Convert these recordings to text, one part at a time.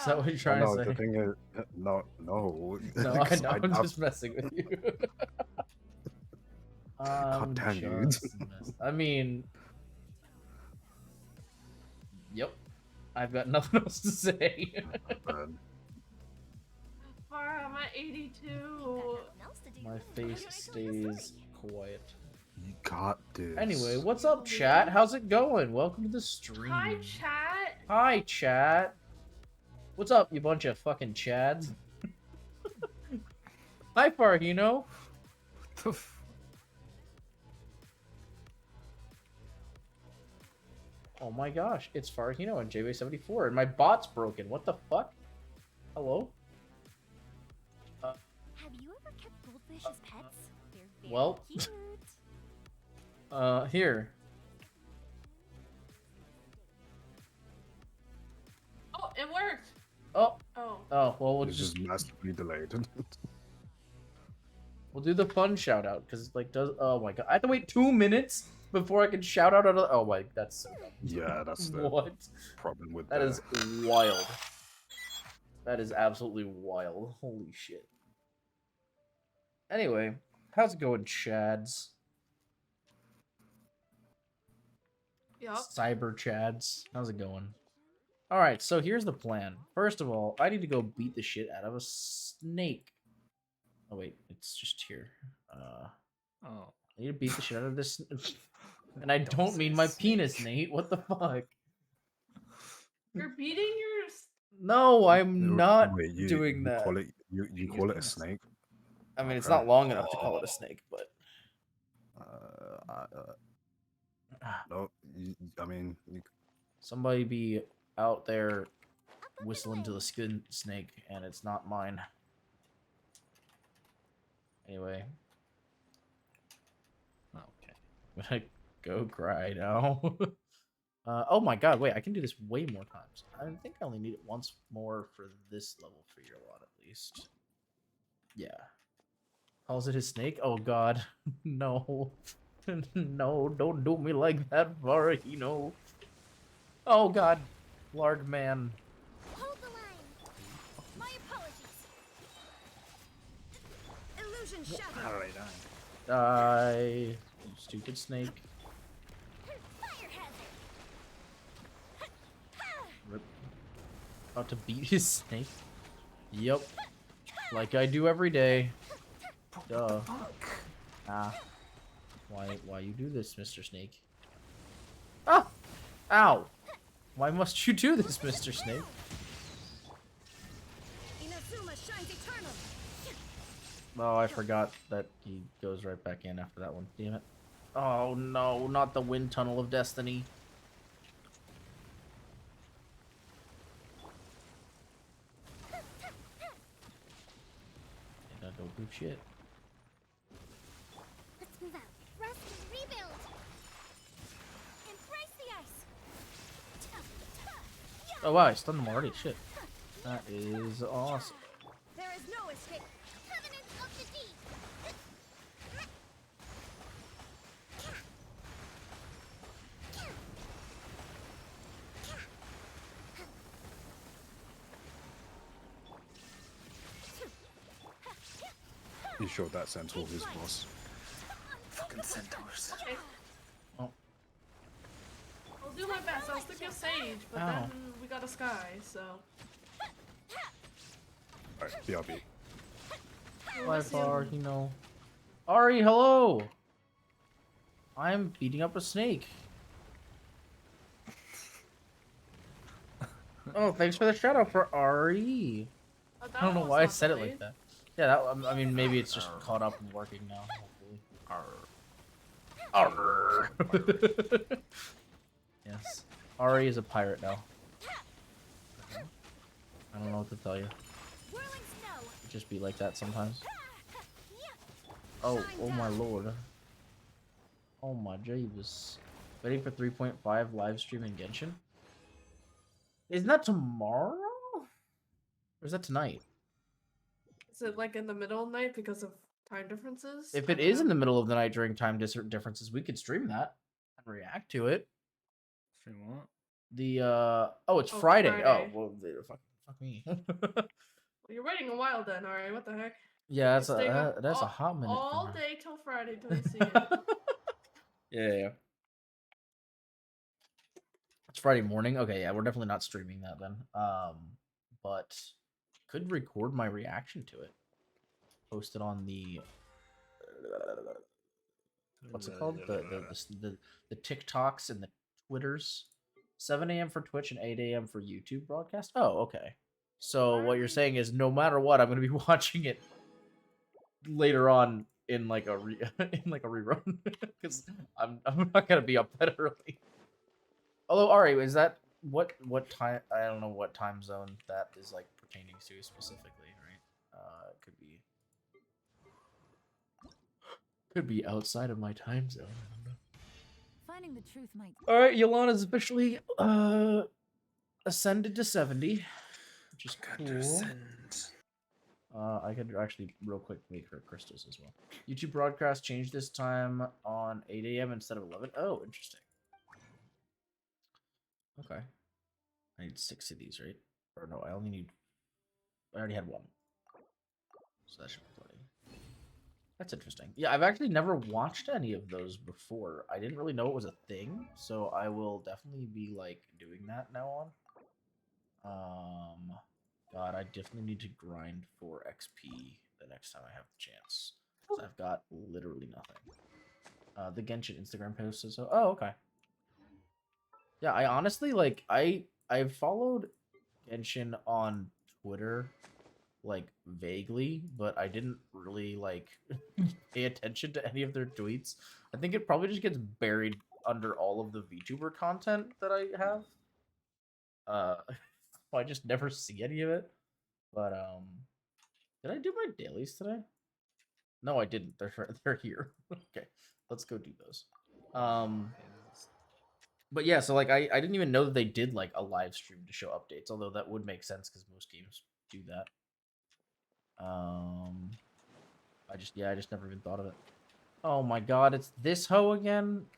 Is that what you're trying No, to the say? thing is, no. No, I know. I'm just messing with you. God damn, dude. I mean, yep. I've got nothing else to say. I'm at 82. My face stays quiet. You got this. Anyway, what's up, chat? How's it going? Welcome to the stream. Hi, chat. Hi, chat. What's up, you bunch of fucking chads? Hi, Farhino. Oh my gosh, it's Farhino and JB74, and my bot's broken. What the fuck? Hello? Have you ever kept goldfish as pets? They're very Well, cute. Here. Oh, it worked. Oh. Oh. Oh, well, we'll It's just massively delayed. we'll do the fun shout out because it like does. Oh my god, I have to wait 2 minutes before I can shout out. Oh my, that's so dumb. Yeah, that's the what problem with that is wild. That is absolutely wild. Holy shit. Anyway, how's it going, Chads? Yep. Cyber Chads, how's it going? All right, so here's the plan. First of all, I need to go beat the shit out of a snake. Oh wait, it's just here. I need to beat the shit out of this, and I don't mean my penis, Nate. What the fuck? You're beating your. No, I'm not Wait, doing that. You call it a snake? I mean, it's Okay. not long enough to call it a snake, but no, I mean, somebody be out there whistling to the skin snake, and it's not mine. Anyway. Okay. I'm gonna go cry now. Oh my god, wait, I can do this way more times. I think I only need it once more for this level for your lot, at least. Yeah. Calls it his snake? Oh god. No. No, don't do me like that, Farhino. Oh god. Large man. Hold the line. My apologies. Illusion shattered. How did I die? Die, you stupid snake. Fire hazard. Rip. About to beat his snake. Yep. Like I do every day. Duh. Ah. Why you do this, Mr. Snake? Ah! Ow! Why must you do this, Mr. Snake? Inazuma shines eternal. Oh, I forgot that he goes right back in after that one. Damn it. Oh no, not the wind tunnel of destiny. And I don't do shit. Let's move out. Rest and rebuild. Embrace the ice. Oh wow, I stunned him already. Shit. That is awesome. There is no escape. Covenant of the deep. he showed that centaur his boss. Fucking centaurs. Okay. Oh. I'll do my best. I'll stick a sage, but Ow. then we got a sky, so. Alright, BRB. By far, you know. Ari, hello! I'm beating up a snake. Oh, thanks for the shout out for Ari. Oh, I don't know why I said it delayed. like that. Yeah, that, I mean, maybe it's just caught up and working now, hopefully. Arr. Yes. Ari is a pirate now. I don't know what to tell you. Whirling snow. It just be like that sometimes. Oh, oh my lord. Oh my Jeebus. Waiting for 3.5 live stream in Genshin? Isn't that tomorrow? Or is that tonight? Is it like in the middle of the night because of time differences? If I it don't is in know. the middle of the night during time differences, we could stream that and react to it. Stream what? The oh, it's Oh, Friday. Friday. Oh, well, fine. Fuck me. You're waiting a while then, alright? What the heck? Yeah, that's Staying up a hot minute. for all now. day till Friday till you see it. Yeah. It's Friday morning. Okay, yeah, we're definitely not streaming that then. But could record my reaction to it. Post it on the what's it called? The TikToks and the Twitters. 7 a.m. for Twitch and 8 a.m. for YouTube broadcast. Oh, okay. So what you're saying is, no matter what, I'm gonna be watching it later on in like a in like a rerun because I'm not gonna be up that early. Although, Ari, is that what time? I don't know what time zone that is like pertaining to specifically, right? Could be outside of my time zone. I don't know. Finding the truth might. All right, Yolana's officially ascended to 70, which is cool. Descend. I could actually real quick make her crystals as well. YouTube broadcast changed this time on 8 a.m. instead of 11. Oh, interesting. Okay. I need 6 of these, right? Or no, I only need. I already had 1. So that should be plenty. That's interesting. Yeah, I've actually never watched any of those before. I didn't really know it was a thing, so I will definitely be like doing that now on. God, I definitely need to grind for XP the next time I have the chance. 'Cause I've got literally nothing. The Genshin Instagram post says so. Oh, okay. Yeah, I honestly like I've followed Genshin on Twitter like vaguely, but I didn't really like pay attention to any of their tweets. I think it probably just gets buried under all of the VTuber content that I have. I just never see any of it. But did I do my dailies today? No, I didn't. They're here. Okay, let's go do those. But yeah, so like I didn't even know that they did like a live stream to show updates, although that would make sense because most games do that. I just never even thought of it. Oh my god, it's this hoe again?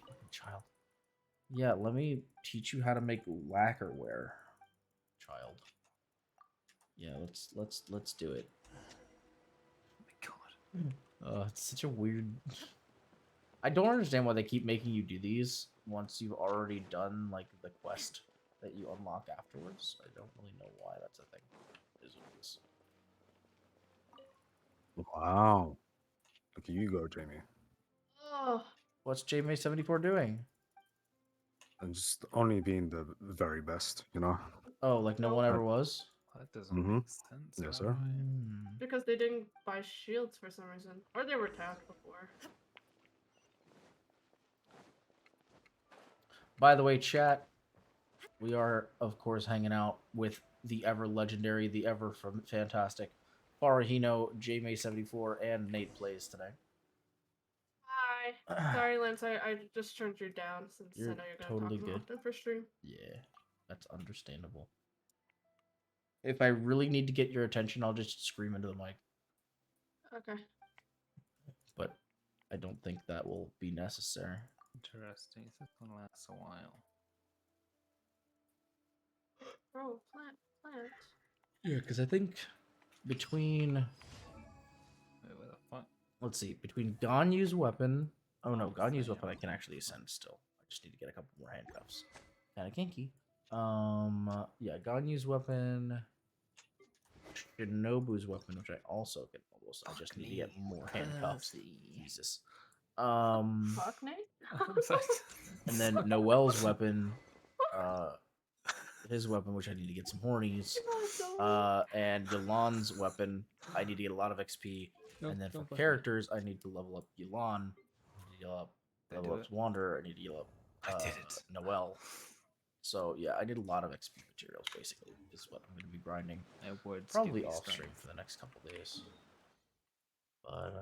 Fucking child. Yeah, let me teach you how to make lacquerware. Child. Yeah, let's do it. Oh my god. It's such a weird. I don't understand why they keep making you do these once you've already done like the quest that you unlock afterwards. I don't really know why that's a thing. It is what it is. Wow. Look at you go, Jamie. Oh, What's JMA74 doing? And just only being the very best, you know? Oh, like no one ever was? That doesn't Mhm. make sense. Yes, Why sir. would I- because they didn't buy shields for some reason. Or they were tagged before. By the way, chat, we are, of course, hanging out with the ever legendary, the ever fantastic Farahino, JMay74, and Nate Plays today. Hi. Sorry, Lance, I just turned you down since You're I know you're totally gonna talk good. often for stream. Yeah, that's understandable. If I really need to get your attention, I'll just scream into the mic. Okay. But I don't think that will be necessary. Interesting. This is gonna last a while. Bro, plant. Yeah, because I think between, Wait, what the fuck? let's see, between Ganyu's weapon. Oh no, Ganyu's weapon I can actually ascend still. I just need to get a couple more handcuffs. Kind of kinky. Yeah, Ganyu's weapon, Shinobu's weapon, which I also can almost. I just need to get more handcuffs. Jesus. Fuck, Nate? And then Noel's weapon, his weapon, which I need to get some hornies. And Yolan's weapon, I need to get a lot of XP. And then for characters, I need to level up Yolan. I need to level up Wanderer. I need to level up I did it. Noel. So yeah, I need a lot of XP materials. Basically, is what I'm going to be grinding. My words give Probably me off strength. stream for the next couple days. But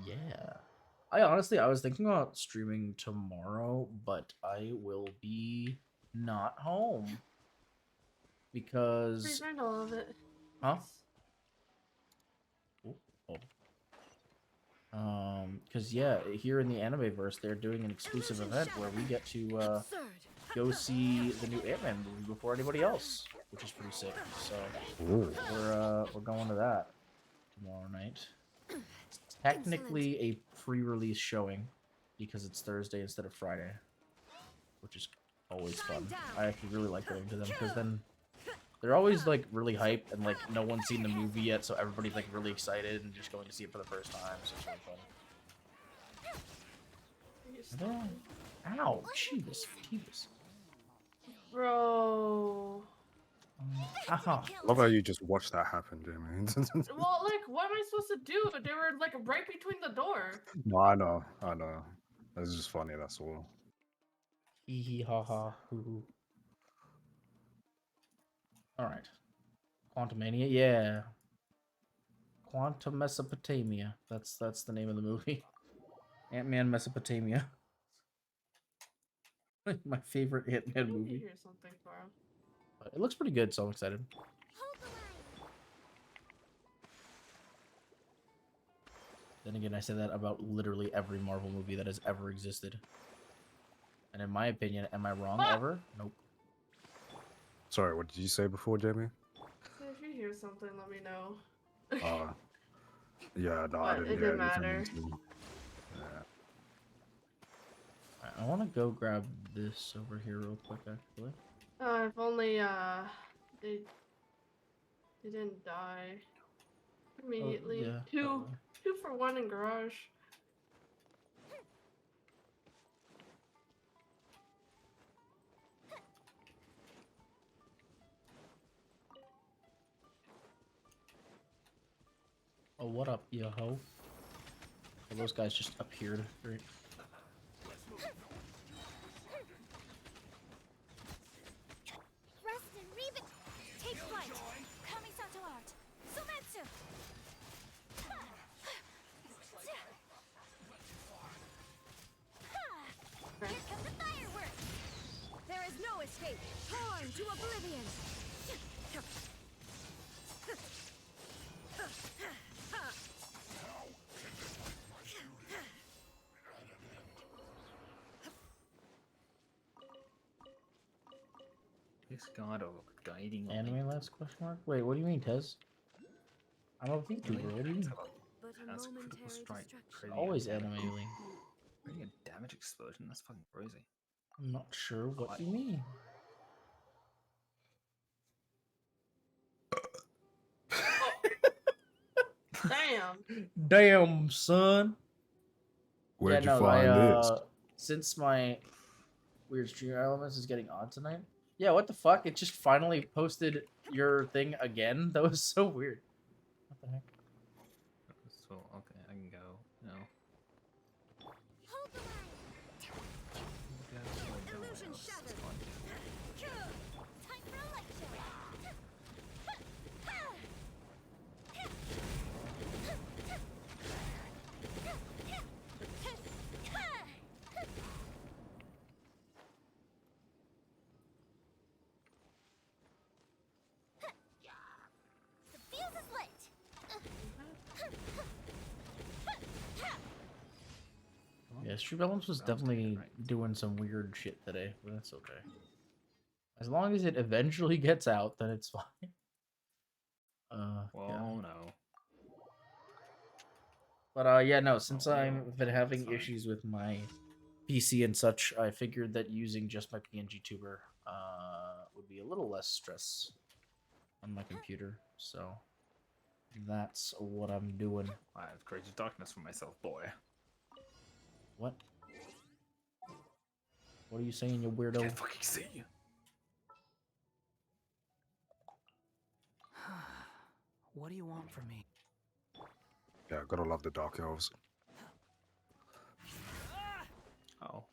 yeah. I was thinking about streaming tomorrow, but I will be not home because Remind all of it. Huh? Because yeah, here in the anime verse, they're doing an exclusive event where we get to go see the new Ant-Man movie before anybody else, which is pretty sick. So Ooh. we're going to that tomorrow night. It's technically a pre-release showing because it's Thursday instead of Friday, which is always fun. I actually really like going to them because then they're always like really hyped and like no one's seen the movie yet, so everybody's like really excited and just going to see it for the first time. So it's really fun. Ow, Jesus, Jesus. Bro. Aha. Love how you just watched that happen, Jamie. Well, like, what am I supposed to do? They were like right between the door. No, I know. It's just funny, that's all. Hee hee ha ha hoo hoo. Alright. Quantumania, yeah. Quantum Mesopotamia. That's the name of the movie. Ant-Man Mesopotamia. My favorite Ant-Man Maybe movie. hear something for him. But it looks pretty good, so I'm excited. Then again, I say that about literally every Marvel movie that has ever existed. And in my opinion, am I wrong ever? Nope. Sorry, what did you say before, Jamie? So if you hear something, let me know. Yeah, no, I But didn't it hear didn't anything matter. until... Yeah. I want to go grab this over here real quick, actually. If only they didn't die immediately. yeah, Two probably. for one in garage. Oh, what up, yo ho? Well, those guys just appeared. Great. Rest and Reba, take flight. Kamisato out. Sumetsu. Here come the fireworks. There is no escape. Torn to oblivion. This god of guiding light. Anime last question mark? Wait, what do you mean, Tez? I'm a VTuber. What do you mean? But a Has momentary critical strike. distraction. Always animating. Really a damage explosion? That's fucking crazy. I'm not sure what you mean. Damn. Damn, son. Where'd yeah, you no, find this? Since my weird stream elements is getting on tonight. Yeah, what the fuck? It just finally posted your thing again? That was so weird. What the heck? So, okay, I can go. No. Hold the line. Illusion shattered. Time for a lecture. The fuse is lit. Yeah, Stream Elements was definitely doing some weird shit today, but that's okay. As long as it eventually gets out, then it's fine. Well, yeah. no. But yeah, no, since I've been having issues with my PC and such, I figured that using just my PNG tuber would be a little less stress on my computer. So that's what I'm doing. I have created darkness for myself, boy. What? What are you saying, you weirdo? Can't fucking see you. What do you want from me? Yeah, gotta love the Dark Elves. Oh.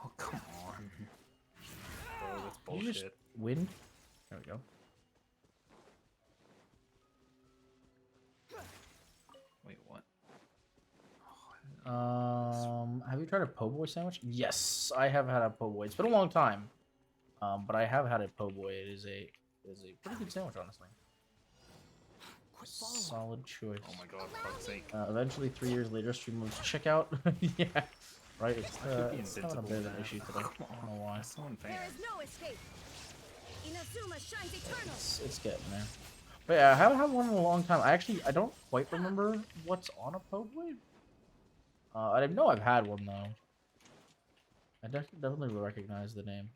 Oh, come on. Bro, that's Did you just bullshit. win? There we go. Wait, what? Have you tried a po' boy sandwich? Yes, I have had a po' boy. It's been a long time, but I have had a po' boy. It is a pretty good sandwich, honestly. Solid choice. Oh my god, for fuck's sake. Eventually, 3 years later, stream moves. Check out, yeah, right? It's, I should be it's having a invincible bit of an now. issue today. Come I don't know on, why. that's so unfair. There is no escape. Inazuma shines eternal. It's getting there. But yeah, I haven't had one in a long time. I don't quite remember what's on a po' boy. I know I've had one though. I definitely recognize the name.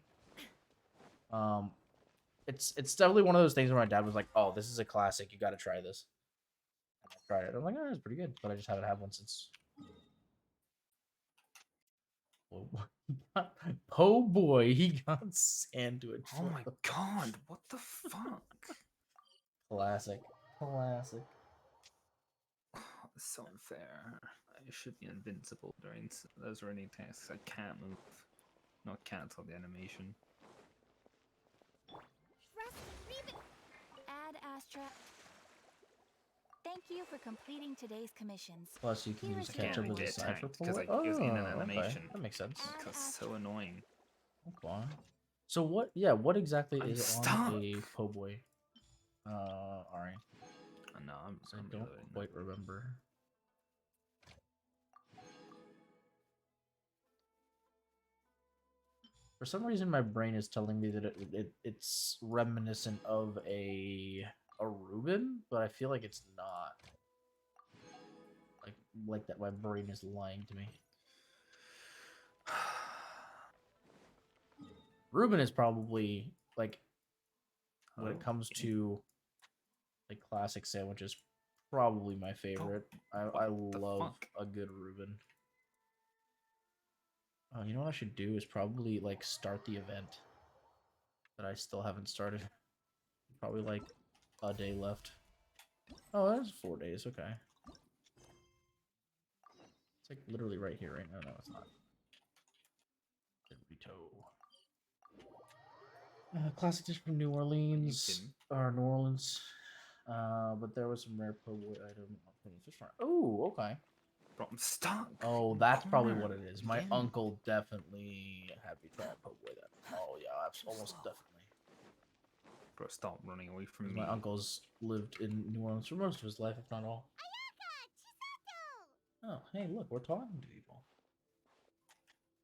It's definitely one of those things where my dad was like, "Oh, this is a classic. You got to try this." And I tried it. I'm like, "Oh, it's pretty good," but I just haven't had one since. Po' boy, he got sandwich. Oh my god, what the fuck? Classic, classic. It's so unfair. I should be invincible during those running tasks. I can't move. Not cancel the animation. Add Astra. Thank you for completing today's commissions. Plus, you can Here use is ketchup Again, I as a get cipher tanked because point. it was in an Oh, okay. animation. That makes sense. Add Because Astra. so annoying. Okay. So what? Yeah, what exactly I'm is stuck. on a po' boy? Ari, No, I I'm don't reloading. quite remember. For some reason, my brain is telling me that it's reminiscent of a Reuben, but I feel like it's not. Like that, my brain is lying to me. Reuben is probably like when it Oh, comes okay. to like classic sandwiches, probably my favorite. I what the love fuck? a good Reuben. Oh, you know what I should do is probably like start the event that I still haven't started. Probably like a day left. Oh, that's 4 days. Okay. It's like literally right here, right now. No, it's not. Rito. Classic dish from New Orleans kidding? or New Orleans. But there was some rare po' boy item. Oh, okay. Bro, I'm stuck. Oh, in that's probably corner what it is. My again. uncle definitely had me try po' boy then. Oh yeah, almost definitely. Bro, stop running away from 'Cause me. my uncle's lived in New Orleans for most of his life, if not all. Oh, hey, look, we're talking to people.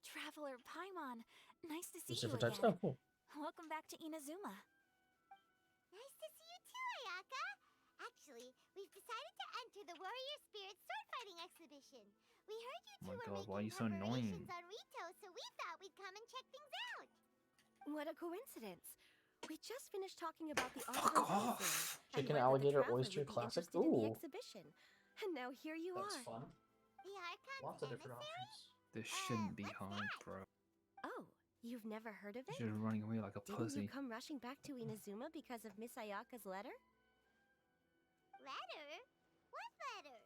Traveler Paimon, nice to see Just you different types. again. Oh, cool. Welcome back to Inazuma. Nice to see you too, Ayaka. Actually, we've decided to enter the Warrior Spirit sword fighting exhibition. We heard you Oh two my were god, making why are you so annoying? preparations on Rito, so we thought we'd come and check things out. What a coincidence. We just finished talking about the Fuck Archon's off. emissary and Chicken, learned that the alligator, Traveler oyster, would be classic. interested in the Ooh, exhibition. And now here you that's are. fun. The Archon's Lots of different emissary? options. This shouldn't be what's hard, that? bro. Oh, you've never heard of it? You're just running away like a Didn't you pussy. come rushing back to Inazuma because of Miss Ayaka's letter? Letter? What letter?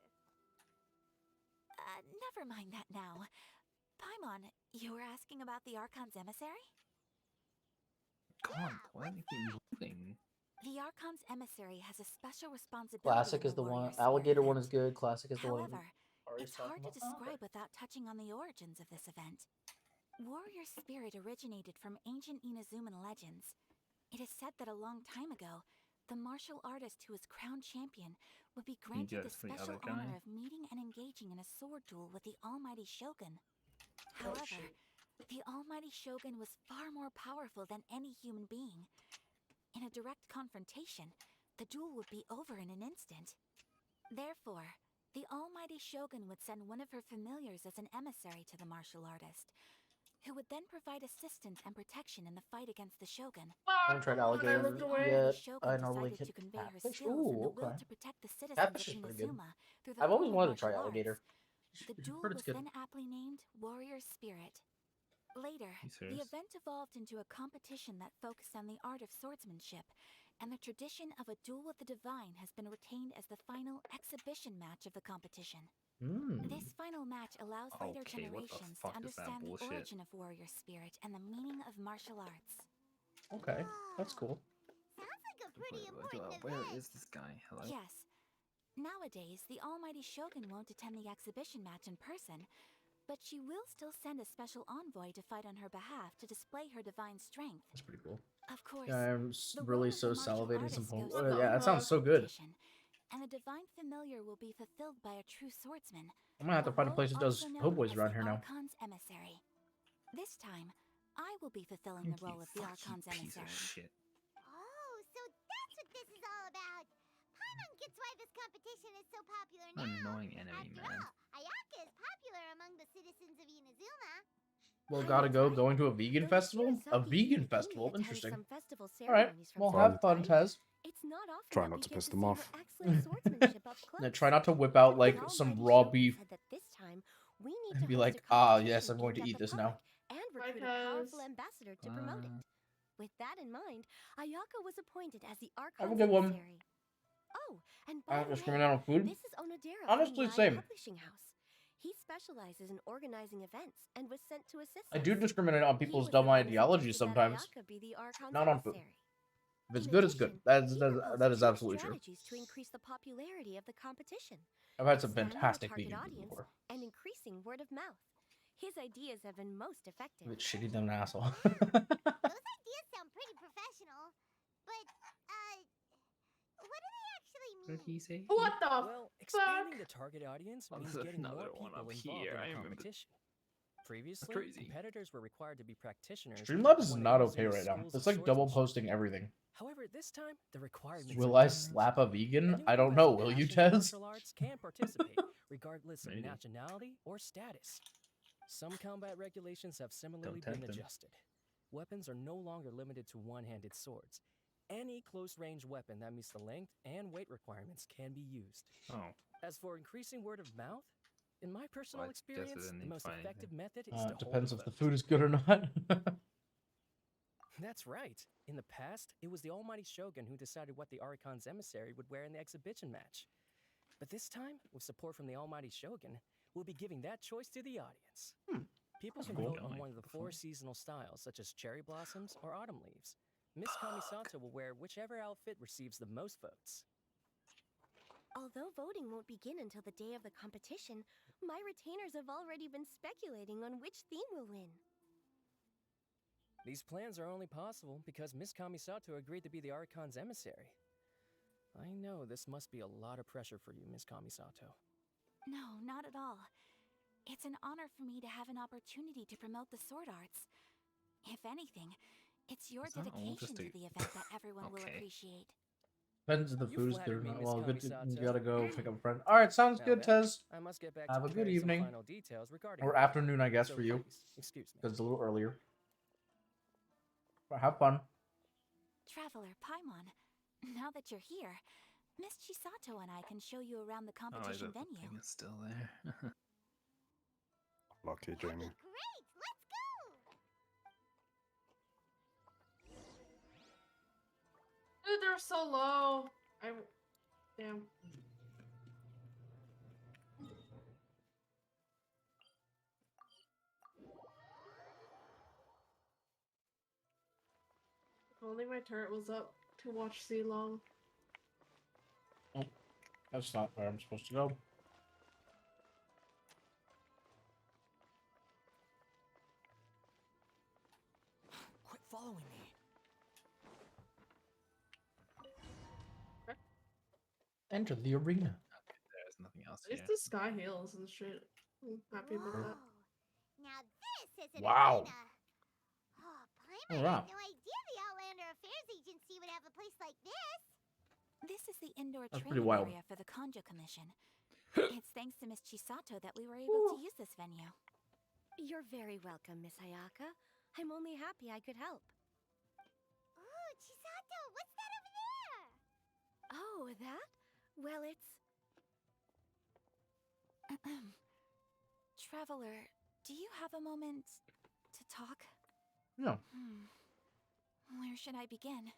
Never mind that now. Paimon, you were asking about the Archon's emissary? God, why do they keep moving? The Archon's emissary has a special responsibility. Classic in is the Warrior one. Spirit Alligator one event. is good. Classic is the one. However, Ari's it's talking hard to about. Oh, okay. describe without touching on the origins of this event. Warrior Spirit originated from ancient Inazuman legends. It is said that a long time ago, the martial artist who was crowned champion would be Can you do granted the that for the special other guy? honor of meeting and engaging in a sword duel with the Almighty Shogun. Oh, However, shit. the Almighty Shogun was far more powerful than any human being. In a direct confrontation, the duel would be over in an instant. Therefore, the Almighty Shogun would send one of her familiars as an emissary to the martial artist, who would then provide assistance and protection in the fight against the Shogun. I haven't tried alligator looked The away. yet. Almighty Shogun I normally decided get to convey her catfish. skills and the Ooh, will okay. to protect the citizens Catfish of is pretty good. Inazuma through the I've always form of wanted to try martial alligator. arts. The duel Heard was it's good. then aptly named Warrior Spirit. Later, You the serious? event evolved into a competition that focused on the art of swordsmanship, and the tradition of a duel with the divine has been retained as the final exhibition match of the competition. This final match allows later Okay, what the generations to fuck is that understand the bullshit? origin of warrior spirit and the meaning of martial arts. Okay, that's cool. Sounds like a pretty Wait, important where event. is this guy? Hello? Yes. Nowadays, the Almighty Shogun won't attend the exhibition match in person, but she will still send a special envoy to fight on her behalf to display her divine strength. That's pretty cool. Of course, Yeah, I'm the really role of so the martial salivating some artist po- goes to Yeah, that the sounds so good. competition, and the divine familiar will be fulfilled by a true swordsman. I'm gonna have to a find a role place that does also po' known boys as around the here now. Archon's emissary. This time, I will be fulfilling the role of the Archon's piece of emissary. shit. Oh, so that's what this is all about. Paimon gets why this competition is so popular now. Annoying enemy, After man. all, Ayaka is popular among the citizens of Inazuma. Well, Hi, gotta go. Miss Going to a vegan Though festival? A Shirasagi vegan routinely festival? attends Interesting. some festival All right. ceremonies from Well, time have to fun, time. Tez. It's not often Try that not we to get piss to them see off. her excellent swordsmanship up close. Yeah, try not to whip out The like some almighty raw Shogun beef said that this time we need and to be host like, a ah, competition yes, I'm going aimed to at eat the this public now. and Bye, recruit a powerful Tez. ambassador to promote it. With that in mind, Ayaka was appointed as the Have a Archon's good one. emissary. Oh, and I by don't the discriminate way, on food. this is Onodera Honestly, from Yai same. Publishing House. He specializes in organizing events and was sent to assist I do us. discriminate on He people's was the dumb one who ideologies suggested that sometimes. Ayaka be the Archon's Not on food. emissary. If it's In good, it's good. addition, That he is proposed two absolutely true. strategies to increase the popularity of the competition. I've had some Expanding the fantastic target vegan food audience before. and increasing word of mouth. His ideas have been most effective. A bit shitty than an asshole. Those ideas sound pretty professional. But, what do they actually What mean? did he say? What the Well, expanding fuck? the target audience Oh, means there's getting more another people one up involved here. in I the remember. competition. Previously, crazy. competitors were required to be practitioners. Streamlabs of is one of not Inazuma's okay right now. schools It's of like double swordsmanship. posting everything. However, this time the requirements Will are I different. slap a vegan? Anyone I who don't has know. a Will you, passion for Tez? martial arts can participate, regardless of Maybe. nationality or status. Some combat regulations have similarly been tempt him. adjusted. Weapons are no longer limited to one-handed swords. Any close-range weapon that meets the length and weight requirements can be used. Oh, As for increasing word of mouth, in my personal I guess I experience, didn't the need to most find effective anything. method is to It depends hold if the vote. food is good or not. That's right. In the past, it was the almighty Shogun who decided what the Archon's emissary would wear in the exhibition match. But this time, with support from the almighty Shogun, we'll be giving that choice to the audience. People That's can cool. vote on one of the 4 seasonal styles, such as cherry blossoms or autumn leaves. Miss Kamisato will wear whichever outfit receives the most votes. Although voting won't begin until the day of the competition, my retainers have already been speculating on which theme will win. These plans are only possible because Miss Kamisato agreed to be the Archon's emissary. I know this must be a lot of pressure for you, Miss Kamisato. No, not at all. It's an honor for me to have an opportunity to promote the sword arts. If anything, it's your Is that all dedication just to a- the event that everyone will Okay. appreciate. Depends if the You food is good flatter or me, not. Miss Well, good. You Kamisato. gotta go pick up a friend. All right, sounds Now good, then, Tez. I must get back Have to a good preparing some evening. final details regarding Or the event. afternoon, I guess, So for you, please, excuse me. because it's a little earlier. But have fun. Traveler Paimon, now that you're here, Miss Chisato and I can show you around the Oh, is competition it the venue. thing is still there? Lucky That'd Jamie. be great! Let's go! Dude, they're so low. Damn. If only my turret was up to watch C Long. That's not where I'm supposed to go. Quit following me. Enter the arena. There's nothing else At here. least the sky heals and shit. I'm happy about that. Whoa. Now this is an Wow. arena. Oh, Paimon Oh, wow. had no idea the Outlander Affairs Agency would have a place like this. This is the indoor That's pretty training wild. area for the Konjo Commission. It's thanks to Miss Chisato that we were able to use this venue. You're very welcome, Miss Ayaka. I'm only happy I could help. Ooh, Chisato, what's that over there? Oh, that? Well, it's... Traveler, do you have a moment to talk? No. Where should I begin?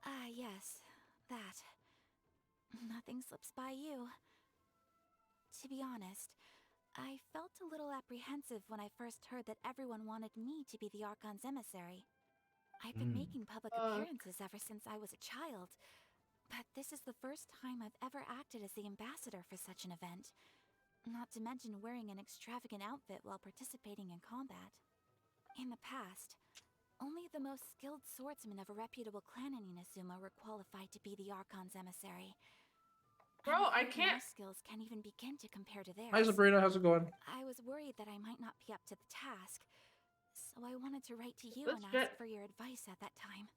Ah, yes, that. Nothing slips by you. To be honest, I felt a little apprehensive when I first heard that everyone wanted me to be the Archon's emissary. I've been making public appearances ever since I was a child, but this is the first time I've ever acted as the ambassador for such an event. Not to mention wearing an extravagant outfit while participating in combat. In the past, only the most skilled swordsmen of a reputable clan in Inazuma were qualified to be the Archon's emissary. Bro, I'm I afraid can't. My skills can't even begin to compare to theirs. Hi, Sabrina. How's it going? I was worried that I might not be up to the task, so I wanted to write to you This and shit. ask for your advice at that time.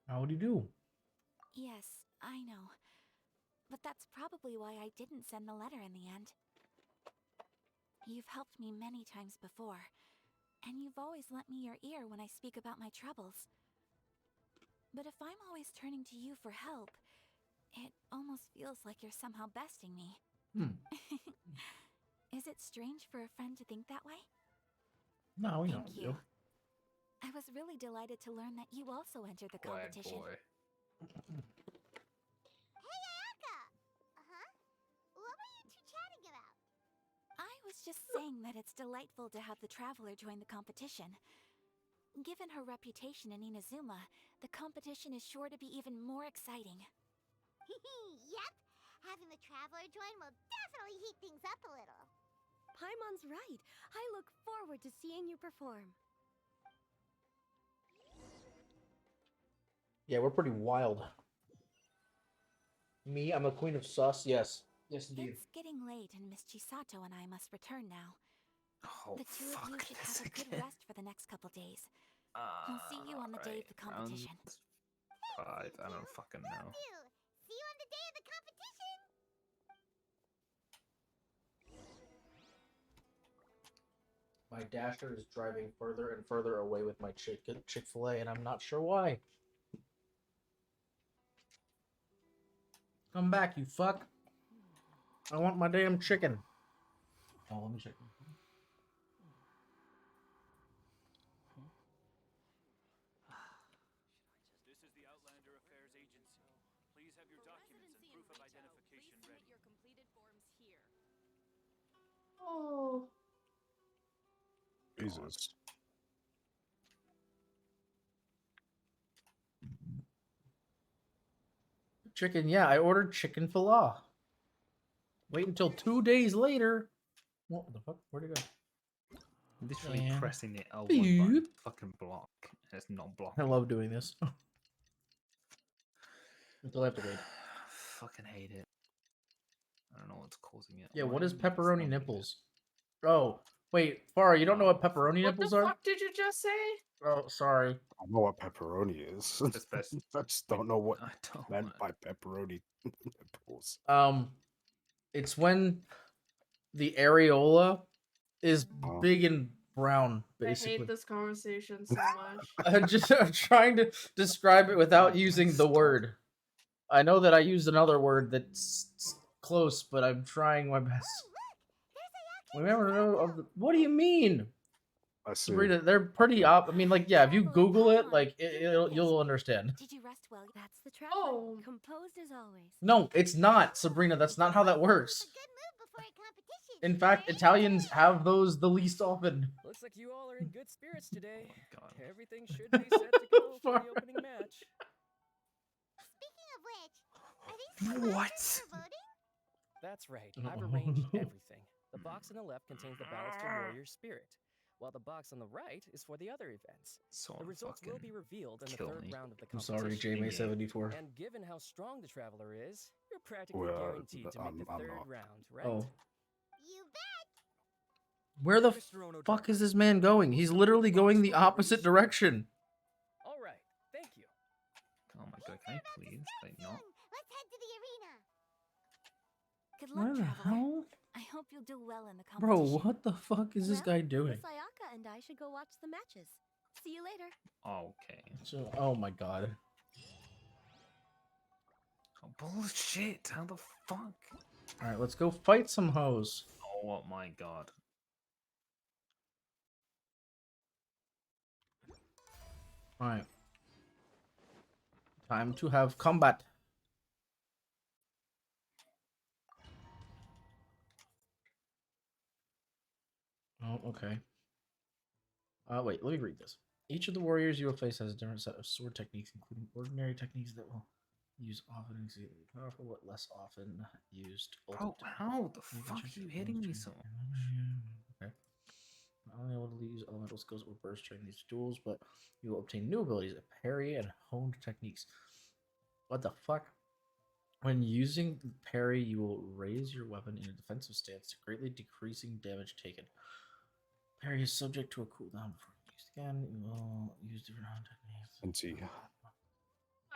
How do you do? Yes, I know. But that's probably why I didn't send the letter in the end. You've helped me many times before, and you've always lent me your ear when I speak about my troubles. But if I'm always turning to you for help, it almost feels like you're somehow besting me. Hmm. Is it strange for a friend to think that way? No, we know Thank you. you. I was really delighted to learn that you also entered the Bad competition. boy. Hey, Ayaka! Uh-huh? What were you two chatting about? I was just saying that it's delightful to have the Traveler join the competition. Given her reputation in Inazuma, the competition is sure to be even more exciting. Yep! Having the Traveler join will definitely heat things up a little. Paimon's right. I look forward to seeing you perform. Yeah, we're pretty wild. Me, I'm a queen of sus. Yes. Yes, indeed. It's getting late and Miss Chisato and I must return now. Oh, The two of you fuck should this have a good again. rest for the next couple days. I'll see you on the day of the Alright, competition. round 5, I don't fucking know. Do. See you on the day of the competition! My Dasher is driving further and further away with my Chick-fil-A, and I'm not sure why. Come back, you fuck. I want my damn chicken. Oh, let me check. This is the Outlander Affairs Agency. Please have your documents and proof of identification ready. your completed forms here. Oh. Jesus. Chicken, yeah, I ordered chicken filet. Wait until 2 days later. What the fuck? Where'd it go? Literally And pressing the L1 beep. button to fucking block. And it's not I blocking. love doing this. Until I have to wait. Fucking hate it. I don't know what's causing it. Yeah, Why what is isn't it pepperoni responding nipples? Oh, wait, Farah, you don't know what pepperoni What the nipples are? fuck did you just say? Oh, sorry. I know what pepperoni is. Especially- I just don't know what I don't meant want- by pepperoni nipples. It's when the areola is Oh. big and brown, I basically. hate this conversation so much. I'm trying to describe it without Oh, using the stop. word. I know that I used another word that's close, but I'm trying my best. Oh, look! There's Ayaka and Remember, Chisato! what do you mean? I see. Sabrina, they're pretty I mean, like, yeah, if you Google it, like, you'll understand. Did you rest well? That's the Traveler. Oh. Composed as always. No, it's not, Sabrina. That's not how that works. It's a good move before a competition. In fact, Very Italians good. have those the least often. Looks like you all are in good spirits today. Oh my God. Everything should be set to go for Far- the opening match. Speaking of which, are these the What? boxes for voting? That's right. I've arranged everything. The box on the left contains the ballots for Warrior Spirit, while the box on the right is for the other events. So The results will be revealed in the kill third me. round of the I'm competition. sorry, JMA74. And given how strong the Traveler is, you're practically Well, guaranteed to make the I'm third not. round, right? Oh. You bet. Where the Mr. Ono fuck Driver, is this man going? He's literally going the opposite direction. All right, thank you. Oh my God, can I please? Like, not? Let's head to the arena. Good Where luck, the Traveler. hell? I hope you'll do well in the Bro, competition. what the fuck is this Well, guy doing? Miss Ayaka and I should go watch the matches. See you later. Okay. So, oh my god. Oh, bullshit. How the fuck? Alright, let's go fight some hoes. Oh my God. Alright. Time to have combat. Oh, okay. Wait, let me read this. Each of the warriors you will face has a different set of sword techniques, including ordinary techniques that will use often and exceedingly powerful, but less often used. Bro, ultimate how the techniques. fuck are you hitting me so much? Okay. Not only able to use elemental skills or burst during these duels, but you will obtain new abilities, parry and honed techniques. What the fuck? When using parry, you will raise your weapon in a defensive stance, greatly decreasing damage taken. Parry is subject to a cooldown before used again. You will use different honed techniques. And see.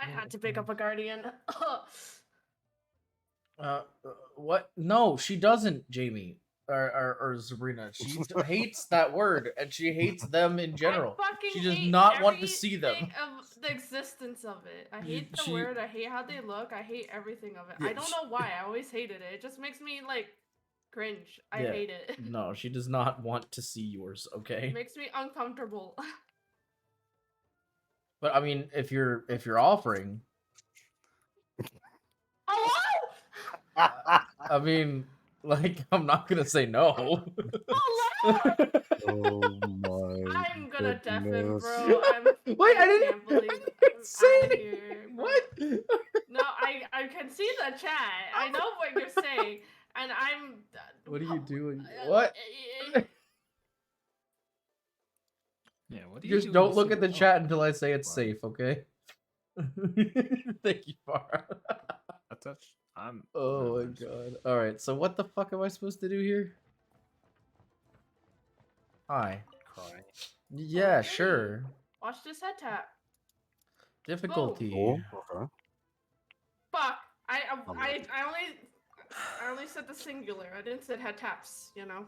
I had to pick up a guardian. What? No, she doesn't, Jamie. Or Sabrina. She hates that word, and she hates them in general. I fucking She does hate not want to see them. everything Of the existence of it. I hate the She- word. I hate how they look. I hate everything of it. Yeah, I don't know why. I always hated it. It just makes me like cringe. I Yeah. hate it. No, she does not want to see yours, okay? It makes me uncomfortable. But I mean, if you're offering, Hello? I mean, like, I'm not gonna say no. Hello? Oh my. I'm gonna deafen, goodness. bro. Wait, I didn't- can't believe I didn't I'm say outta anything. here, bro. What? No, I can see the chat. I know what you're saying, and I'm. What are you doing? What? Yeah, what do you Just do don't in look at the Super- chat until I say it's Wow. safe, okay? Thank you, Farah. I'm. Oh my god. Alright, so what the fuck am I supposed to do here? Hi. Cry. Yeah, Okay. sure. Watch this head tap. Difficulty. Oh, okay. Fuck. I I'm only said the singular. I didn't say head taps. You know.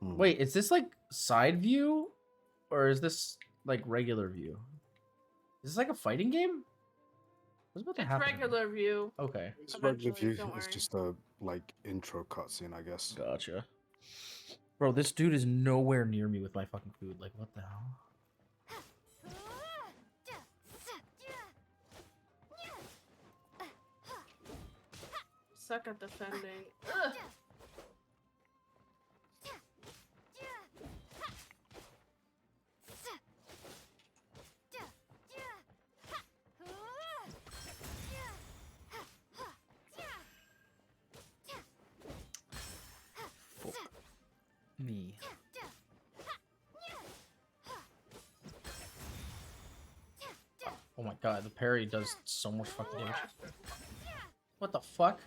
Hmm. Wait, is this like side view? Or is this like regular view? Is this like a fighting game? What's about to It's happen? regular view. Okay. It's regular Eventually, view. don't It's worry. just a like intro cutscene, I guess. Gotcha. Bro, this dude is nowhere near me with my fucking food. Like, what the hell? Suck at defending. Ugh. Fuck me. Oh my god, the parry does so much fucking damage. What the fuck?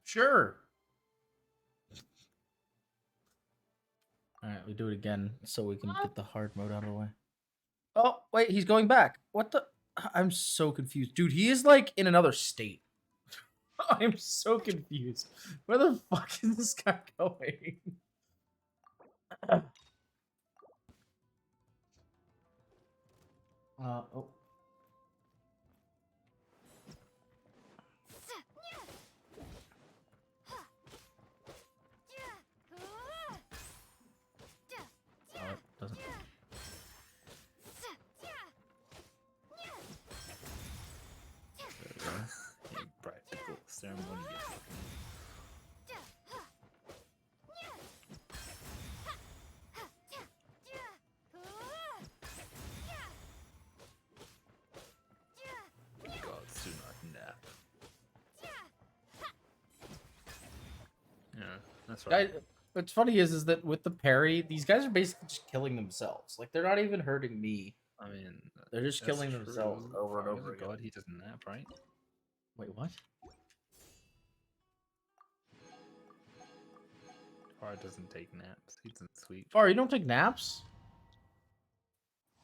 Sure. Alright, we do it again so we can get the hard mode out of the way. Oh, wait, he's going back. What the? I'm so confused. Dude, he is like in another state. I'm so confused. Where the fuck is this guy going? Oh. Oh, it doesn't. There we go. Yeah, practical ceremony. Gods do not nap. Yeah, that's right. What's funny is that with the parry, these guys are basically just killing themselves. Like, they're not even hurting me. I mean, They're just that's killing themselves true. over and Farah's over a again. God, he doesn't nap, right? Wait, what? Farah doesn't take naps. He doesn't sleep. Far, you don't take naps?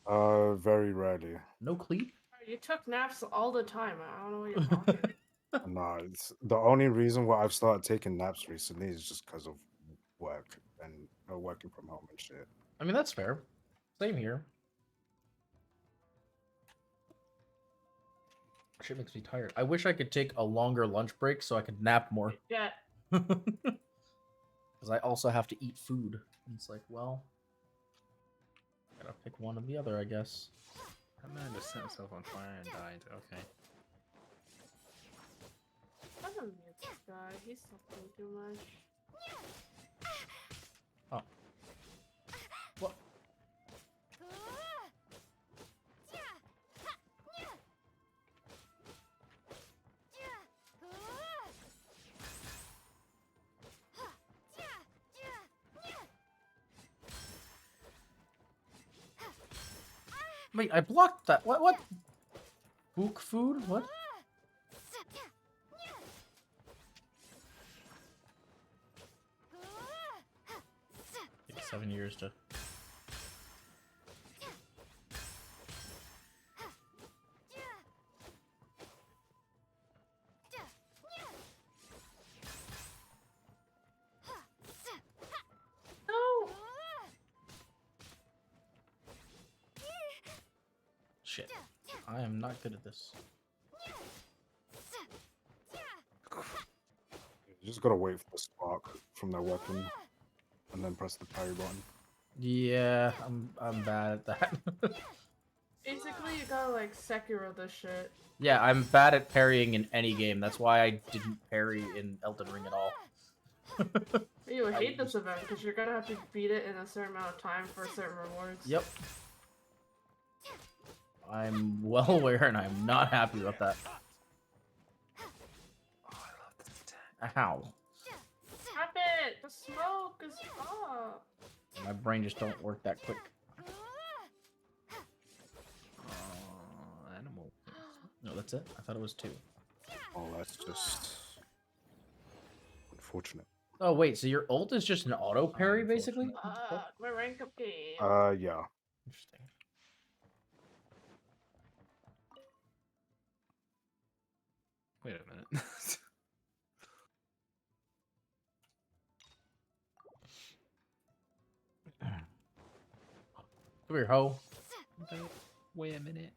Very rarely. No cleat? You took naps all the time. I don't know what you're talking. No, it's the only reason why I've started taking naps recently is just because of work and working from home and shit. I mean, that's fair. Same here. Shit makes me tired. I wish I could take a longer lunch break so I could nap more. Yeah. Because I also have to eat food. And it's like, well, I gotta pick one or the other, I guess. That man just set himself on fire and died. Okay. I don't need this guy. He's suffering too much. Oh. What? Wait, I blocked that. What? Book food? What? Takes 7 years to. No. Shit. I am not good at this. You just gotta wait for the spark from their weapon, and then press the parry button. Yeah, I'm bad at that. Basically, you gotta like Sekiro this shit. Yeah, I'm bad at parrying in any game. That's why I didn't parry in Elden Ring at all. You would hate this event because you're gonna have to beat it in a certain amount of time for certain rewards. Yep. I'm well aware, and I'm not happy about that. Oh, I love this attack. Ow. Stop it! The smoke is up. My brain just don't work that quick. Oh, animal. No, that's it? I thought it was 2. Oh, that's just unfortunate. Oh, wait, so your ult is just an auto parry, basically? My rank up game. Yeah. Interesting. Wait a minute. Come here, ho. Wait a minute.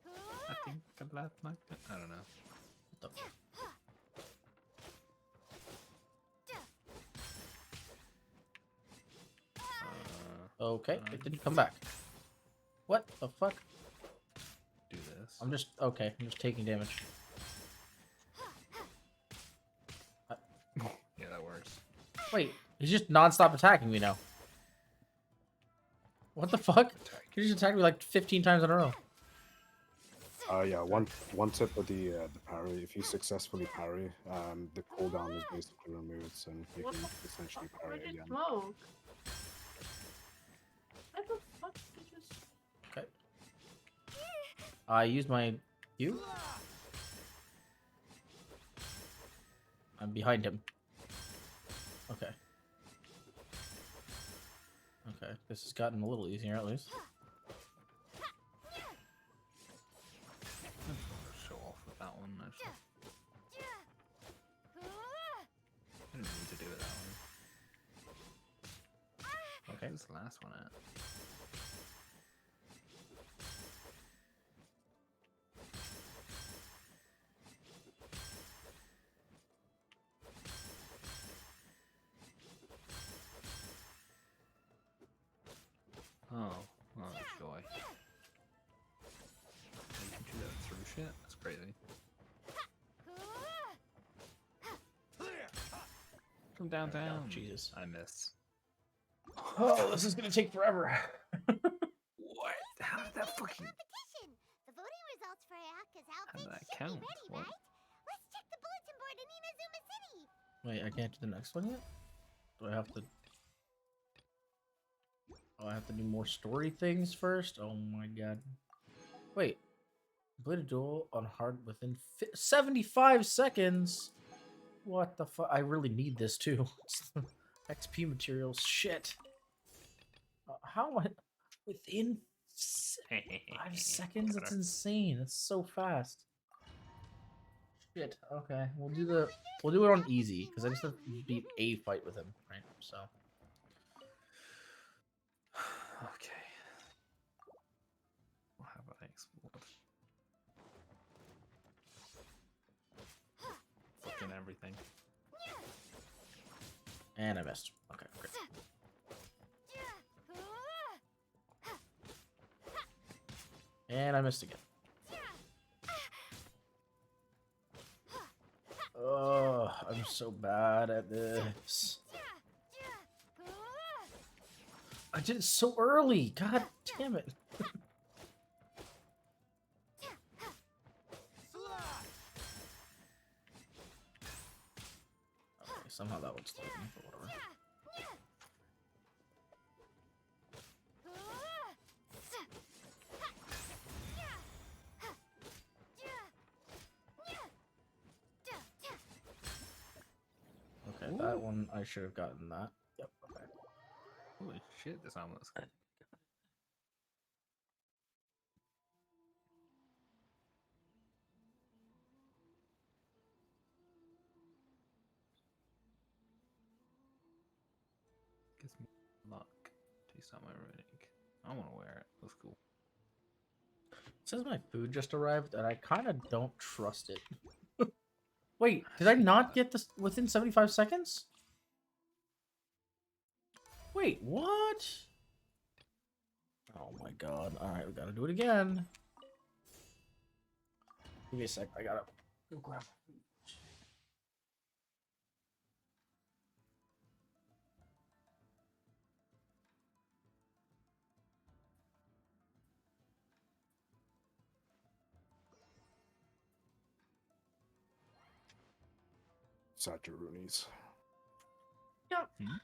I think I left my. I don't know. What the... Okay, it didn't come back. What the fuck? Do this. I'm just... Okay, I'm just taking damage. Yeah, that works. Wait, he's just non-stop attacking me now. What the fuck? He just attacked me like 15 times in a row. Yeah. One tip with the parry. If you successfully parry, the cooldown is basically removed, and you What can the essentially fuck? parry Where'd it again. smoke? What the fuck did you just... Okay. I used my Q. I'm behind him. Okay. Okay, this has gotten a little easier at least. Show off with that one. I didn't need to do it that one. Okay. Who's the last one at? Oh, joy. You can do that through shit? That's crazy. Come down, down. Jesus. I missed. Oh, this is gonna take forever. What? How did that fucking... Competition. The voting results for Ayaka's How outfit did that should count? be ready, What? right? Let's check the bulletin board in Inazuma City. Wait, I can't do the next one yet? Do I have to... Oh, I have to do more story things first? Oh my god. Wait. Complete a duel on hard within 75 seconds? What the fuck? I really need this too. XP materials. Shit. How am I... Within 5 seconds? That's insane. That's so fast. Shit. Okay. We'll do it on easy, because I just have to beat a fight with him, right? So... Okay. Well, how about I explode? Fucking everything. And I missed. Okay, great. And I missed again. Oh, I'm so bad at this. I did it so early. God damn it. Okay, somehow that would still me, but whatever. that one. I should have gotten that. Yep. Okay. Holy shit, this almost. Gives me luck. Taste out my ring. I want to wear it. Looks cool. It says my food just arrived, and I kind of don't trust it. Wait, did I not get this within 75 seconds? Wait, what? Oh my god. Alright, we gotta do it again. Give me a sec. I gotta go grab my food. Sacharoonies. Yep. Hmm?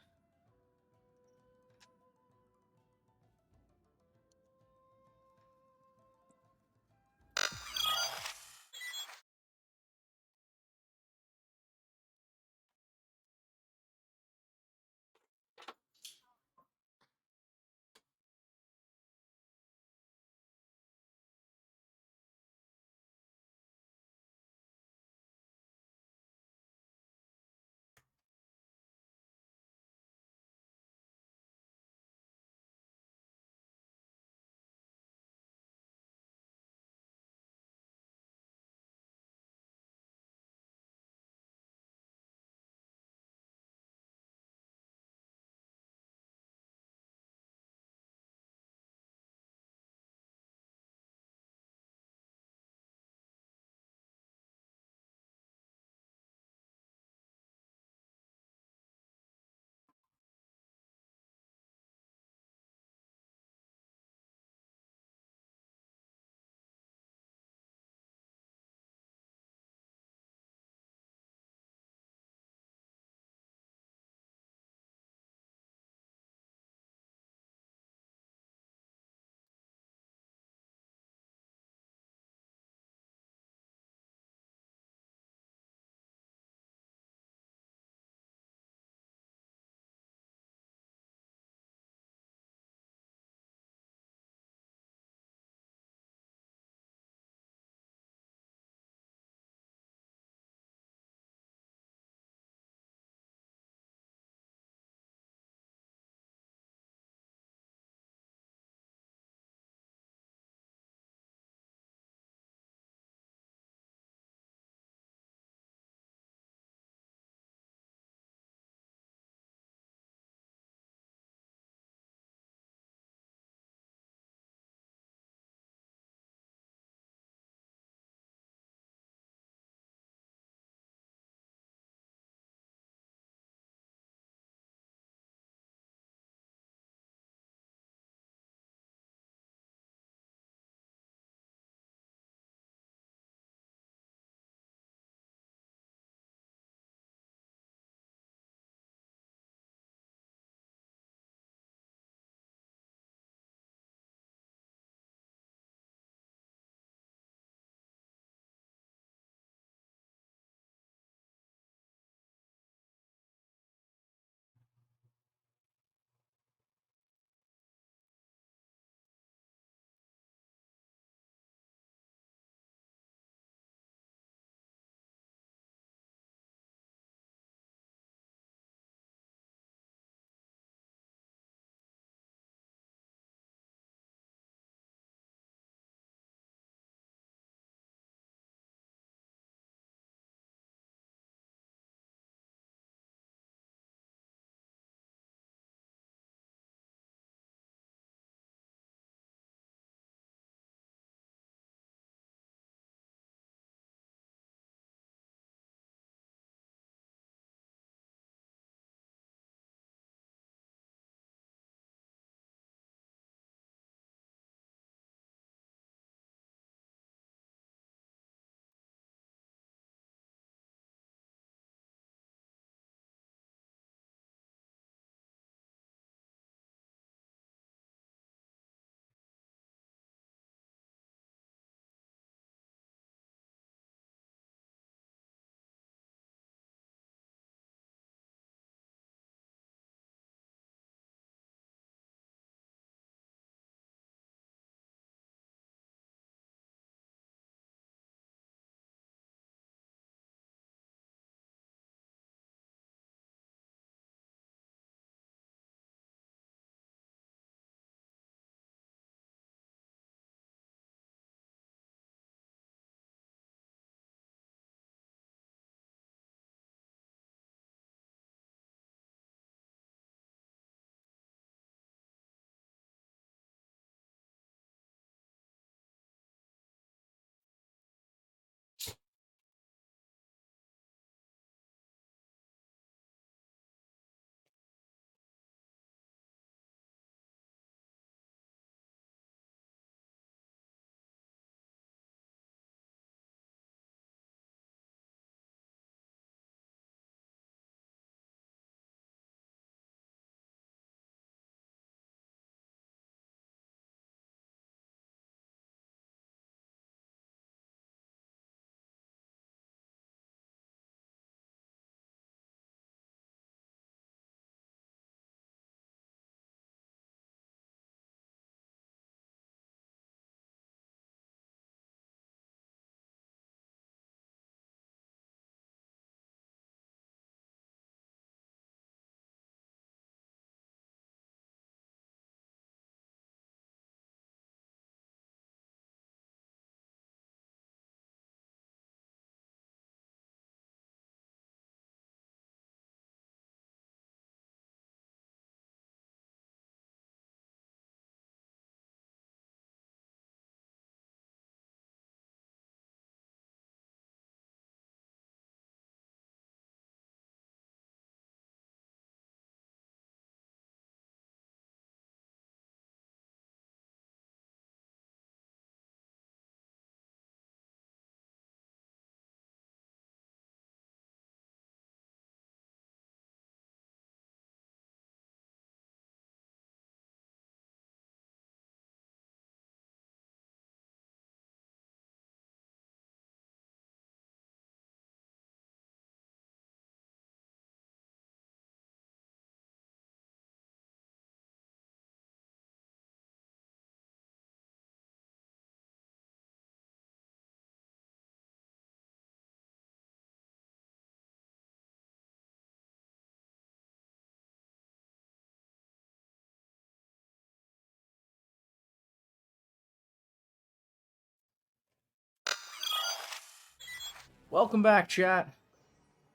Welcome back, chat.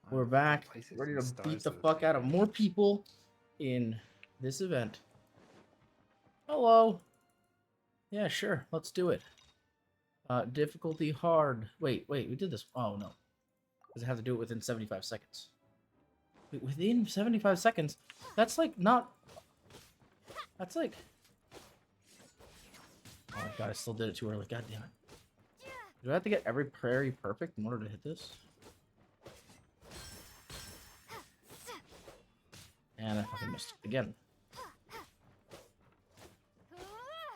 We're Wow, back, places ready and to beat stars the of fuck out of more people in this event. Hello. Yeah, sure. Let's do it. Difficulty hard. Wait, we did this. Oh, no. Because I have to do it within 75 seconds. Wait, within 75 seconds? That's like not... That's like... Oh my god, I still did it too early. God damn it. Do I have to get every prairie perfect in order to hit this? And I fucking missed it again.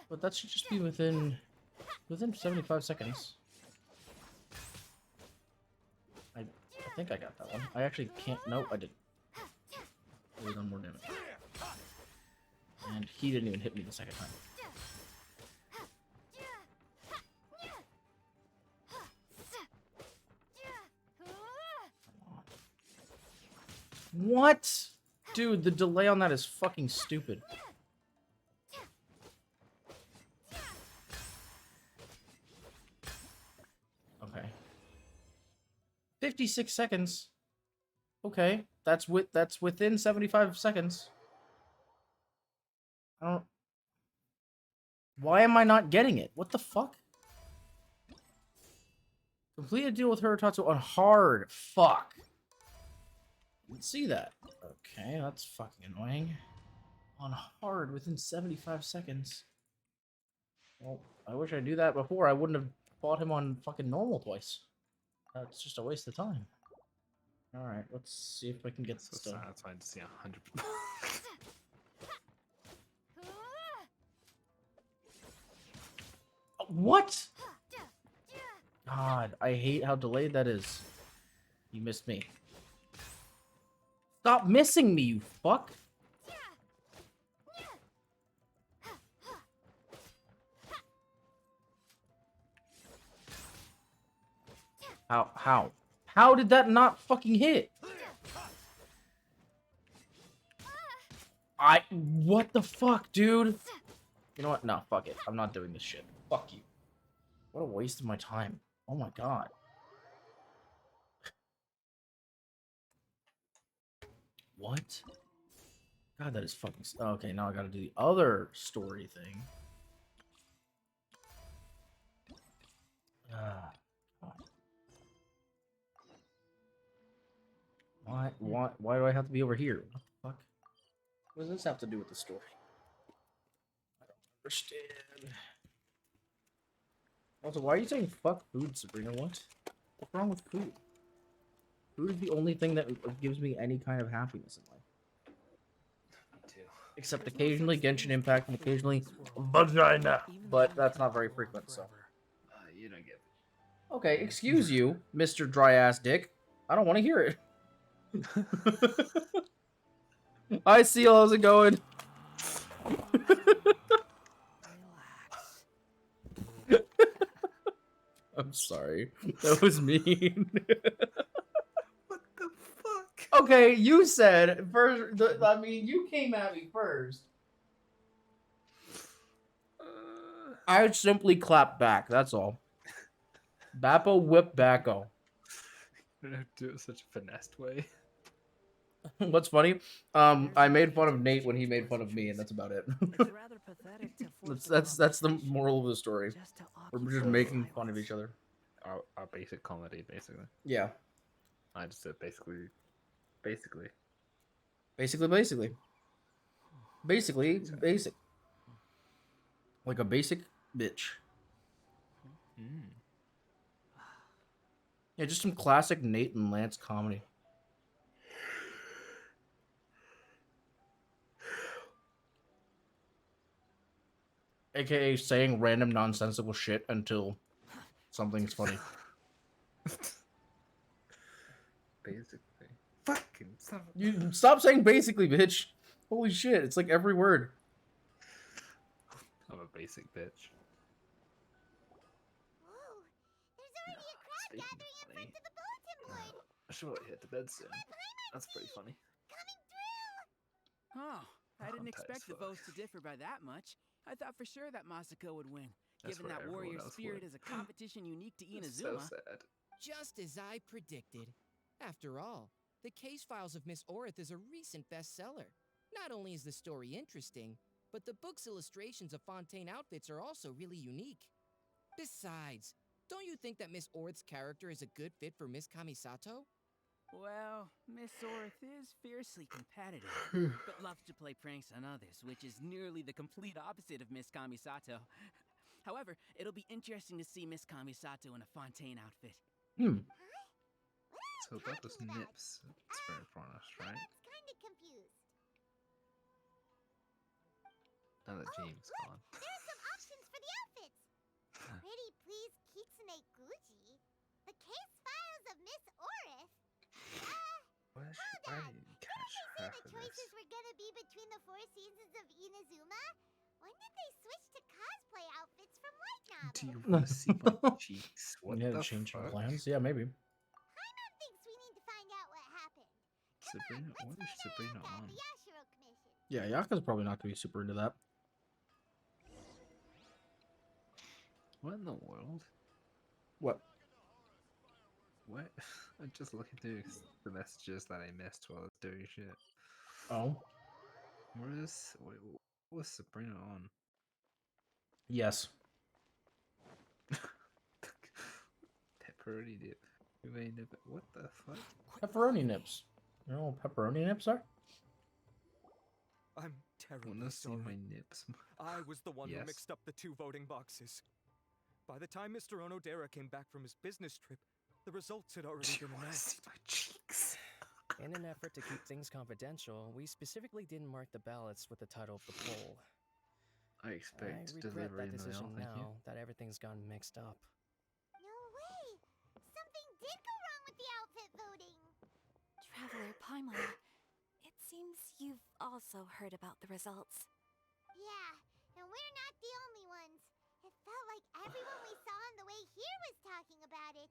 But that should just be within 75 seconds. I think I got that one. I actually can't. Nope, I didn't. Really done more damage. And he didn't even hit me the second time. What? Dude, the delay on that is fucking stupid. Okay. 56 seconds. Okay, that's within 75 seconds. I don't... Why am I not getting it? What the fuck? Complete a deal with Hirotatsu on hard. Fuck. Didn't see that. Okay, that's fucking annoying. On hard within 75 seconds. Well, I wish I knew that before. I wouldn't have fought him on fucking normal twice. That's just a waste of time. Alright, let's see if I can get So this done. satisfying to see 100 people. What? God, I hate how delayed that is. You missed me. Stop missing me, you fuck! How? How did that not fucking hit? What the fuck, dude? You know what? No, fuck it. I'm not doing this shit. Fuck you. What a waste of my time. Oh my god. What? God, that is fucking... Okay, now I gotta do the other story thing. Ah, God. Why do I have to be over here? What the fuck? What does this have to do with the story? I don't understand. Also, why are you saying fuck food, Sabrina? What? What's wrong with food? Food is the only thing that gives me any kind of happiness in life. Me too. Except occasionally Genshin Impact and occasionally vagina. But that's not very frequent, so. You don't get it. Okay, excuse you, Mr. Dry Ass Dick. I don't want to hear it. Hi, Seal. How's it going? I'm sorry. That was mean. What the fuck? Okay, you said first. I mean, you came at me first. I would simply clap back. That's all. Bappo whip backo. You don't do it in such a finessed way. What's funny? I made fun of Nate when he made fun of me, and that's about it. that's the moral of the story. We're just making fun of each other. Our basic comedy, basically. Yeah. I just said basically. Basically, basic. Like a basic bitch. Yeah, just some classic Nate and Lance comedy. AKA saying random nonsensical shit until something's funny. Basically. Fucking son of a... You stop saying basically, bitch. Holy shit, it's like every word. I'm a basic bitch. Whoa, there's already a crowd Speaking of gathering in funny, front of the bulletin board. I should probably hit the bed soon. That's pretty funny. Coming through. Oh, I didn't I'm tired expect as the fuck. votes to differ by that much. I thought for sure that Masako would win, That's given where that everyone warrior else spirit would. is a competition unique to It's so Inazuma. sad. Just as I predicted. After all, The Case Files of Miss Orith is a recent bestseller. Not only is the story interesting, but the book's illustrations of Fontaine outfits are also really unique. Besides, don't you think that Miss Orith's character is a good fit for Miss Kamisato? Well, Miss Orith is fiercely competitive, but loves to play pranks on others, which is nearly the complete opposite of Miss Kamisato. However, it'll be interesting to see Miss Kamisato in a Fontaine outfit. Hmm. So about this nips, it's very upon us, right? That's kind of confused. Now that James is gone. There are some options for the outfits. Pretty Please Kitsune Guji. The Case Files of Miss Orith. Why Hold on. did you Didn't catch they say half the of this? choices were gonna be between the four seasons of Inazuma? When did they switch to cosplay outfits from light novels? Do you want to see my cheeks? What Yeah, the changing fuck? plans. Yeah, maybe. Paimon thinks we need to find out what happened. Sabrina, Let's what is find Sabrina Ayaka at on? the Yashiro Commission. Yeah, Yaka's probably not gonna be super into that. What in the world? What? What? I'm just looking through the messages that I missed while I was doing shit. Oh. Wait, what was Sabrina on? Yes. Pepperoni dip. What the fuck? Pepperoni nips. You know what pepperoni nips are? I'm terribly Wanna see sorry. my nips? I was the one Yes. who mixed up the two voting boxes. By the time Mr. Onodera came back from his business trip, the results had already been announced. My cheeks. In an effort to keep things confidential, we specifically didn't mark the ballots with the title of the poll. I I expect regret delivery that in the mail, decision thank you. now that everything's gone mixed up. No way! Something did go wrong with the outfit voting. Traveler Paimon, it seems you've also heard about the results. Yeah, and we're not the only ones. It felt like everyone we saw on the way here was talking about it.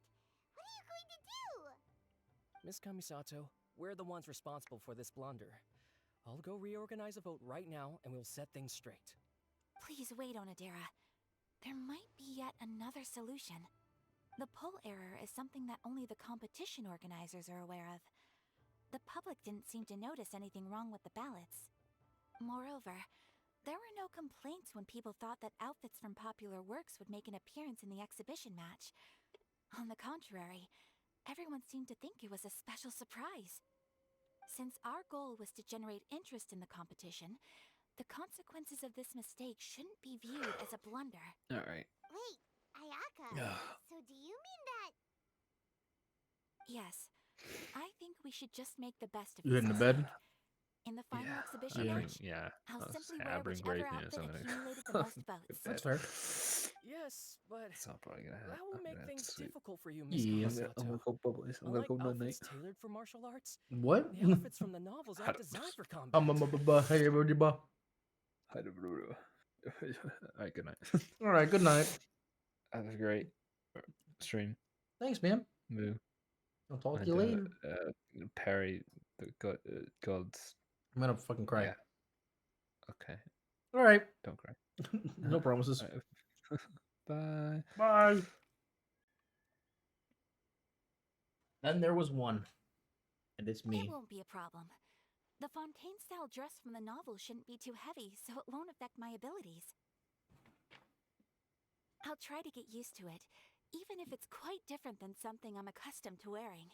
What are you going to do? Miss Kamisato, we're the ones responsible for this blunder. I'll go reorganize a vote right now and we'll set things straight. Please wait, Onodera. There might be yet another solution. The poll error is something that only the competition organizers are aware of. The public didn't seem to notice anything wrong with the ballots. Moreover, there were no complaints when people thought that outfits from popular works would make an appearance in the exhibition match. On the contrary, everyone seemed to think it was a special surprise. Since our goal was to generate interest in the competition, the consequences of this mistake shouldn't be viewed as a blunder. Alright. Wait, Ayaka, so do you mean that... Yes, I think we should just make the best of You this hitting the bed? mistake. In the final Yeah. exhibition Yeah. match, I'll I was simply saying, wear I bring whichever great news. outfit I'm gonna accumulated the most votes. with That's that. fair. Yes, but It's not probably gonna happen. that will I'm make gonna have things to sleep. difficult for you, Miss Yeah. Kamisato. I'm gonna go bubbles. I'm gonna Unlike go night night. outfits tailored for martial arts, What? the outfits from the novels aren't designed for combat. Hey, everybody. Alright, good night. All right. Good night. That was great. Stream. Thanks, man. Moo. I'll talk to And, you later. Perry, the gods. I'm gonna fucking cry. Yeah. Okay. All right. Don't cry. No promises. Bye. Bye. Then there was one, and it's It me. won't be a problem. The Fontaine-style dress from the novel shouldn't be too heavy, so it won't affect my abilities. I'll try to get used to it, even if it's quite different than something I'm accustomed to wearing.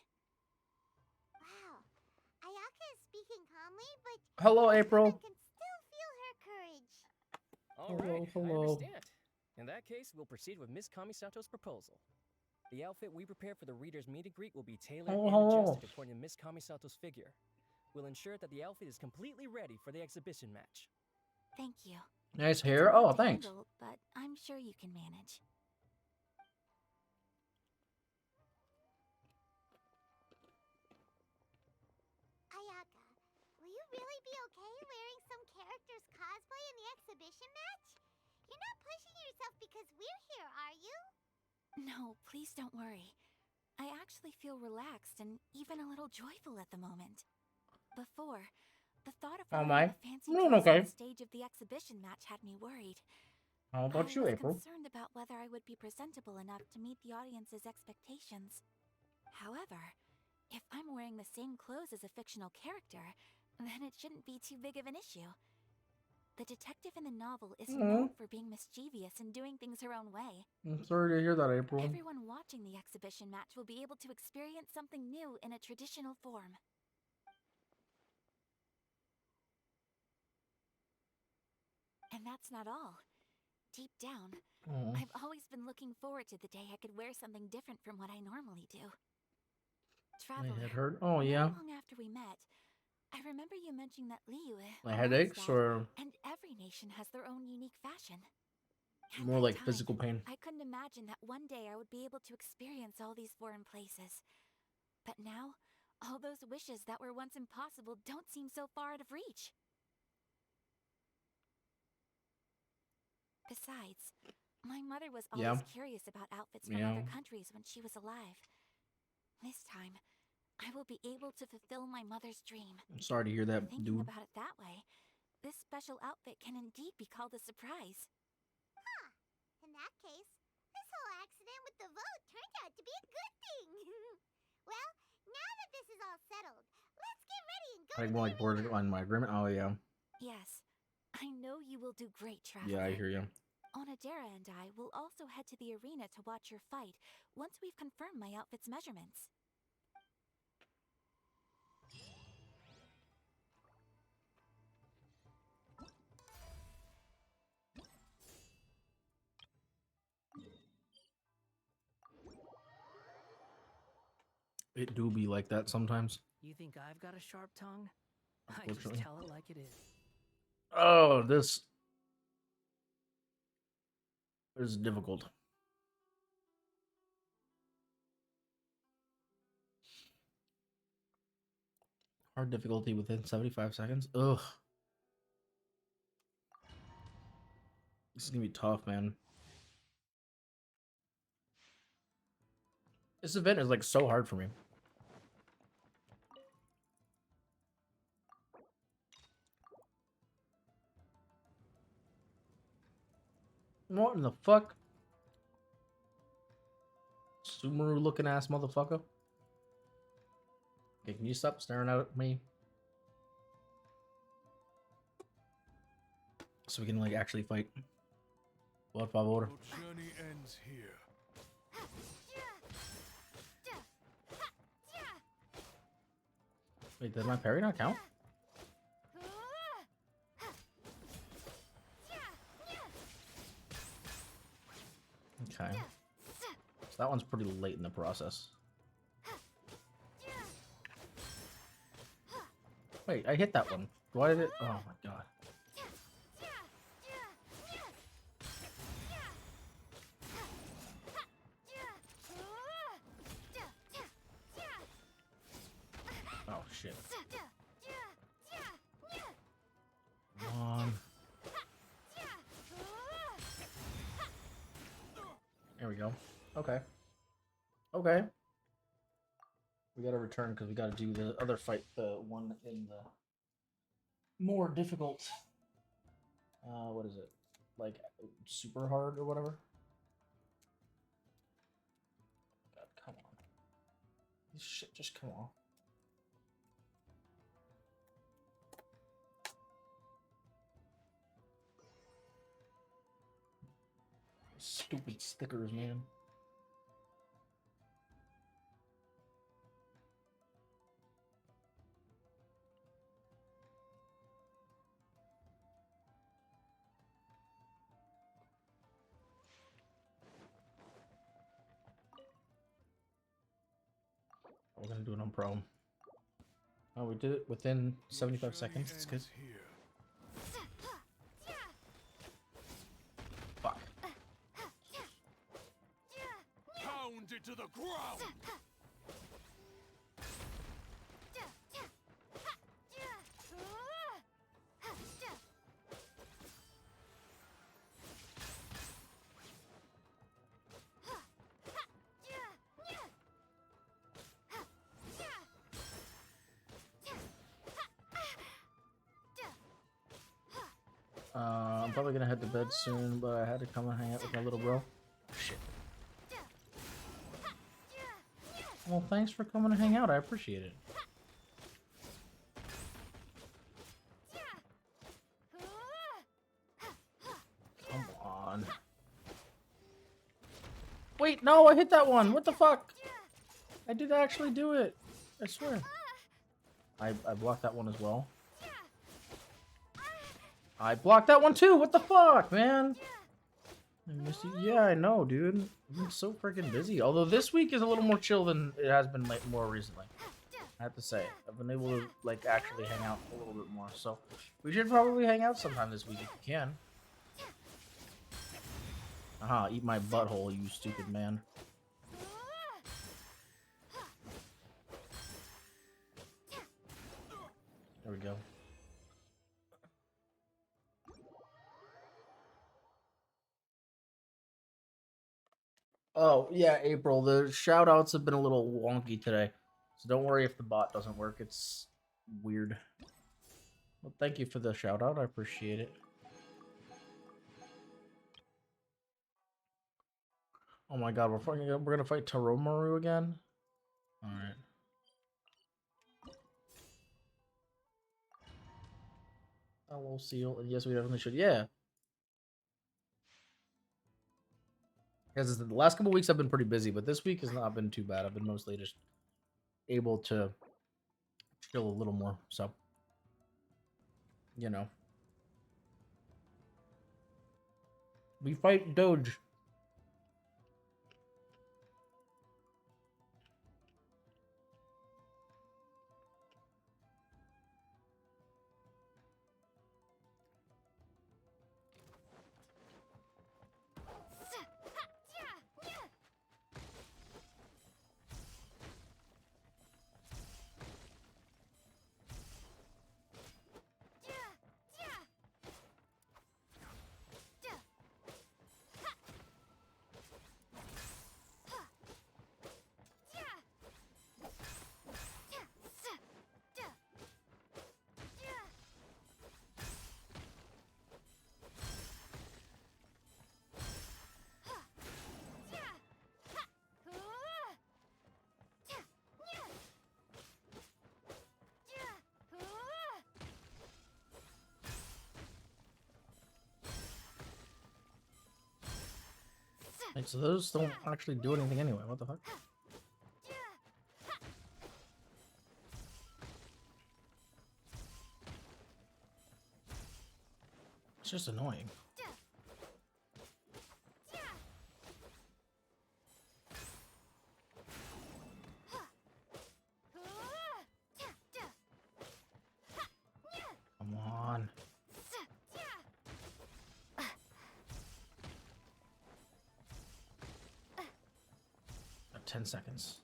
Wow, Ayaka is speaking calmly, but... Hello, April. I can still feel her courage. All right, Hello. I understand. In that case, we'll proceed with Miss Kamisato's proposal. The outfit we prepare for the reader's meet and greet will be tailored and Hello. adjusted according to Miss Kamisato's figure. We'll ensure that the outfit is completely ready for the exhibition match. Thank you. Nice It's hair. a lot Oh, to thanks. handle, but I'm sure you can manage. Ayaka, will you really be okay wearing some character's cosplay in the exhibition match? You're not pushing yourself because we're here, are you? No, please don't worry. I actually feel relaxed and even a little joyful at the moment. Before, the thought of Oh, wearing my. a fancy No, dress okay. on the stage of the exhibition match had me worried. How about I you, was April? concerned about whether I would be presentable enough to meet the audience's expectations. However, if I'm wearing the same clothes as a fictional character, then it shouldn't be too big of an issue. The detective in the novel is known for being mischievous and doing things her own way. I'm sorry to hear that, April. Everyone watching the exhibition match will be able to experience something new in a traditional form. And that's not all. Deep down, I've always been looking forward to the day I could wear something different from what I normally do. My Traveler, head hurt. Oh yeah. not long after we met, I remember you mentioning that Liyue, My headaches or and every nation has their own unique fashion. At more that like time, physical pain. I couldn't imagine that one day I would be able to experience all these foreign places. But now, all those wishes that were once impossible don't seem so far out of reach. Besides, my mother was always curious about outfits from other countries when she was alive. This time, I will be able to fulfill my mother's dream. I'm sorry to hear that, Thinking dude. about it that way, this special outfit can indeed be called a surprise. Huh. In that case, this whole accident with the vote turned out to be a good thing. Well, now that this is all settled, let's get ready and go. I'm like bored on my agreement. Oh yeah. Yes, I know you will do great, Traveler. Yeah, I hear you. Onodera and I will also head to the arena to watch your fight once we've confirmed my outfit's measurements. It do be like that sometimes. You think I've got a sharp tongue? I just tell it like it is. Oh, this is difficult. Hard difficulty within 75 seconds. Ugh. This is gonna be tough, man. This event is like so hard for me. What in the fuck? Sumeru looking ass motherfucker. Okay, can you stop staring at me? So we can like actually fight. Por favor. Your journey ends here. Wait, did my parry not count? Okay. So that one's pretty late in the process. Wait, I hit that one. Why did it? Oh my god. Oh shit. Come on. There we go. Okay. Okay. We gotta return because we gotta do the other fight, the one in the more difficult. What is it? Like super hard or whatever? God, come on. This shit, just come on. Stupid stickers, man. We're gonna do it on pro. Oh, we did it within 75 seconds. It's good. Fuck. Pound it to the ground. I'm probably gonna head to bed soon, but I had to come and hang out with my little bro. Shit. Well, thanks for coming to hang out. I appreciate it. Come on. Wait, no, I hit that one. What the fuck? I did actually do it. I swear. I blocked that one as well. I blocked that one too. What the fuck, man? I missed you. Yeah, I know, dude. I've been so freaking busy. Although this week is a little more chill than it has been like more recently. I have to say, I've been able to like actually hang out a little bit more. So we should probably hang out sometime this week if you can. Aha, eat my butthole, you stupid man. There we go. Oh, yeah, April, the shoutouts have been a little wonky today. So don't worry if the bot doesn't work. It's weird. Well, thank you for the shoutout. I appreciate it. Oh my god, we're gonna fight Taromaru again? Alright. Hello, Seal. And yes, we definitely should. Yeah. Because the last couple weeks I've been pretty busy, but this week has not been too bad. I've been mostly just able to chill a little more. So, you know. We fight Doge. Wait, so those don't actually do anything anyway. What the fuck? It's just annoying. Come on. 10 seconds.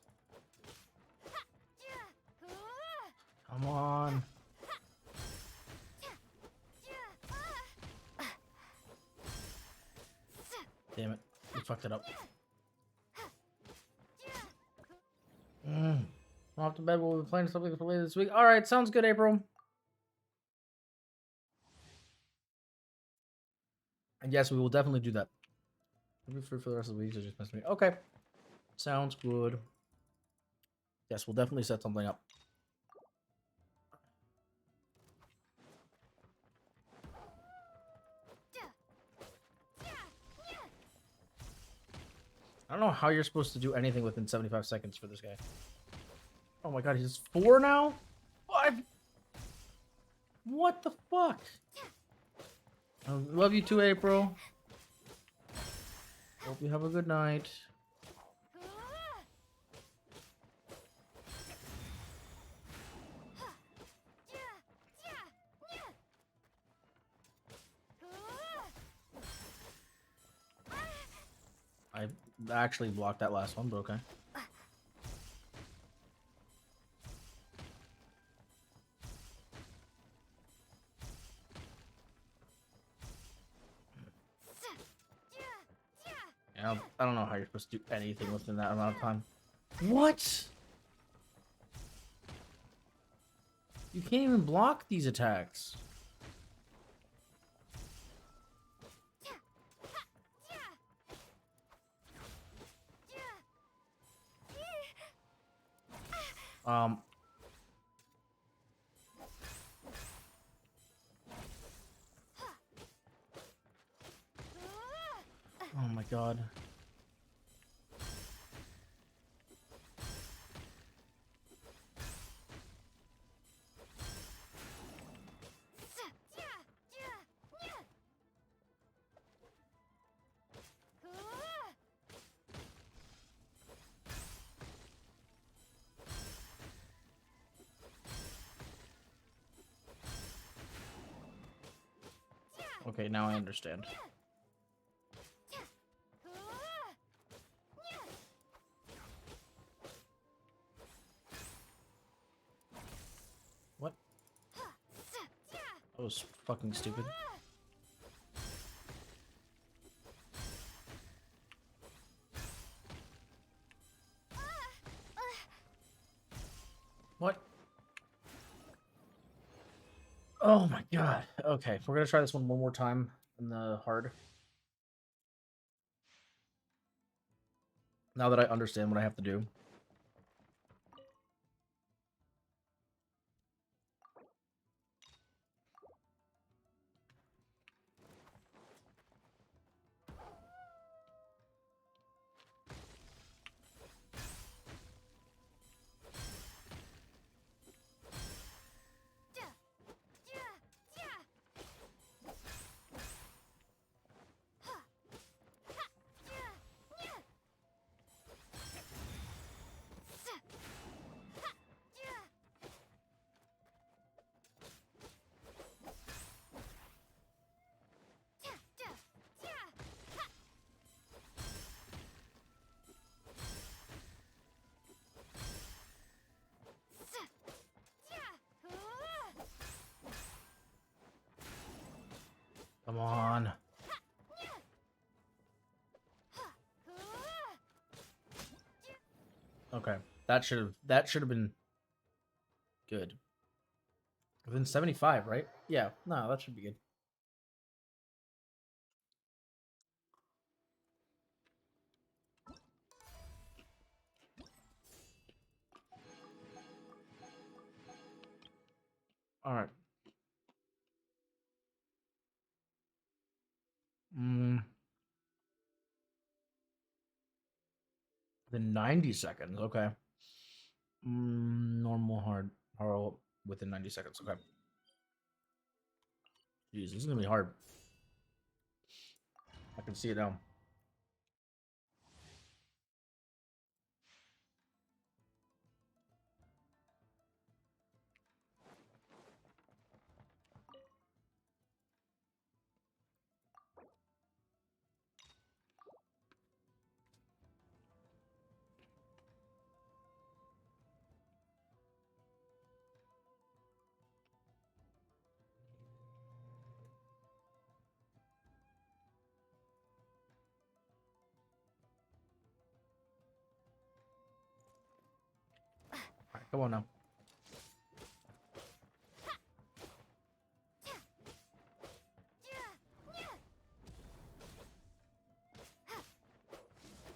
Come on. Damn it. You fucked it up. I'm off to bed. We'll be playing something for later this week. Alright, sounds good, April. And yes, we will definitely do that. We'll be free for the rest of the week, so just mess me. Okay. Sounds good. Yes, we'll definitely set something up. I don't know how you're supposed to do anything within 75 seconds for this guy. Oh my god, he's 4 now? 5? What the fuck? I love you too, April. Hope you have a good night. I actually blocked that last one, but okay. Yeah, I don't know how you're supposed to do anything within that amount of time. What? You can't even block these attacks. Um. Oh my god. Okay, now I understand. What? That was fucking stupid. What? Oh my god. Okay, we're gonna try this one more time in the hard. Now that I understand what I have to do. Come on. Okay, that should have been good. Within 75, right? Yeah, no, that should be good. All right. The 90 seconds. Okay. Normal hard within 90 seconds. Okay. Jeez, this is gonna be hard. I can see it now. All right, come on now.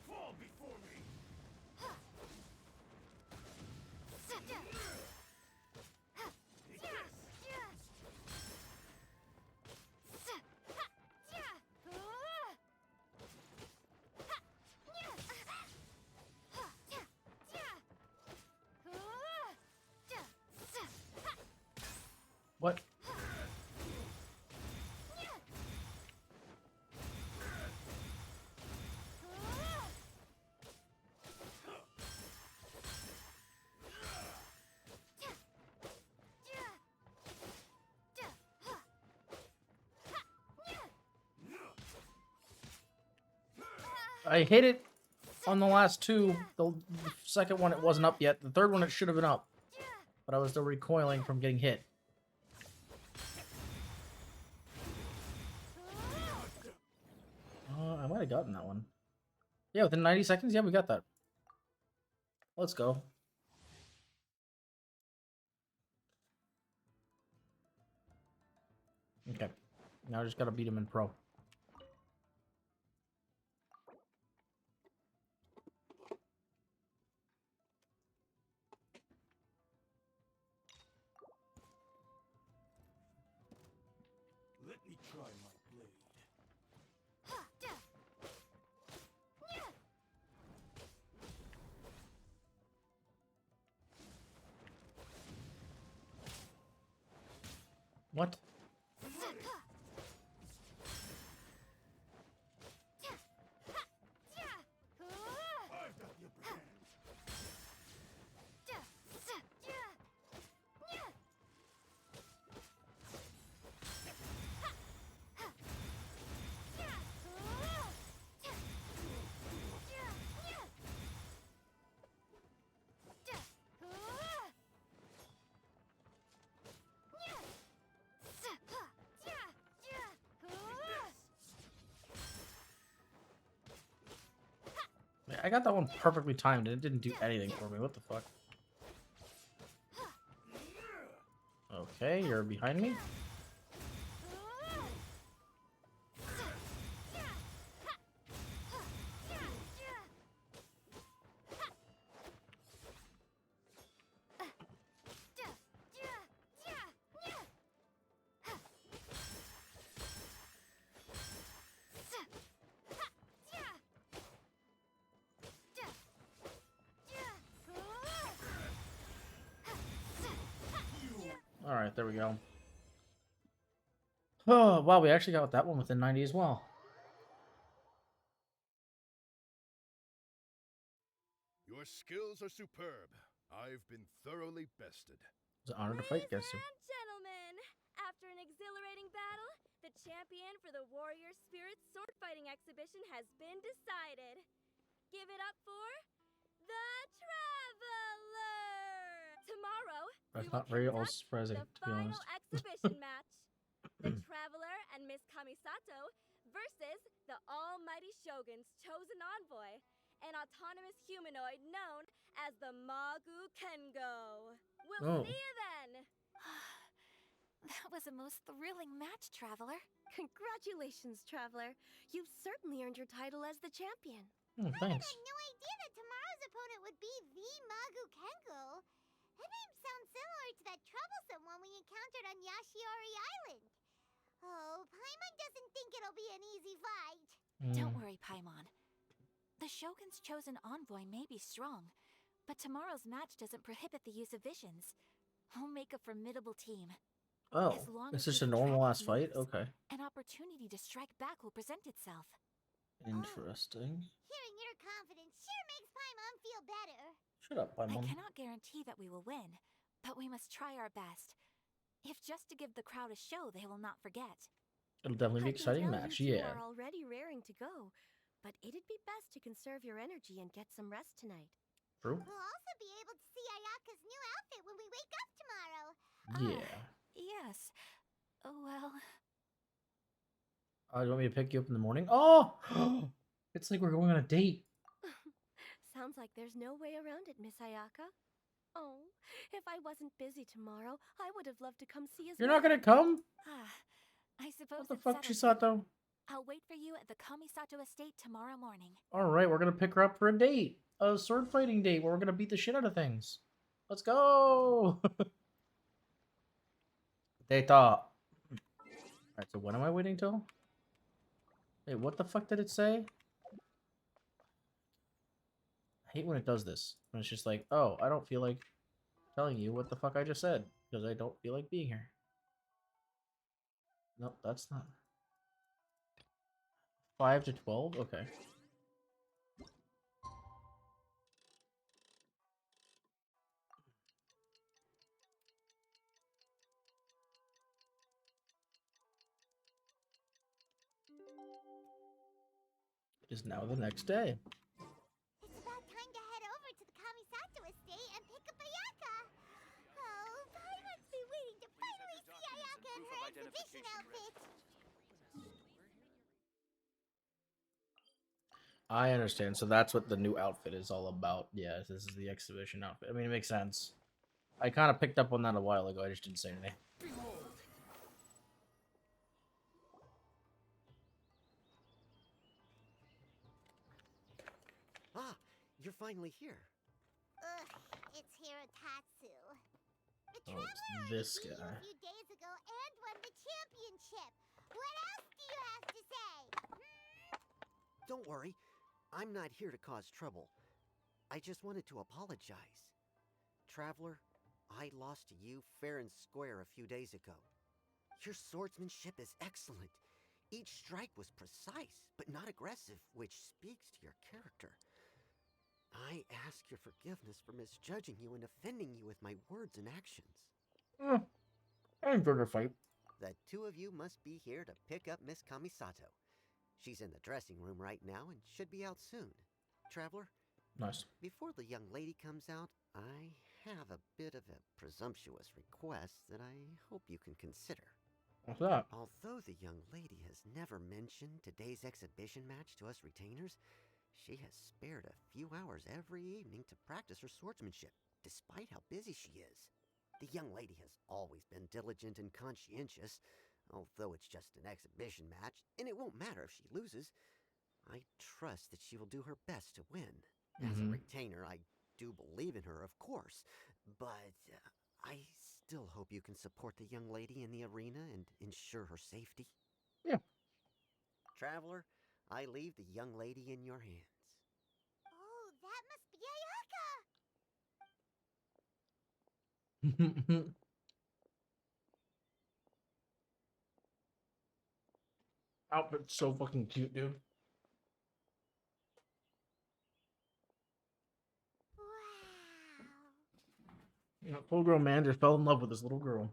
Fall before me. What? I hit it on the last two. The second one, it wasn't up yet. The third one, it should have been up. But I was still recoiling from getting hit. I might have gotten that one. Yeah, within 90 seconds? Yeah, we got that. Let's go. Okay. Now I just gotta beat him in pro. What? I got that one perfectly timed and it didn't do anything for me. What the fuck? Okay, you're behind me. All right, there we go. Oh, wow, we actually got that one within 90 as well. Your skills are superb. I've been thoroughly bested. It's an honor to fight against you. Ladies and gentlemen, after an exhilarating battle, the champion for the Warrior Spirit Sword Fighting Exhibition has been decided. Give it up for the Traveler! Tomorrow, That's we will not very all conduct surprising, the to be final honest. exhibition match. The Traveler and Miss Kamisato versus the Almighty Shogun's chosen envoy, an autonomous humanoid known as the Magu Kengo. We'll see you then! That was a most thrilling match, Traveler. Congratulations, Traveler. You've certainly earned your title as the champion. Thanks. I had no idea that tomorrow's opponent would be the Magu Kengo. That name sounds similar to that troublesome one we encountered on Yashiori Island. Oh, Paimon doesn't think it'll be an easy fight. Don't worry, Paimon. The Shogun's chosen envoy may be strong, but tomorrow's match doesn't prohibit the use of visions. We'll make a formidable team. Oh, As long it's as we just a can track normal his ass fight? moves, Okay. An opportunity to strike back will present itself. Interesting. Hearing your confidence sure makes Paimon feel better. Shut up, I Paimon. cannot guarantee that we will win, but we must try our best. If just to give the crowd a show they will not forget. It'll definitely be an exciting match, You yeah. are already raring to go, but it'd be best to conserve your energy and get some rest tonight. True. We'll also be able to see Ayaka's new outfit when we wake up tomorrow. Yeah. Yes. Well... You want me to pick you up in the morning? Oh! It's like we're going on a date. Sounds like there's no way around it, Miss Ayaka. Oh, if I wasn't busy tomorrow, I would have loved to come see as You're well. not gonna come? I suppose What the it's fuck, settled then. Chisato? I'll wait for you at the Kamisato estate tomorrow morning. Alright, we're gonna pick her up for a date. A sword fighting date where we're gonna beat the shit out of things. Let's go! Data. Alright, so when am I waiting till? Wait, what the fuck did it say? I hate when it does this. When it's just like, oh, I don't feel like telling you what the fuck I just said. Because I don't feel like being here. Nope, that's not. 5 to 12? Okay. It is now the next day. It's about time to head over to the Kamisato estate and pick up Ayaka. Oh, Paimon's been waiting to finally see Ayaka in her exhibition outfit. I understand. So that's what the new outfit is all about. Yeah, this is the exhibition outfit. I mean, it makes sense. I kind of picked up on that a while ago. I just didn't say anything. Ah, you're finally here. Ugh, it's Hirotatsu. The Oh, Traveler it's this beat you guy. a few days ago and won the championship. What else do you have to say? Don't worry, I'm not here to cause trouble. I just wanted to apologize. Traveler, I lost to you fair and square a few days ago. Your swordsmanship is excellent. Each strike was precise, but not aggressive, which speaks to your character. I ask your forgiveness for misjudging you and offending you with my words and actions. I enjoyed her fight. The two of you must be here to pick up Miss Kamisato. She's in the dressing room right now and should be out soon. Traveler? Nice. Before the young lady comes out, I have a bit of a presumptuous request that I hope you can consider. What's that? Although the young lady has never mentioned today's exhibition match to us retainers, she has spared a few hours every evening to practice her swordsmanship, despite how busy she is. The young lady has always been diligent and conscientious, although it's just an exhibition match, and it won't matter if she loses. I trust that she will do her best to win. As a retainer, I do believe in her, of course, but I still hope you can support the young lady in the arena and ensure her safety. Yeah. Traveler, I leave the young lady in your hands. Oh, that must be Ayaka! Outfit's so fucking cute, dude. You know, full-grown man just fell in love with this little girl.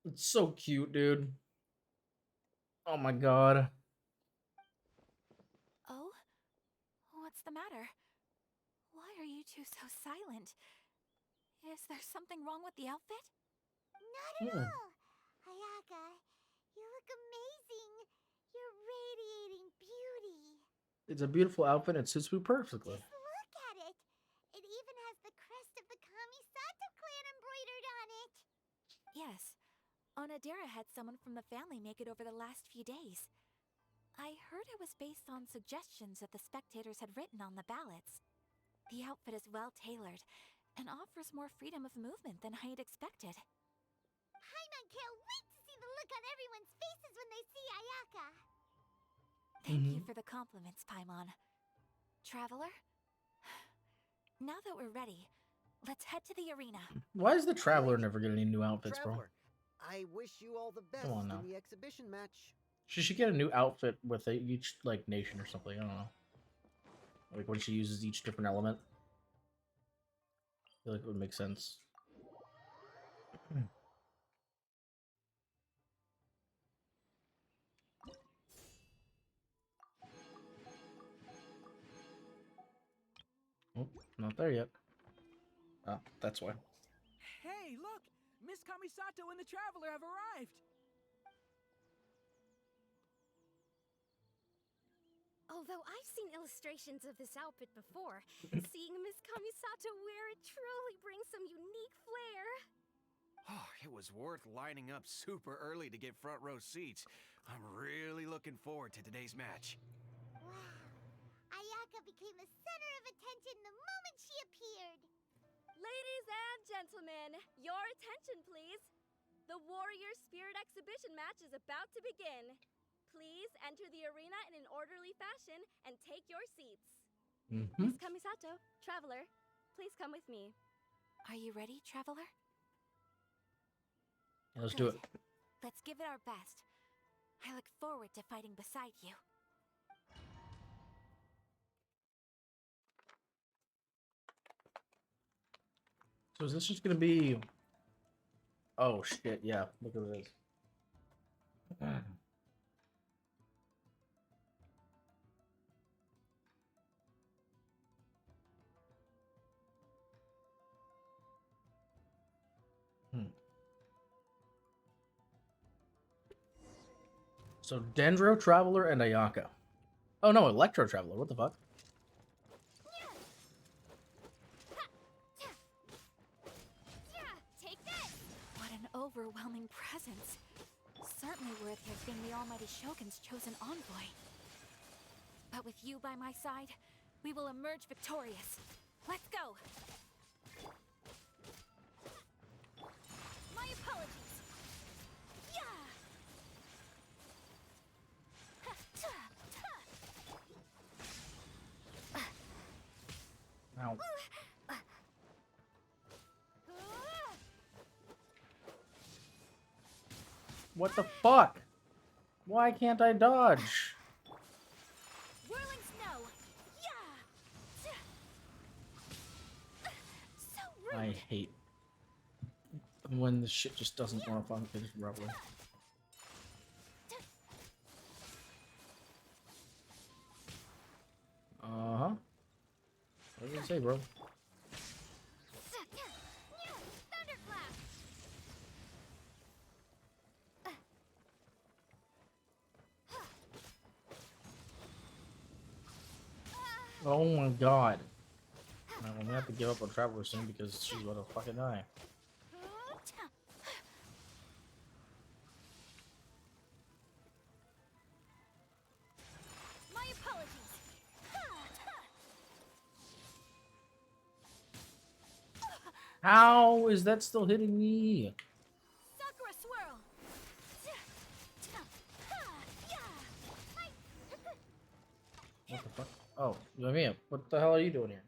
It's so cute, dude. Oh my god. Oh? What's the matter? Why are you two so silent? Is there something wrong with the outfit? Not at all! Ayaka, you look amazing! You're radiating beauty! It's a beautiful outfit and it suits me perfectly. Just look at it! It even has the crest of the Kamisato clan embroidered on it! Yes. Onodera had someone from the family make it over the last few days. I heard it was based on suggestions that the spectators had written on the ballots. The outfit is well tailored and offers more freedom of movement than I had expected. Paimon can't wait to see the look on everyone's faces when they see Ayaka! Thank you for the compliments, Paimon. Traveler? Now that we're ready, let's head to the arena. Why does the Traveler never get any new outfits, bro? Traveler, I wish you all the best on now. in the exhibition match. She should get a new outfit with each like nation or something. I don't know. Like when she uses each different element. I feel like it would make sense. Oh, not there yet. Oh, that's why. Hey, look! Miss Kamisato and the Traveler have arrived! Although I've seen illustrations of this outfit before, seeing Miss Kamisato wear it truly brings some unique flair. Oh, it was worth lining up super early to get front row seats. I'm really looking forward to today's match. Wow. Ayaka became the center of attention the moment she appeared. Ladies and gentlemen, your attention please. The Warrior Spirit Exhibition match is about to begin. Please enter the arena in an orderly fashion and take your seats. Miss Kamisato, Traveler, please come with me. Are you ready, Traveler? Yeah, let's do it. Let's give it our best. I look forward to fighting beside you. So is this just gonna be? Oh shit! Yeah, look at this. So Dendro Traveler and Ayaka. Oh no, Electro Traveler. What the fuck? Take this! What an overwhelming presence. Certainly worthy of being the Almighty Shogun's chosen envoy. But with you by my side, we will emerge victorious. Let's go! My apologies. Ow. What the fuck? Why can't I dodge? Whirling snow. Yeah. So rude. I hate when the shit just doesn't want to fucking finish rubber. Uh-huh. What did you say, bro? Thunderclap. Oh my god. I'm gonna have to give up on Traveler soon because she's about to fucking die. My apologies. How is that still hitting me? Sakura swirl. What the fuck? Oh, Mia, what the hell are you doing here?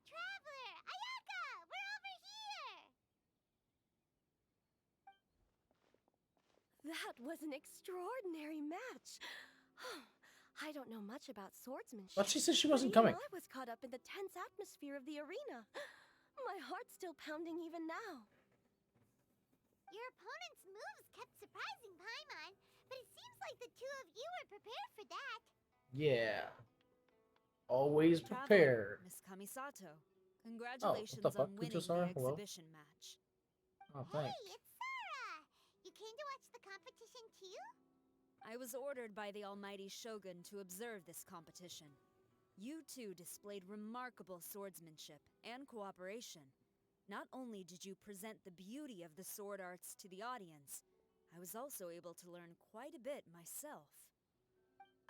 Traveler, Ayaka, we're over here. That was an extraordinary match. I don't know much about swordsmanship. But she said she but wasn't even coming. I was caught up in the tense atmosphere of the arena. My heart's still pounding even now. Your opponent's moves kept surprising Paimon, but it seems like the two of you were prepared for that. Yeah. Always Traveler, prepared. Miss Kamisato. Congratulations fuck? on winning the Kujo-san, hello? exhibition match. Oh, Hey, thanks. it's Sora! You came to watch the competition too? I was ordered by the almighty Shogun to observe this competition. You two displayed remarkable swordsmanship and cooperation. Not only did you present the beauty of the sword arts to the audience, I was also able to learn quite a bit myself.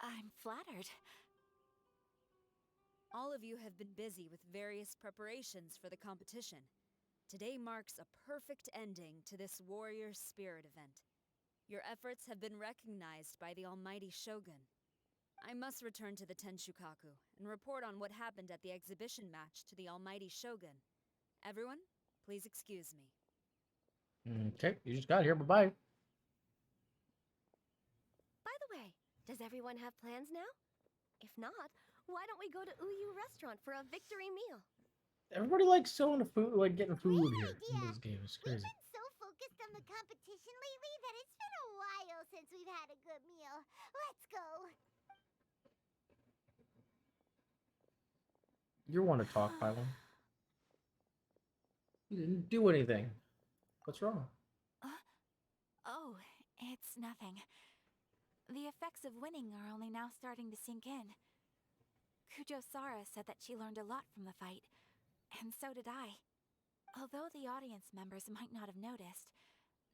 I'm flattered. All of you have been busy with various preparations for the competition. Today marks a perfect ending to this Warrior Spirit event. Your efforts have been recognized by the almighty Shogun. I must return to the Tenshukaku and report on what happened at the exhibition match to the almighty Shogun. Everyone, please excuse me. Okay, you just got here. Bye-bye. By the way, does everyone have plans now? If not, why don't we go to Uyu Restaurant for a victory meal? Everybody likes selling the food, like getting food here in this game. It's We've crazy. been so focused on the competition lately that it's been a while since we've had a good meal. Let's go. You want to talk, Pylon? You didn't do anything. What's wrong? Oh, it's nothing. The effects of winning are only now starting to sink in. Kujo-Sara said that she learned a lot from the fight, and so did I. Although the audience members might not have noticed,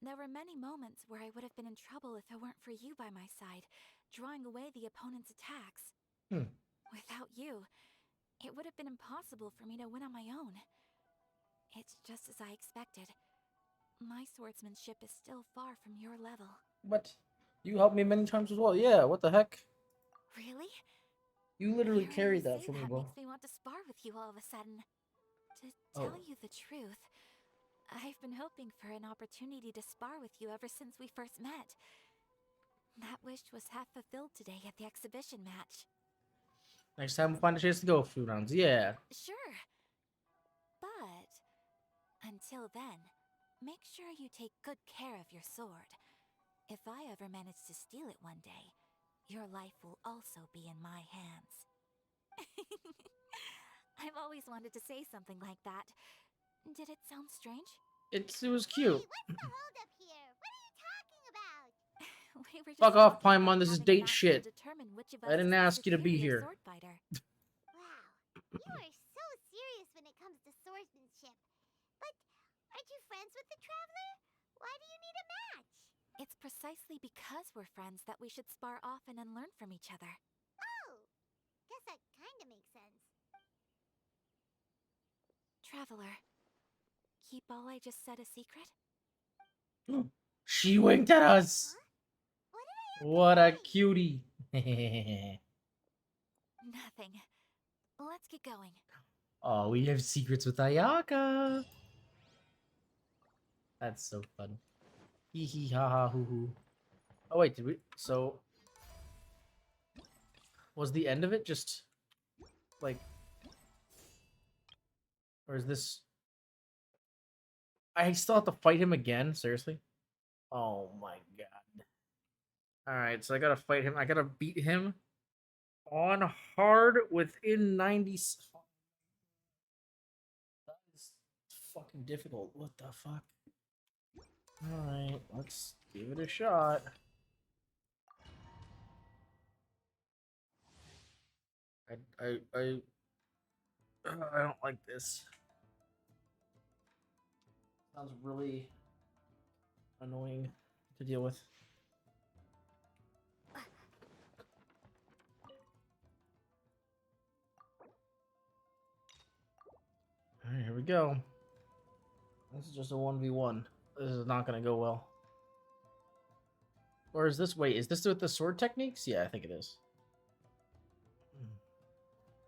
there were many moments where I would have been in trouble if it weren't for you by my side, drawing away the opponent's attacks. Without you, it would have been impossible for me to win on my own. It's just as I expected. My swordsmanship is still far from your level. But you helped me many times as well. Yeah, what the heck? Really? You literally Hearing carried you that say for me, that bro. makes me want to spar with you all of a sudden. To Oh. tell you the truth, I've been hoping for an opportunity to spar with you ever since we first met. That wish was half fulfilled today at the exhibition match. Next time we'll find a chance to go a few rounds. Yeah. Sure. But until then, make sure you take good care of your sword. If I ever manage to steal it one day, your life will also be in my hands. I've always wanted to say something like that. Did it sound strange? It was cute. What's the holdup here? What are you talking about? We were just Fuck off, talking about Paimon. This is having a date match to shit. determine which of I us didn't is the ask you to be superior here. sword fighter. Wow, you are so serious when it comes to swordsmanship. But aren't you friends with the Traveler? Why do you need a match? It's precisely because we're friends that we should spar often and learn from each other. Oh, guess that kinda makes sense. Traveler, keep all I just said a secret? She winked at us. What a cutie. Nothing. Let's get going. Oh, we have secrets with Ayaka. That's so fun. Hee hee ha ha hoo hoo. Oh wait, did we? So was the end of it just like, or is this? I still have to fight him again? Seriously? Oh my god. All right, so I gotta fight him. I gotta beat him on hard within 90. That is fucking difficult. What the fuck? All right, let's give it a shot. I I don't like this. Sounds really annoying to deal with. Alright, here we go. This is just a 1v1. This is not gonna go well. Or is this, wait, is this with the sword techniques? Yeah, I think it is.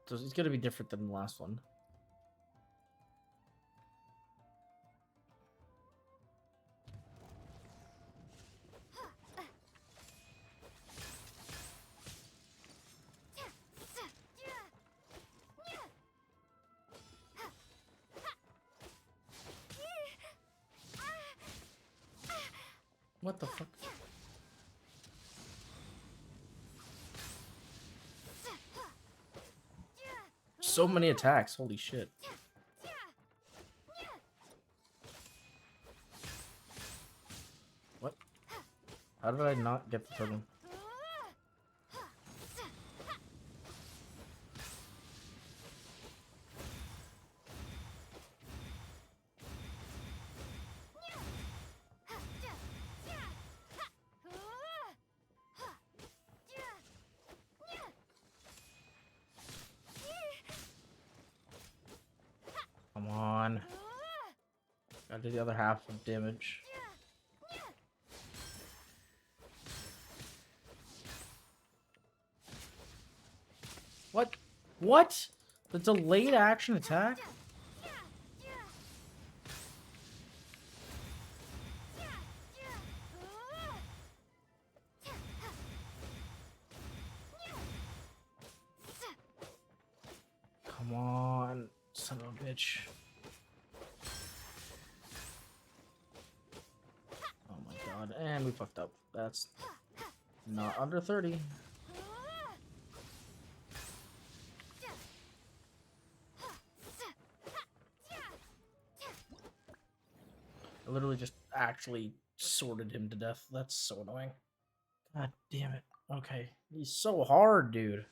So it's gonna be different than the last one. What the fuck? So many attacks, holy shit. What? How did I not get the totem? Come on. Gotta do the other half of damage. What? What? The delayed action attack? Come on, son of a bitch. Oh my god, and we fucked up. That's not under 30. I literally just actually sorted him to death. That's so annoying. God damn it. Okay, he's so hard, dude.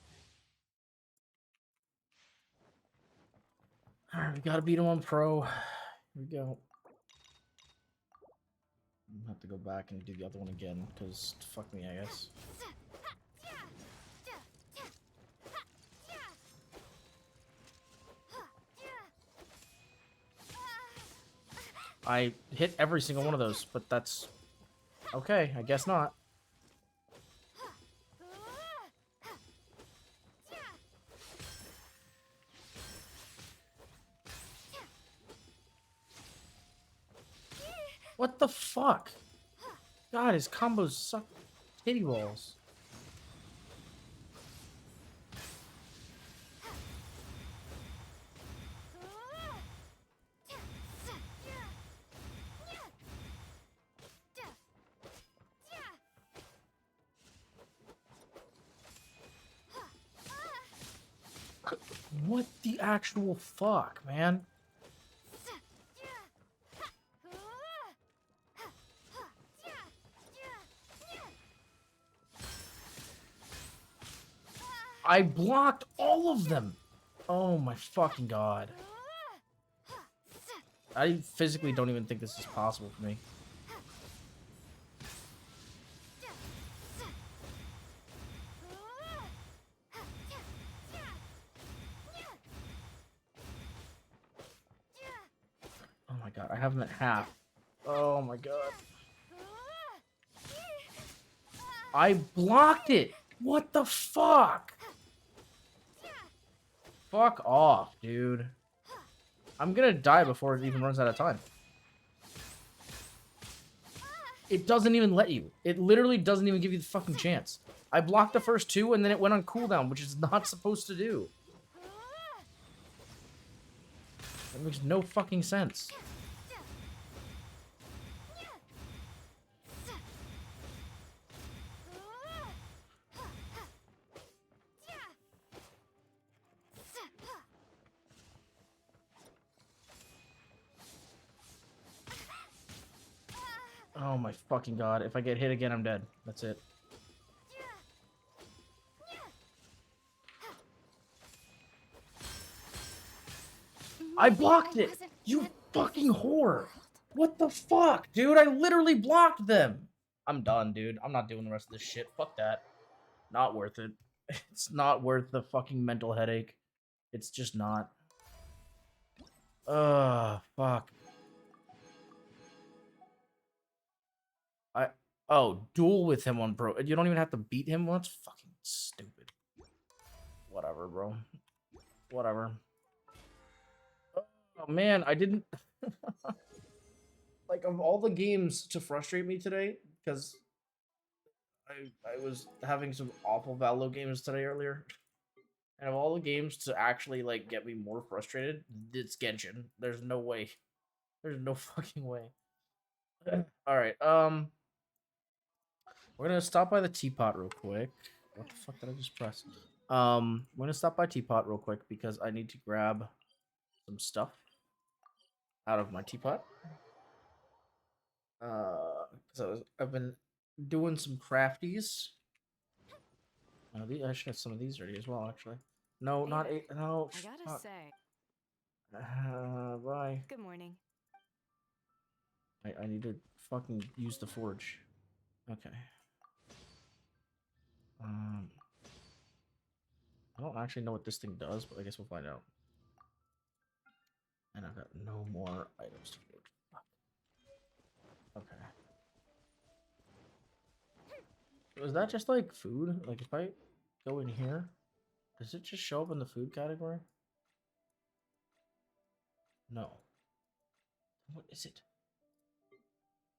Alright, we gotta beat him on pro. Here we go. I'm gonna have to go back and do the other one again, because fuck me, I guess. I hit every single one of those, but that's okay, I guess not. What the fuck? God, his combos suck titty balls. What the actual fuck, man? I blocked all of them. Oh my fucking god. I physically don't even think this is possible for me. Oh my god, I have him at half. Oh my god. I blocked it! What the fuck? Fuck off, dude. I'm gonna die before it even runs out of time. It doesn't even let you. It literally doesn't even give you the fucking chance. I blocked the first two and then it went on cooldown, which is not supposed to do. That makes no fucking sense. Oh my fucking god. If I get hit again, I'm dead. That's it. I blocked it! You fucking whore! What the fuck, dude? I literally blocked them! I'm done, dude. I'm not doing the rest of this shit. Fuck that. Not worth it. It's not worth the fucking mental headache. It's just not. Ugh, fuck. Oh, duel with him on pro. You don't even have to beat him? Well, that's fucking stupid. Whatever, bro. Whatever. Oh, man, I didn't... like, of all the games to frustrate me today, because I was having some awful Valo games today earlier, and of all the games to actually, like, get me more frustrated, it's Genshin. There's no way. There's no fucking way. Alright, we're gonna stop by the teapot real quick. What the fuck did I just press? We're gonna stop by teapot real quick because I need to grab some stuff out of my teapot. So I've been doing some crafties. I should have some of these ready as well, actually. No, Hey not there. eight. No. I gotta Fuck. say. Bye. Good morning. I need to fucking use the forge. Okay. I don't actually know what this thing does, but I guess we'll find out. And I've got no more items to forge. Fuck. Okay. Is that just like food? Like if I go in here, does it just show up in the food category? No. What is it?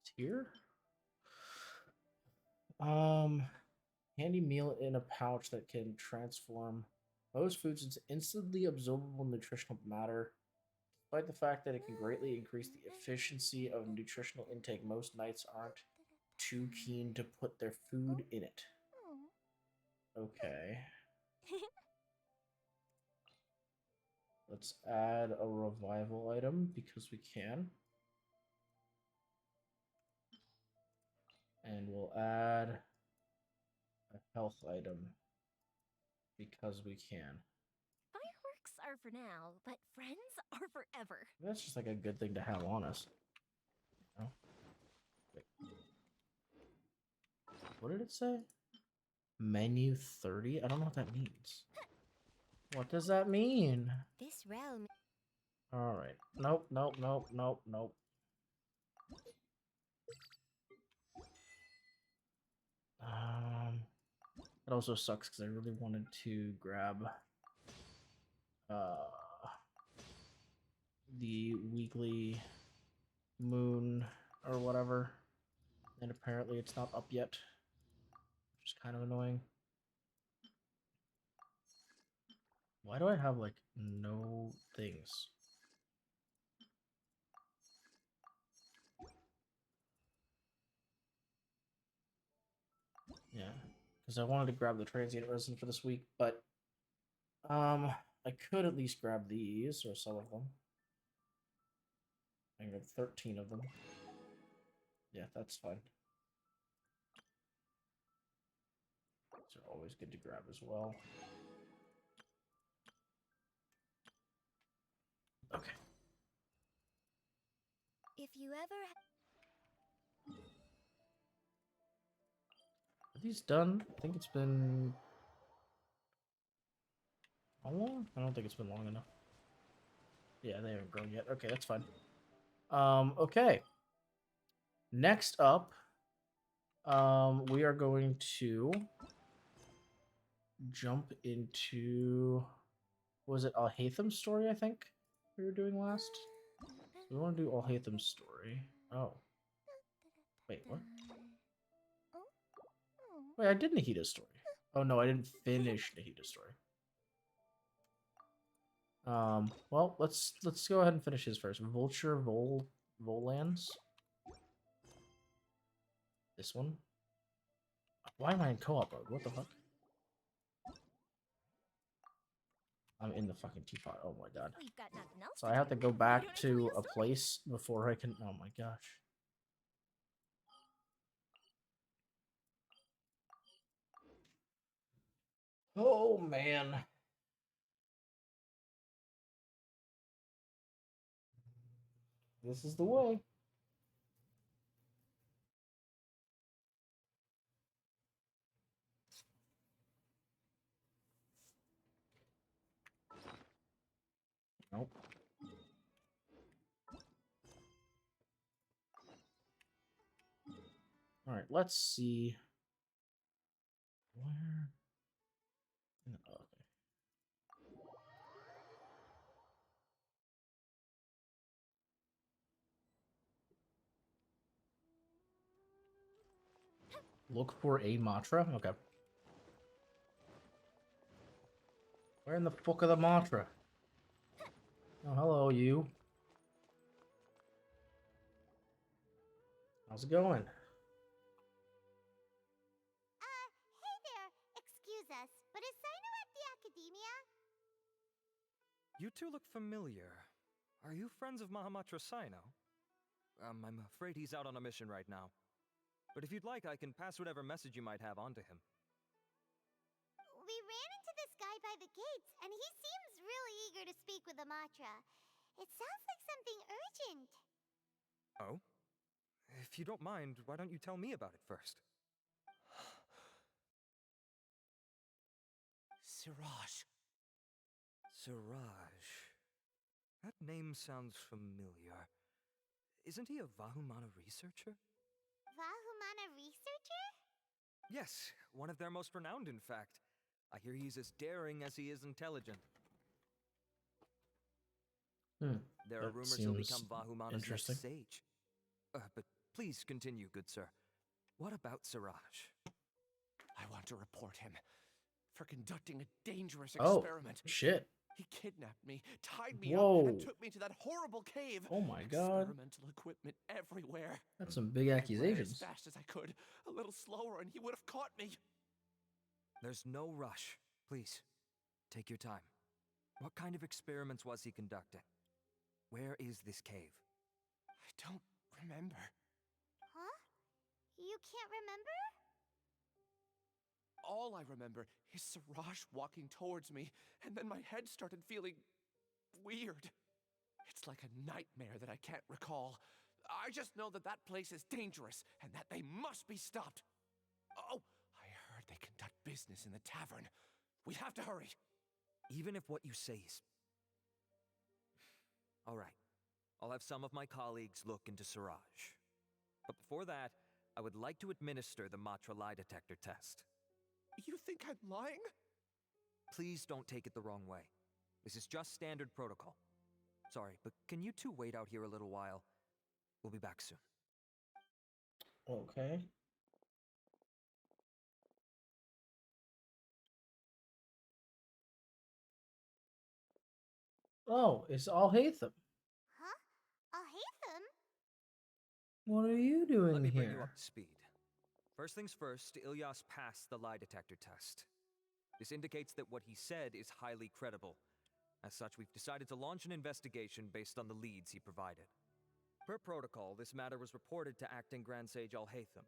It's here? Handy meal in a pouch that can transform most foods into instantly absorbable nutritional matter. Despite the fact that it can greatly increase the efficiency of nutritional intake, most knights aren't too keen to put their food in it. Okay. Let's add a revival item because we can. And we'll add a health item because we can. Fireworks are for now, but friends are forever. That's just like a good thing to have on us. You know? Wait. What did it say? Menu 30? I don't know what that means. What does that mean? This realm. Alright. Nope, nope, nope, nope, nope. It also sucks because I really wanted to grab the weekly moon or whatever. And apparently it's not up yet. Which is kind of annoying. Why do I have like no things? Yeah, because I wanted to grab the transient resin for this week, but I could at least grab these or some of them. I can grab 13 of them. Yeah, that's fine. These are always good to grab as well. Okay. If you ever. Are these done? I think it's been... How long? I don't think it's been long enough. Yeah, they haven't grown yet. Okay, that's fine. Okay. Next up, we are going to jump into... Was it Alhatham's story, I think? we were doing last? We want to do Alhatham's story. Oh. Wait, what? Wait, I did Nahita's story. Oh no, I didn't finish Nahita's story. Well, let's go ahead and finish his first. Vulture Volans. This one. Why am I in co-op mode? What the fuck? I'm in the fucking teapot. Oh my god. We've got nothing else So I have to go back to a place before I can. Oh my gosh. Oh man. This is the way. Nope. All right, let's see. Where? Oh, okay. Look for a mantra. Okay. Where in the fuck are the mantra? Oh, hello, you. How's it going? Hey there. Excuse us, but is Sino at the academia? You two look familiar. Are you friends of Mahamatra Sino? I'm afraid he's out on a mission right now. But if you'd like, I can pass whatever message you might have on to him. We ran into this guy by the gates, and he seems really eager to speak with Amatra. It sounds like something urgent. Oh? If you don't mind, why don't you tell me about it first? Siraj. Siraj. That name sounds familiar. Isn't he a Vahumana researcher? Vahumana researcher? Yes, one of their most renowned, in fact. I hear he's as daring as he is intelligent. There are rumors he'll become Vahumana's next sage. But please continue, good sir. What about Siraj? I want to report him for conducting a dangerous Oh, experiment. shit. He kidnapped me, tied me Whoa. up, and took me to that horrible cave. Oh my god. Experimental equipment everywhere. That's some big I ran accusations. as fast as I could, a little slower, and he would have caught me. There's no rush. Please, take your time. What kind of experiments was he conducting? Where is this cave? I don't remember. Huh? You can't remember? All I remember is Siraj walking towards me, and then my head started feeling weird. It's like a nightmare that I can't recall. I just know that that place is dangerous, and that they must be stopped. Oh, I heard they conduct business in the tavern. We have to hurry. Even if what you say is... All right. I'll have some of my colleagues look into Siraj. But before that, I would like to administer the Matra lie detector test. You think I'm lying? Please don't take it the wrong way. This is just standard protocol. Sorry, but can you two wait out here a little while? We'll be back soon. Okay. Oh, it's Alhatham. Huh? Alhatham? What are you doing Let me bring you here? up to speed. First things first, Ilyas passed the lie detector test. This indicates that what he said is highly credible. As such, we've decided to launch an investigation based on the leads he provided. Per protocol, this matter was reported to Acting Grand Sage Alhatham.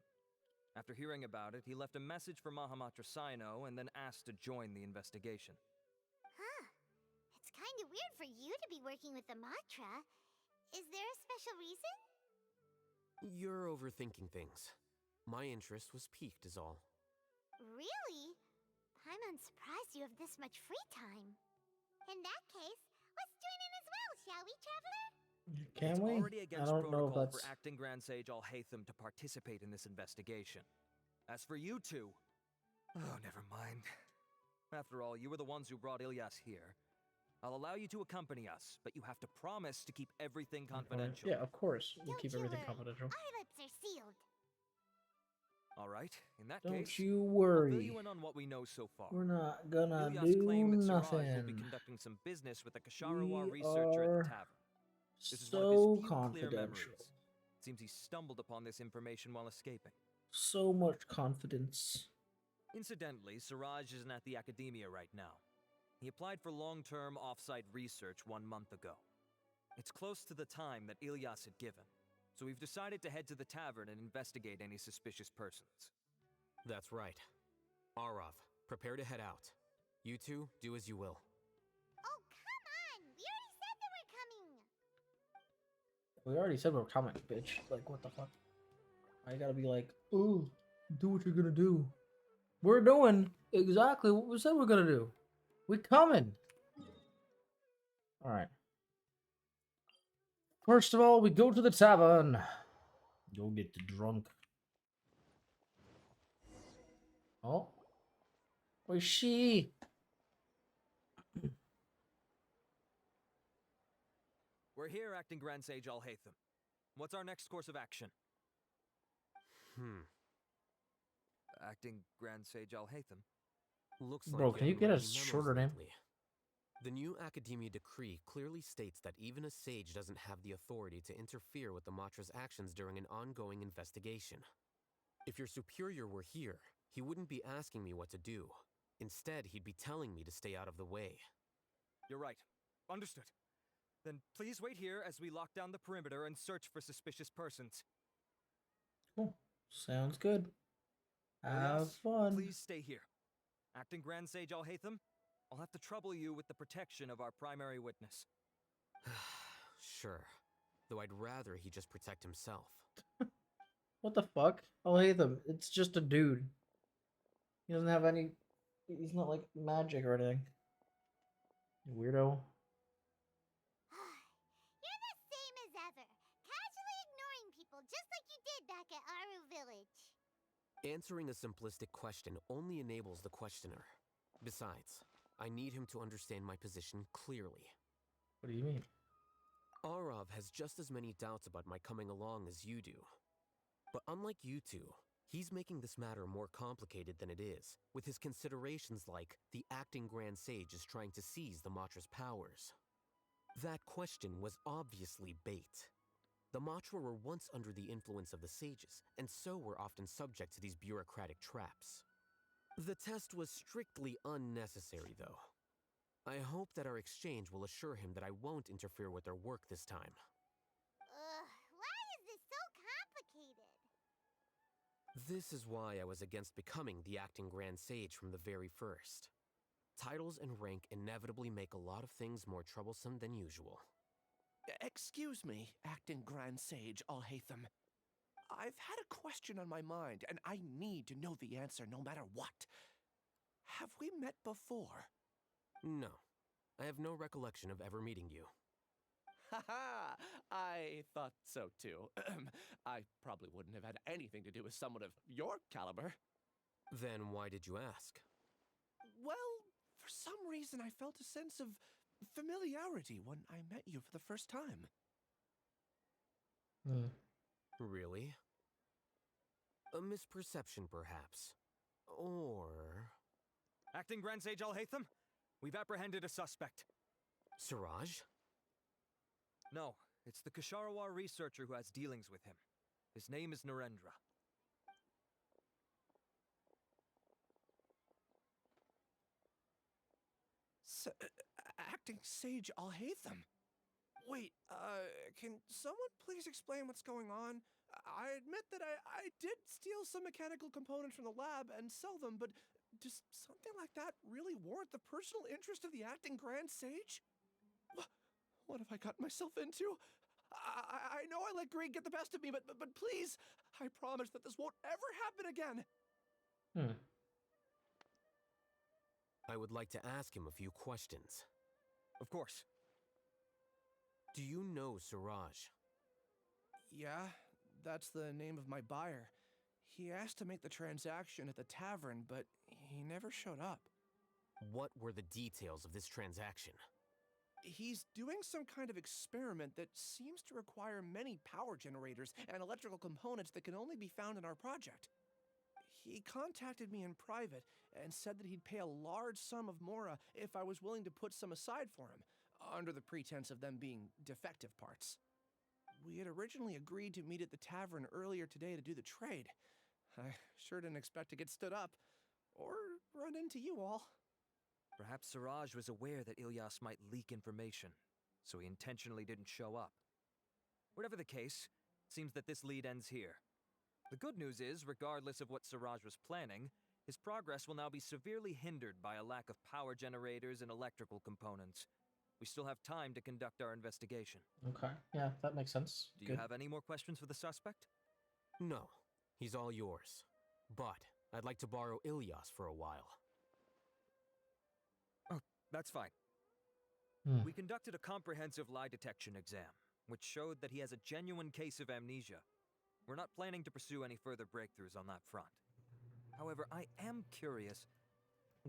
After hearing about it, he left a message for Mahamatra Sino and then asked to join the investigation. Huh. It's kind of weird for you to be working with the Matra. Is there a special reason? You're overthinking things. My interest was piqued is all. Really? I'm surprised you have this much free time. In that case, let's join in as well, shall we, Traveler? Can It's we? already I against don't know if protocol that's... for Acting Grand Sage Alhatham to participate in this investigation. As for you two... Oh, never mind. After all, you were the ones who brought Ilyas here. I'll allow you to accompany us, but you have to promise to keep everything confidential. Yeah, of course. We'll Don't keep you everything worry. confidential. Our lips are sealed. All right, in that Don't case, you I'll fill worry. you in on what we know so far. We're not gonna Ilyas do claimed that Siraj will be nothing. conducting some business with a Kasharawa We researcher at are the tavern. This is one of his so few clear confidential. memories. It seems he stumbled upon this information while escaping. So much confidence. Incidentally, Siraj isn't at the academia right now. He applied for long-term off-site research 1 month ago. It's close to the time that Ilyas had given, so we've decided to head to the tavern and investigate any suspicious persons. That's right. Arav, prepare to head out. You two, do as you will. Oh, come on! We already said that we're coming! We already said we're coming, bitch. Like, what the fuck? I gotta be like, ooh, do what you're gonna do. We're doing exactly what we said we're gonna do. We coming. Alright. First of all, we go to the tavern. Go get drunk. Oh. Where's she? We're here, Acting Grand Sage Al-Haytham. What's our next course of action? Acting Grand Sage Al-Haytham? Looks Bro, like can you haven't get read a any memos shorter name? lately. The new Academia decree clearly states that even a sage doesn't have the authority to interfere with the Matra's actions during an ongoing investigation. If your superior were here, he wouldn't be asking me what to do. Instead, he'd be telling me to stay out of the way. You're right. Understood. Then please wait here as we lock down the perimeter and search for suspicious persons. Cool. Sounds good. Have Ilyas, fun. please stay here. Acting Grand Sage Al-Haytham, I'll have to trouble you with the protection of our primary witness. Sure. Though I'd rather he just protect himself. What the fuck? I'll hate them. It's just a dude. He doesn't have any. He's not like magic or anything. Weirdo. You're the same as ever, casually ignoring people just like you did back at Aru Village. Answering a simplistic question only enables the questioner. Besides, I need him to understand my position clearly. What do you mean? Arav has just as many doubts about my coming along as you do. But unlike you two, he's making this matter more complicated than it is, with his considerations like the acting Grand Sage is trying to seize the Matra's powers. That question was obviously bait. The Matra were once under the influence of the sages, and so were often subject to these bureaucratic traps. The test was strictly unnecessary, though. I hope that our exchange will assure him that I won't interfere with their work this time. Why is this so complicated? This is why I was against becoming the acting Grand Sage from the very first. Titles and rank inevitably make a lot of things more troublesome than usual. Excuse me, Acting Grand Sage Al-Haytham. I've had a question on my mind, and I need to know the answer no matter what. Have we met before? No. I have no recollection of ever meeting you. Haha! I thought so too. I probably wouldn't have had anything to do with someone of your caliber. Then why did you ask? Well, for some reason I felt a sense of familiarity when I met you for the first time. Really? A misperception, perhaps. Or... Acting Grand Sage Al-Haytham, we've apprehended a suspect. Siraj? No, it's the Kasharawa researcher who has dealings with him. His name is Narendra. Acting Sage Al-Haytham? Wait, can someone please explain what's going on? I admit that I did steal some mechanical components from the lab and sell them, but does something like that really warrant the personal interest of the Acting Grand Sage? What have I gotten myself into? I know I let greed get the best of me, but please, I promise that this won't ever happen again. I would like to ask him a few questions. Of course. Do you know Siraj? Yeah, that's the name of my buyer. He asked to make the transaction at the tavern, but he never showed up. What were the details of this transaction? He's doing some kind of experiment that seems to require many power generators and electrical components that can only be found in our project. He contacted me in private and said that he'd pay a large sum of Mora if I was willing to put some aside for him, under the pretense of them being defective parts. We had originally agreed to meet at the tavern earlier today to do the trade. I sure didn't expect to get stood up, or run into you all. Perhaps Siraj was aware that Ilyas might leak information, so he intentionally didn't show up. Whatever the case, it seems that this lead ends here. The good news is, regardless of what Siraj was planning, his progress will now be severely hindered by a lack of power generators and electrical components. We still have time to conduct our investigation. Okay, yeah, that makes sense. Do Good. you have any more questions for the suspect? No, he's all yours. But I'd like to borrow Ilyas for a while. Oh, that's fine. Hmm. We conducted a comprehensive lie detection exam, which showed that he has a genuine case of amnesia. We're not planning to pursue any further breakthroughs on that front. However, I am curious,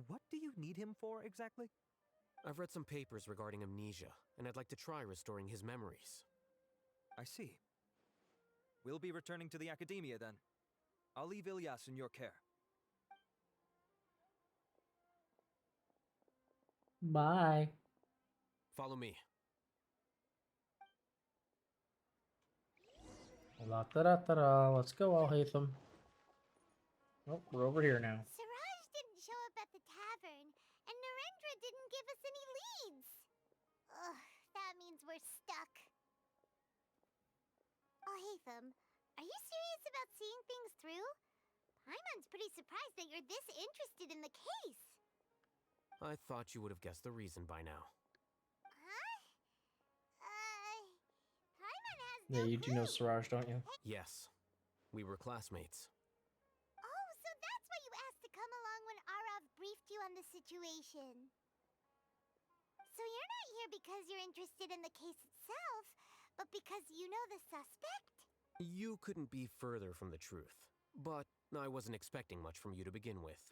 what do you need him for exactly? I've read some papers regarding amnesia, and I'd like to try restoring his memories. I see. We'll be returning to the academia then. I'll leave Ilyas in your care. Bye. Follow me. Let's go, Al-Haytham. Oh, we're over here now. Siraj didn't show up at the tavern, and Narendra didn't give us any leads. Ugh, that means we're stuck. Oh, Haytham, are you serious about seeing things through? Paimon's pretty surprised that you're this interested in the case. I thought you would have guessed the reason by now. Huh? Paimon has Yeah, you do know Siraj, don't you? Yes, we were classmates. Oh, so that's why you asked to come along when Arav briefed you on the situation. So you're not here because you're interested in the case itself, but because you know the suspect? You couldn't be further from the truth, but I wasn't expecting much from you to begin with.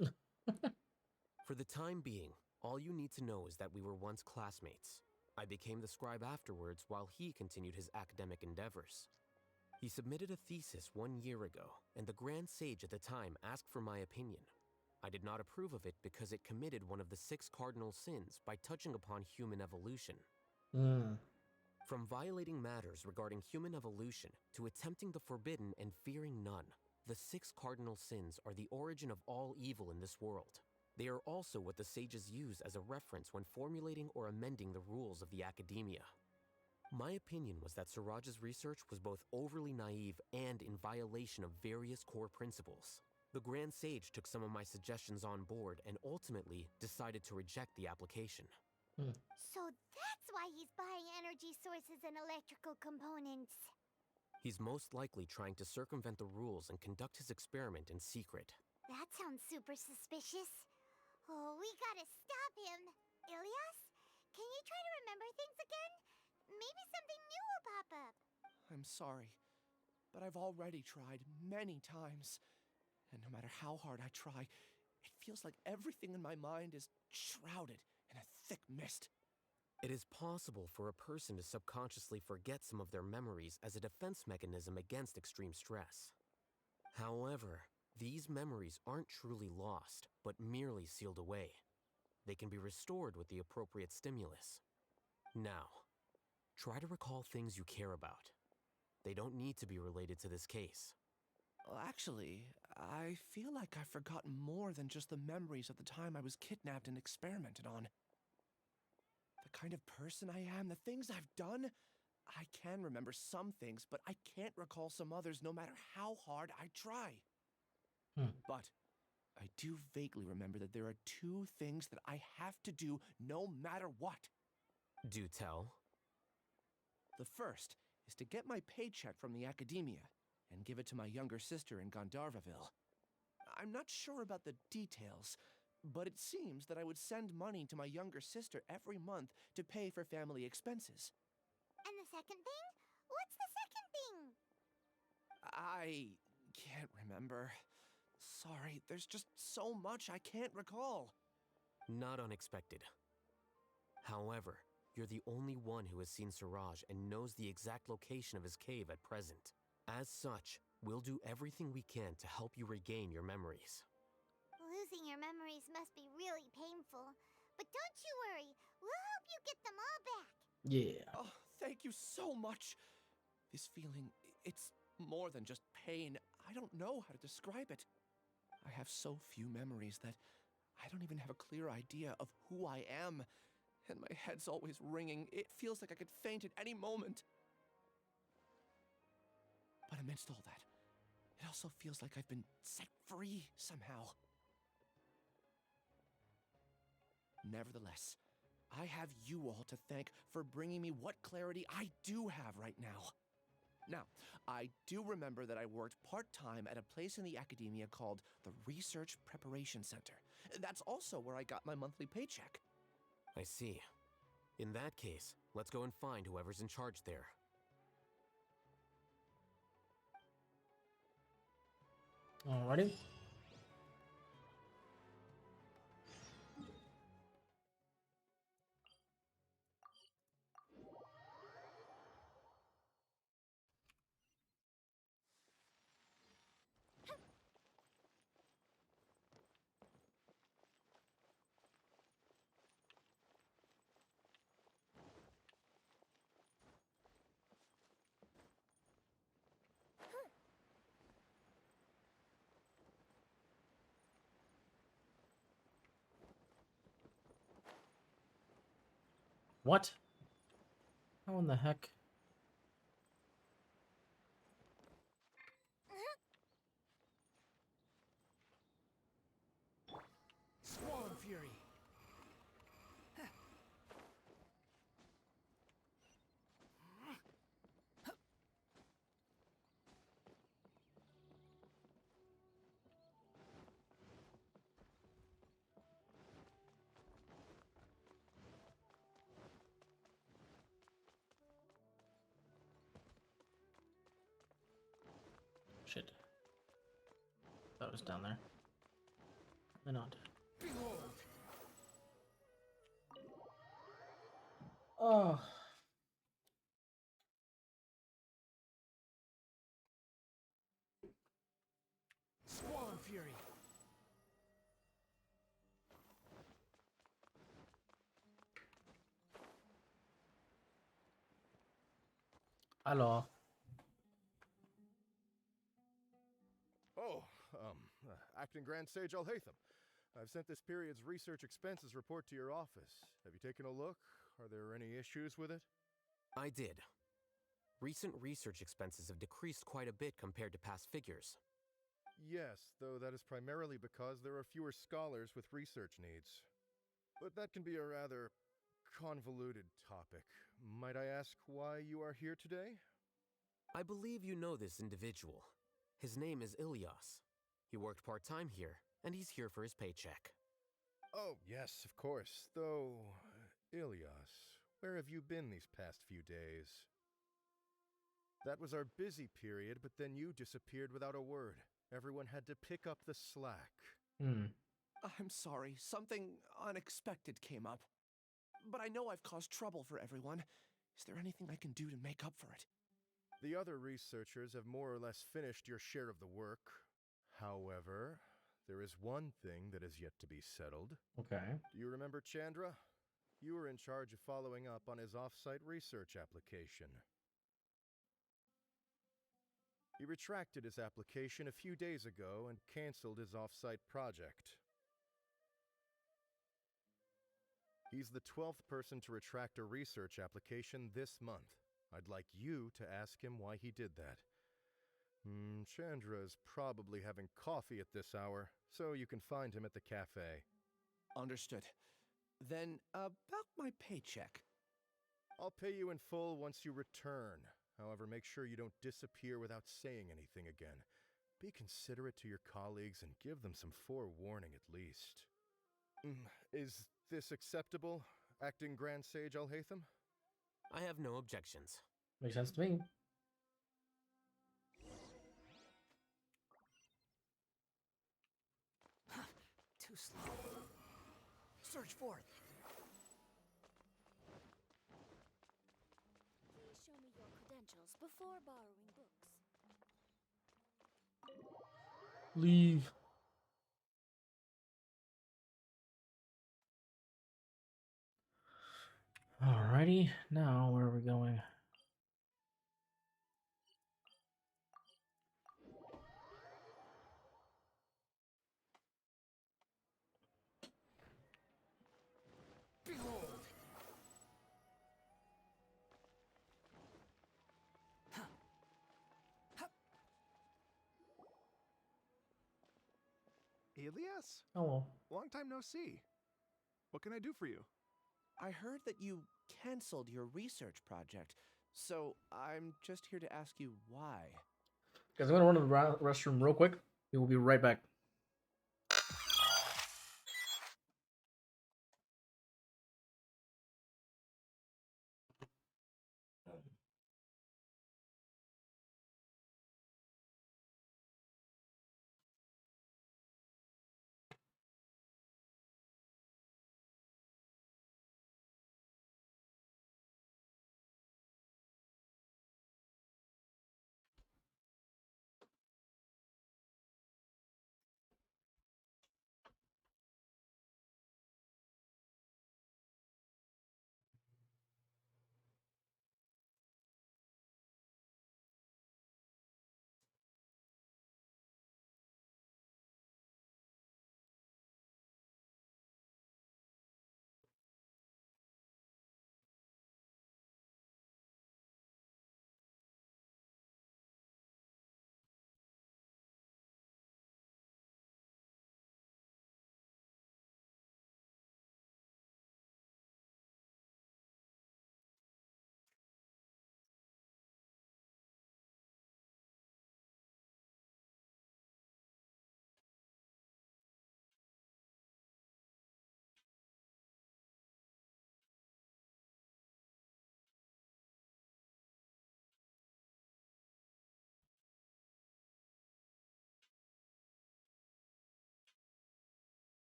For the time being, all you need to know is that we were once classmates. I became the scribe afterwards while he continued his academic endeavors. He submitted a thesis 1 year ago, and the Grand Sage at the time asked for my opinion. I did not approve of it because it committed one of the 6 cardinal sins by touching upon human evolution. Hmm. From violating matters regarding human evolution to attempting the forbidden and fearing none, the 6 cardinal sins are the origin of all evil in this world. They are also what the sages use as a reference when formulating or amending the rules of the academia. My opinion was that Siraj's research was both overly naive and in violation of various core principles. The Grand Sage took some of my suggestions on board and ultimately decided to reject the application. So that's why he's buying energy sources and electrical components. He's most likely trying to circumvent the rules and conduct his experiment in secret. That sounds super suspicious. Oh, we gotta stop him. Ilyas, can you try to remember things again? Maybe something new will pop up. I'm sorry, but I've already tried many times. And no matter how hard I try, it feels like everything in my mind is shrouded in a thick mist. It is possible for a person to subconsciously forget some of their memories as a defense mechanism against extreme stress. However, these memories aren't truly lost, but merely sealed away. They can be restored with the appropriate stimulus. Now, try to recall things you care about. They don't need to be related to this case. Actually, I feel like I've forgotten more than just the memories of the time I was kidnapped and experimented on. The kind of person I am, the things I've done, I can remember some things, but I can't recall some others no matter how hard I try. But I do vaguely remember that there are 2 things that I have to do no matter what. Do tell. The first is to get my paycheck from the academia and give it to my younger sister in Gandharvaville. I'm not sure about the details, but it seems that I would send money to my younger sister every month to pay for family expenses. And the second thing? What's the second thing? I can't remember. Sorry, there's just so much I can't recall. Not unexpected. However, You're the only one who has seen Suraj and knows the exact location of his cave at present. As such, we'll do everything we can to help you regain your memories. Losing your memories must be really painful. But don't you worry, we'll help you get them all back. Yeah. Oh, thank you so much. This feeling, it's more than just pain. I don't know how to describe it. I have so few memories that I don't even have a clear idea of who I am. And my head's always ringing. It feels like I could faint at any moment. But amidst all that, it also feels like I've been set free somehow. Nevertheless, I have you all to thank for bringing me what clarity I do have right now. Now, I do remember that I worked part-time at a place in the academia called the Research Preparation Center. That's also where I got my monthly paycheck. I see. In that case, let's go and find whoever's in charge there. Alrighty. What? How in the heck? Swarm Fury. Shit. That was down there. Why not? Behold. Oh. Swarm Fury. Hello. Oh, Acting Grand Sage Alhaitham. I've sent this period's research expenses report to your office. Have you taken a look? Are there any issues with it? I did. Recent research expenses have decreased quite a bit compared to past figures. Yes, though that is primarily because there are fewer scholars with research needs. But that can be a rather convoluted topic. Might I ask why you are here today? I believe you know this individual. His name is Ilyas. He worked part-time here, and he's here for his paycheck. Oh, yes, of course. Though, Ilyas, where have you been these past few days? That was our busy period, but then you disappeared without a word. Everyone had to pick up the slack. I'm sorry, something unexpected came up. But I know I've caused trouble for everyone. Is there anything I can do to make up for it? The other researchers have more or less finished your share of the work. However, there is one thing that is yet to be settled. Okay. Do you remember Chandra? You were in charge of following up on his off-site research application. He retracted his application a few days ago and canceled his off-site project. He's the 12th person to retract a research application this month. I'd like you to ask him why he did that. Chandra is probably having coffee at this hour, so you can find him at the cafe. Understood. Then, about my paycheck. I'll pay you in full once you return. However, make sure you don't disappear without saying anything again. Be considerate to your colleagues and give them some forewarning at least. Is this acceptable, Acting Grand Sage Alhaitham? I have no objections. Makes sense to me. Too slow. Search for it. rules before borrowing books. Leave. Alrighty, now where are we going? Behold! Elias? Hello. Long time no see. What can I do for you? I heard that you canceled your research project, so I'm just here to ask you why. Guys, I'm gonna run to the restroom real quick. We will be right back.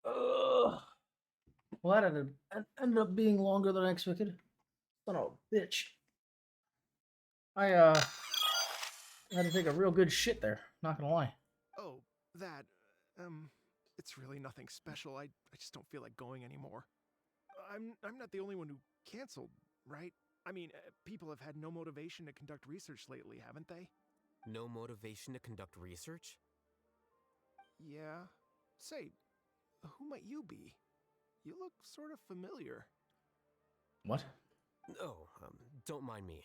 Ugh. Well, that ended up being longer than I expected. Son of a bitch. I had to take a real good shit there. Not gonna lie. Oh, that. It's really nothing special. I just don't feel like going anymore. I'm not the only one who canceled, right? I mean, people have had no motivation to conduct research lately, haven't they? No motivation to conduct research? Yeah. Say, who might you be? You look sort of familiar. What? Oh, don't mind me.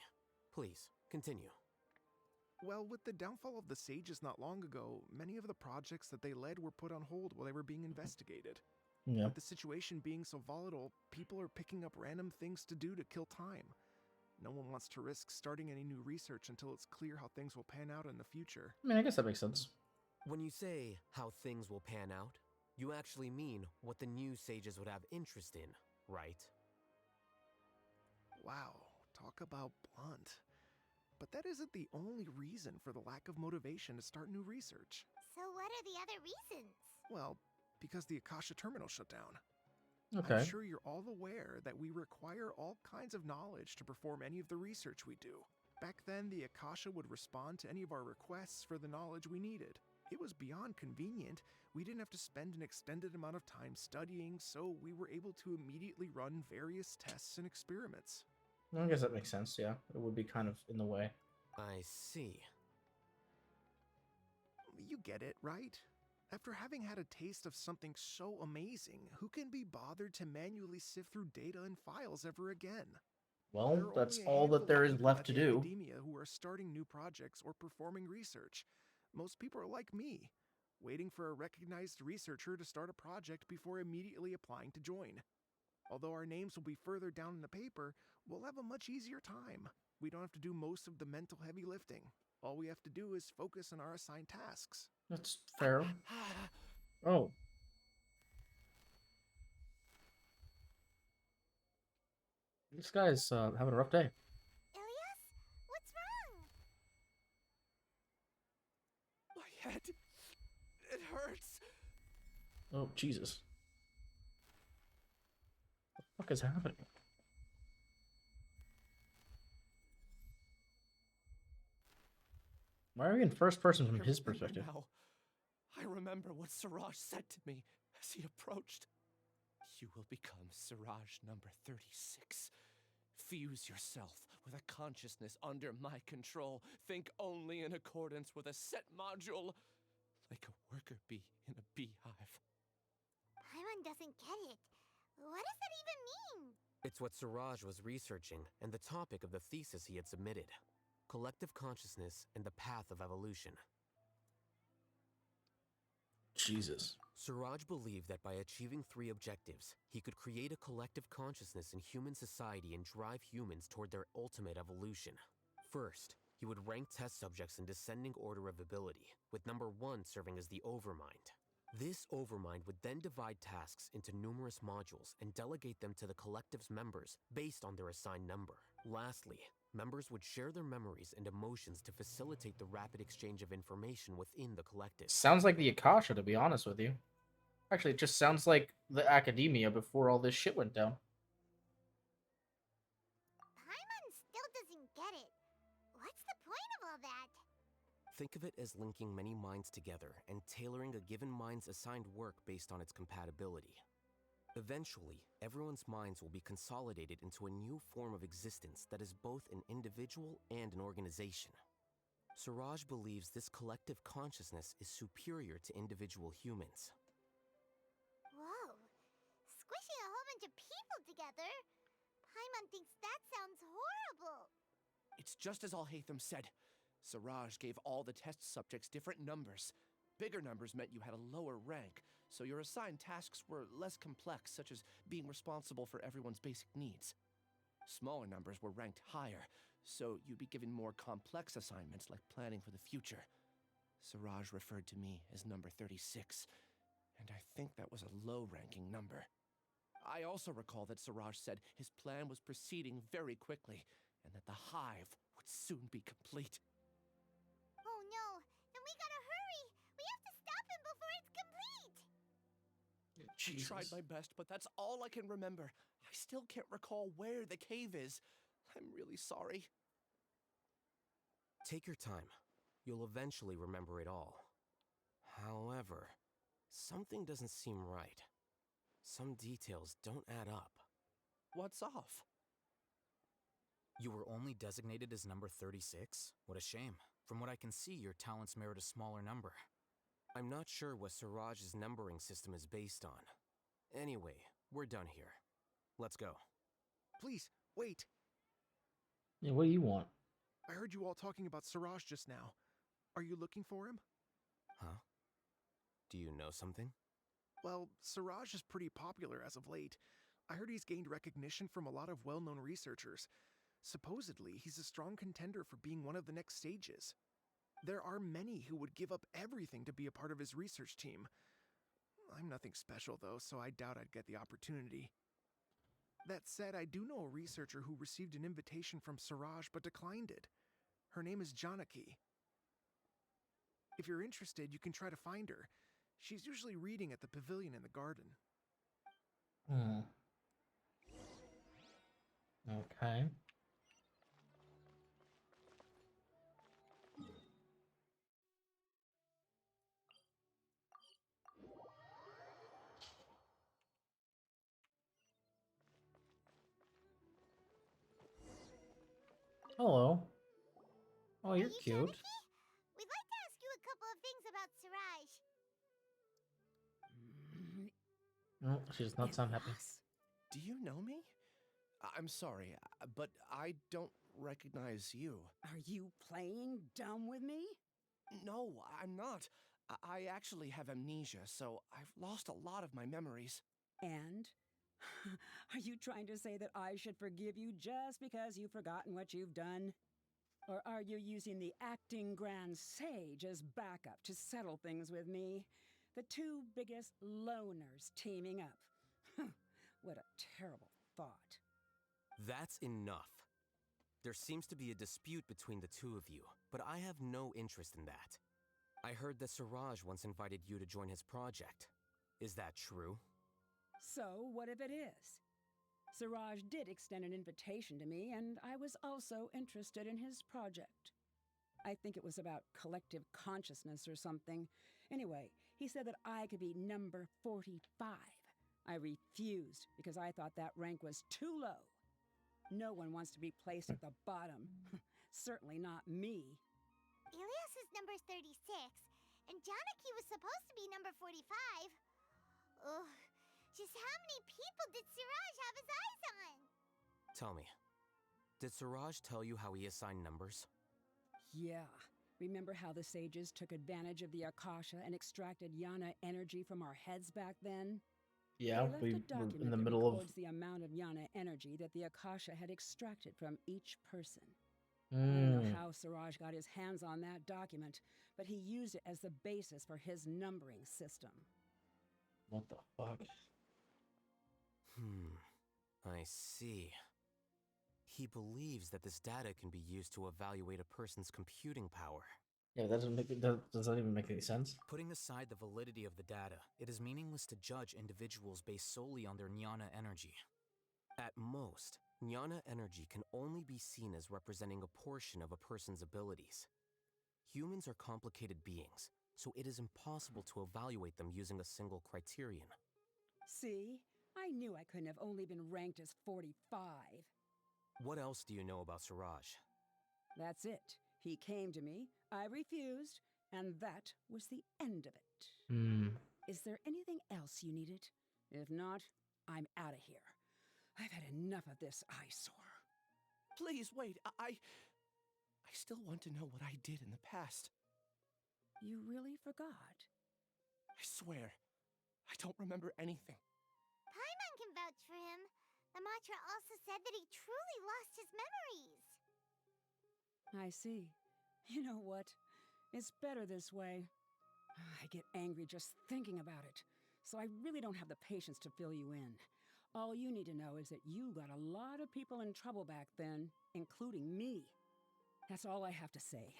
Please, continue. Well, with the downfall of the Sages not long ago, many of the projects that they led were put on hold while they were being investigated. Yeah. With the situation being so volatile, people are picking up random things to do to kill time. No one wants to risk starting any new research until it's clear how things will pan out in the future. I mean, I guess that makes sense. When you say how things will pan out, you actually mean what the new sages would have interest in, right? Wow, talk about blunt. But that isn't the only reason for the lack of motivation to start new research. So what are the other reasons? Well, because the Akasha terminal shut down. Okay. I'm sure you're all aware that we require all kinds of knowledge to perform any of the research we do. Back then, the Akasha would respond to any of our requests for the knowledge we needed. It was beyond convenient. We didn't have to spend an extended amount of time studying, so we were able to immediately run various tests and experiments. I guess that makes sense, yeah. It would be kind of in the way. I see. You get it, right? After having had a taste of something so amazing, who can be bothered to manually sift through data and files ever again? Well, There are that's only a all that handful there of is people left at to the do. academia who are starting new projects or performing research. Most people are like me, waiting for a recognized researcher to start a project before immediately applying to join. Although our names will be further down in the paper, we'll have a much easier time. We don't have to do most of the mental heavy lifting. All we have to do is focus on our assigned tasks. That's fair. Oh. This guy's having a rough day. Ilias? What's wrong? My head. It hurts. Oh, Jesus. What the fuck is happening? Why are we in first person from his perspective? Now. I remember what Siraj said to me as he approached. You will become Siraj number 36. Fuse yourself with a consciousness under my control. Think only in accordance with a set module, like a worker bee in a beehive. Paimon doesn't get it. What does that even mean? It's what Siraj was researching and the topic of the thesis he had submitted. Collective consciousness and the path of evolution. Jesus. Siraj believed that by achieving 3 objectives, he could create a collective consciousness in human society and drive humans toward their ultimate evolution. First, he would rank test subjects in descending order of ability, with number 1 serving as the overmind. This overmind would then divide tasks into numerous modules and delegate them to the collective's members based on their assigned number. Lastly, members would share their memories and emotions to facilitate the rapid exchange of information within the collective. Sounds like the Akasha, to be honest with you. Actually, it just sounds like the academia before all this shit went down. Paimon still doesn't get it. What's the point of all that? Think of it as linking many minds together and tailoring a given mind's assigned work based on its compatibility. Eventually, everyone's minds will be consolidated into a new form of existence that is both an individual and an organization. Siraj believes this collective consciousness is superior to individual humans. Whoa. Squishing a whole bunch of people together? Paimon thinks that sounds horrible. It's just as Al-Haytham said. Siraj gave all the test subjects different numbers. Bigger numbers meant you had a lower rank, so your assigned tasks were less complex, such as being responsible for everyone's basic needs. Smaller numbers were ranked higher, so you'd be given more complex assignments like planning for the future. Siraj referred to me as number 36, and I think that was a low-ranking number. I also recall that Siraj said his plan was proceeding very quickly, and that the hive would soon be complete. Oh no, then we gotta hurry! We have to stop him before it's complete! I tried my best, but that's all I can remember. I still can't recall where the cave is. I'm really sorry. Take your time. You'll eventually remember it all. However, something doesn't seem right. Some details don't add up. What's off? You were only designated as number 36? What a shame. From what I can see, your talents merit a smaller number. I'm not sure what Siraj's numbering system is based on. Anyway, we're done here. Let's go. Please, wait. Yeah, what do you want? I heard you all talking about Siraj just now. Are you looking for him? Huh? Do you know something? Well, Siraj is pretty popular as of late. I heard he's gained recognition from a lot of well-known researchers. Supposedly, he's a strong contender for being one of the next sages. There are many who would give up everything to be a part of his research team. I'm nothing special, though, so I doubt I'd get the opportunity. That said, I do know a researcher who received an invitation from Siraj but declined it. Her name is Janaki. If you're interested, you can try to find her. She's usually reading at the pavilion in the garden. Hmm. Okay. Hello. Oh, you're cute. We'd like to ask you a couple of things about Siraj. No, she does not sound happy. Do you know me? I'm sorry, but I don't recognize you. Are you playing dumb with me? No, I'm not. I actually have amnesia, so I've lost a lot of my memories. And? Are you trying to say that I should forgive you just because you've forgotten what you've done? Or are you using the acting grand sage as backup to settle things with me? The two biggest loners teaming up. What a terrible thought. That's enough. There seems to be a dispute between the two of you, but I have no interest in that. I heard that Siraj once invited you to join his project. Is that true? So, what if it is? Siraj did extend an invitation to me, and I was also interested in his project. I think it was about collective consciousness or something. Anyway, he said that I could be number 45. I refused because I thought that rank was too low. No one wants to be placed at the bottom. Certainly not me. Ilias's number's 36, and Janaki was supposed to be number 45. Ugh, just how many people did Siraj have his eyes on? Tell me, did Siraj tell you how he assigned numbers? Yeah. Remember how the sages took advantage of the Akasha and extracted Yana energy from our heads back then? Yeah, they left we a were document in the that middle of. records the amount of Yana energy that the Akasha had extracted from each person. I don't know how Siraj got his hands on that document, but he used it as the basis for his numbering system. What the fuck? I see. He believes that this data can be used to evaluate a person's computing power. Yeah, that does not even make any sense. Putting aside the validity of the data, it is meaningless to judge individuals based solely on their jnana energy. At most, jnana energy can only be seen as representing a portion of a person's abilities. Humans are complicated beings, so it is impossible to evaluate them using a single criterion. See? I knew I couldn't have only been ranked as 45. What else do you know about Siraj? That's it. He came to me, I refused, and that was the end of it. Is there anything else you needed? If not, I'm out of here. I've had enough of this eyesore. Please, wait. I still want to know what I did in the past. You really forgot? I swear, I don't remember anything. Paimon can vouch for him. The mantra also said that he truly lost his memories. I see. You know what? It's better this way. I get angry just thinking about it, so I really don't have the patience to fill you in. All you need to know is that you got a lot of people in trouble back then, including me. That's all I have to say.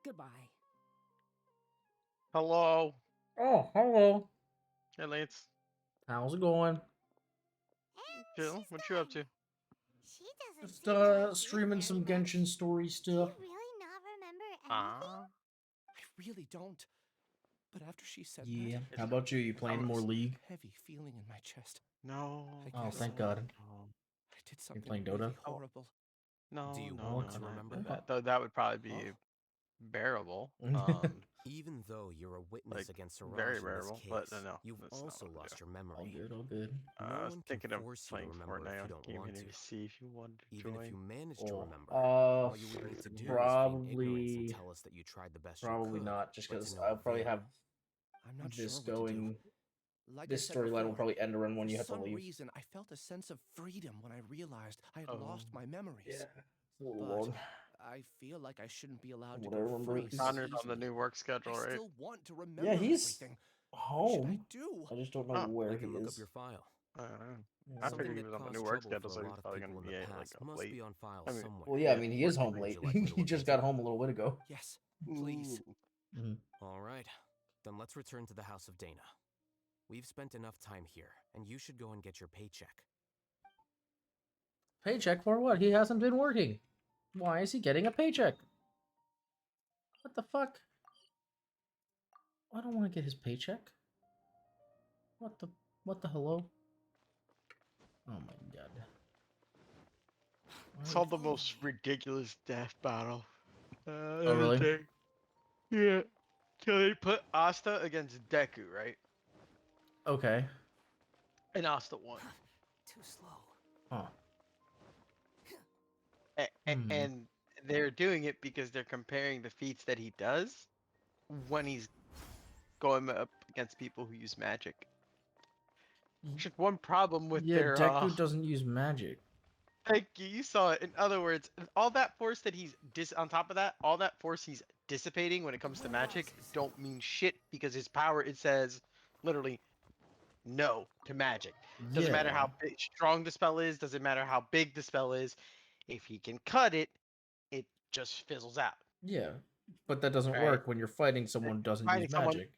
Goodbye. Hello. Oh, hello. Hey, Lance. How's it going? Phil, what you up to? She doesn't Just seem to like you streaming some very much. Genshin story stuff. Do you really not remember anything? Ah. I really don't. But after she said Yeah. that, How about you? You playing more League? heavy feeling in my chest. No. I Oh, guess thank God. I did You something playing really Dota? horrible. No, Do you no, want no, to not remember? that. Though that would probably be bearable. Even though you're a witness Like, against very Siraj in this bearable, case, but no, you've that's not also what I lost do. your memory. All good, all good. No I was one can thinking of force you to playing remember Fortnite if on you don't Game want to. to see if you wanted to Even join. if you manage to remember, Uh, all you would need to do is feign ignorance and probably, tell us that you tried the best probably you could. not. Just but to because no I'll probably avail. have I'm not this sure what to do. going. Like This I said storyline will before, probably end around when for you have to some leave. reason, I felt a sense of freedom when I realized I had lost my memories. Yeah, it's a little But long. I feel like I shouldn't be allowed to What I go remember free is- so Connor's on the easily. new work schedule, I right? still want to remember Yeah, he's everything. home. What should I do? I just don't know Huh. where I he can look is. up your file. I don't know. Yeah. I Something figured he that was on the caused new work trouble schedule, for so a he's lot of probably people gonna in be the like past up must late. be on file I mean, somewhere. Well, yeah, I mean, he is home Would late. you like me to He look just into got it? home a little bit ago. Yes, please. All right, then let's return to the House of Dana. We've spent enough time here, and you should go and get your paycheck. Paycheck for what? He hasn't been working. Why is he getting a paycheck? What the fuck? I don't want to get his paycheck. What the hello? Oh my god. It's all the most ridiculous death battle. Oh really? Thing. Yeah. So they put Asta against Deku, right? Okay. And Asta won. Too slow. Huh. And they're doing it because they're comparing the feats that he does when he's going up against people who use magic. Just one problem with Yeah, their Deku doesn't use magic. Thank you. You saw it. In other words, all that force that he's on top of that, all that force he's dissipating when it comes to magic don't mean shit because his power, it says literally no to magic. Doesn't matter how strong the spell is, doesn't matter how big the spell is. If he can cut it, it just fizzles out. Yeah, but that doesn't Right. work when you're fighting someone who doesn't use magic.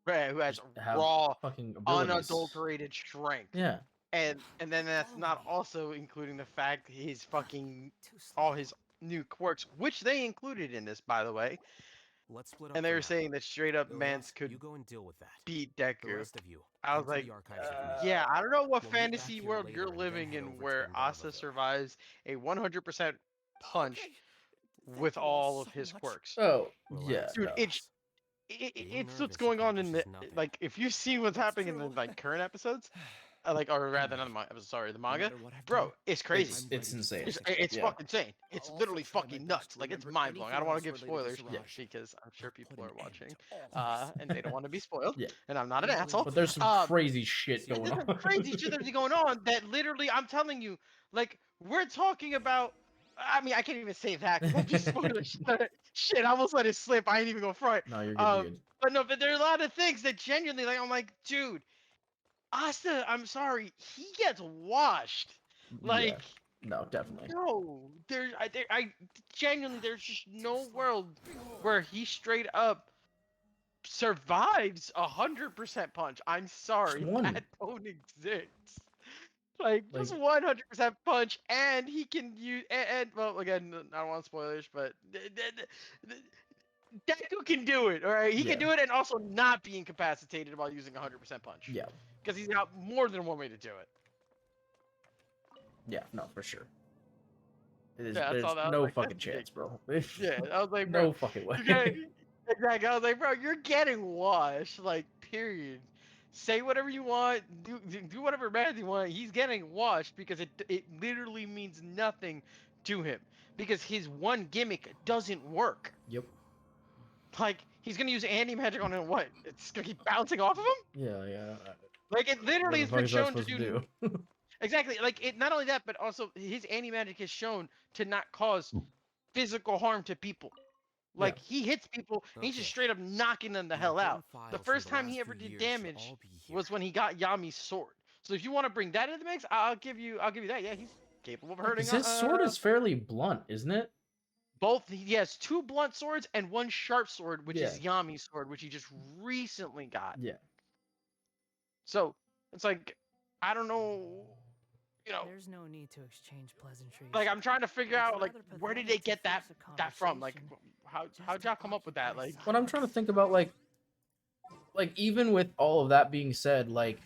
Right, who has Just have raw, fucking abilities. unadulterated strength. Yeah. And then that's not also including the fact his fucking all his new quirks, which they included in this, by the way. Let's split up. And they for were now. saying that straight up Ilyas, Mance could you go and deal with that. beat The Deku. rest of you, I was come to like, the archives with me. yeah, I don't know what We'll meet back fantasy here world later you're and then living head in over to where Bengalva. Asta survives a 100% punch with all of his quirks. Oh, Relax, Dude, no. it's what's going on in the like. If you've seen what's happening in the like current episodes, or rather not the manga, sorry, the manga, bro, it's crazy. It's insane. It's Yeah. fucking insane. It's literally fucking nuts. Like it's mind blowing. I don't want to give spoilers because I'm sure people are watching, and they don't want to be spoiled. Yeah. And I'm not an asshole. But there's some crazy shit There's going some on. crazy shit that's going on that literally, I'm telling you, like we're talking about. I mean, I can't even say that because I just spoiled shit. I almost let it slip. I ain't even go front. No, you're good. You're good. But no, but there are a lot of things that genuinely, like, I'm like, dude, Asta, I'm sorry, he gets washed. Like, No, definitely. no, I genuinely, there's just no world where he straight up survives 100% punch. I'm sorry, one. that don't exist. Like just 100% punch, and he can use and well, again, I don't want spoilers, but Deku can do it. All right, he can do it, and also not be incapacitated while using 100% punch. Yeah. Because he's got more than one way to do it. Yeah, no, for sure. It is, Yeah, I there's saw that, I was no like, fucking that's chance, bro. Yeah, I was like, bro, No fucking way. exactly. I was like, bro, you're getting washed. Like, period. Say whatever you want. Do whatever math you want. He's getting washed because it literally means nothing to him because his one gimmick doesn't work. Yep. Like he's gonna use anti-magic on him. What? It's gonna keep bouncing off of him. Yeah. Like it literally has What been the fuck is that shown to supposed do. to do? Exactly. Like it. Not only that, but also his anti-magic is shown to not cause physical harm to people. Like he hits people, and he's just straight up knocking them the hell out. The first time he ever did damage was when he got Yami's sword. So if you want to bring that into the mix, I'll give you that. Yeah, he's capable of hurting. His sword is fairly blunt, isn't it? Both. He has two blunt swords and one sharp sword, which is Yami's sword, which he just recently got. Yeah. So It's like, I don't know, you know, There's no need to exchange pleasantries. like I'm trying to figure It's out like rather where did they pathetic to get that force a from? Like conversation how'd y'all come up with that? Like What I'm trying to think about, like even with all of that being said, like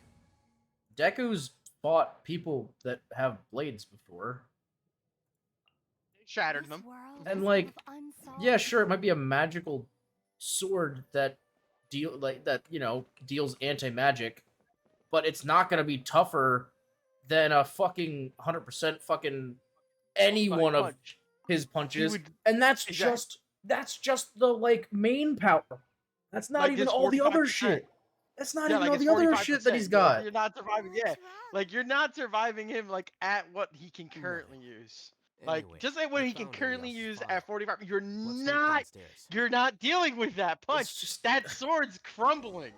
Deku's fought people that have blades before, shattered them. and like, yeah, sure, it might be a magical sword that deals anti magic, but it's not gonna be tougher than a fucking 100% fucking any Somebody one of punch. his punches, would- and that's Exact- just the like main power. That's not Like, even his all the other 45%. shit. That's not Yeah, even like all it's the other shit that 45%. he's You're, like, got. you're not surviving. Yeah, like you're not surviving him like at what he can currently use. Like Anyway, just like what I he can found currently Ilyas's use file. at 45. Let's head downstairs. You're not dealing with that punch. That sword's crumbling.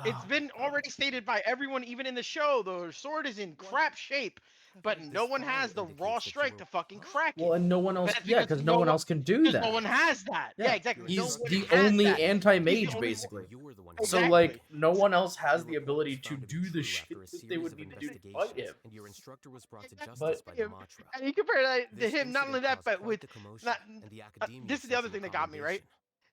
It's Oh been already stated by everyone, even in the show. The sword is in crap shape, but no one has the raw strength to fucking crack it. Well, and no one else, That's yeah, because no one else can do because that. no one has that. Yeah, exactly. He's no one the has only that. He's anti-mage, the only basically. So, Exactly. like, no one else has the ability to do the shit that they would need to do to fight him. And your instructor was brought to justice But by the Matra. And you compare that to This him, not only incident that, but caused with quite the commotion, not, and the academia this is the sent other you a thing that got me, right? commendation.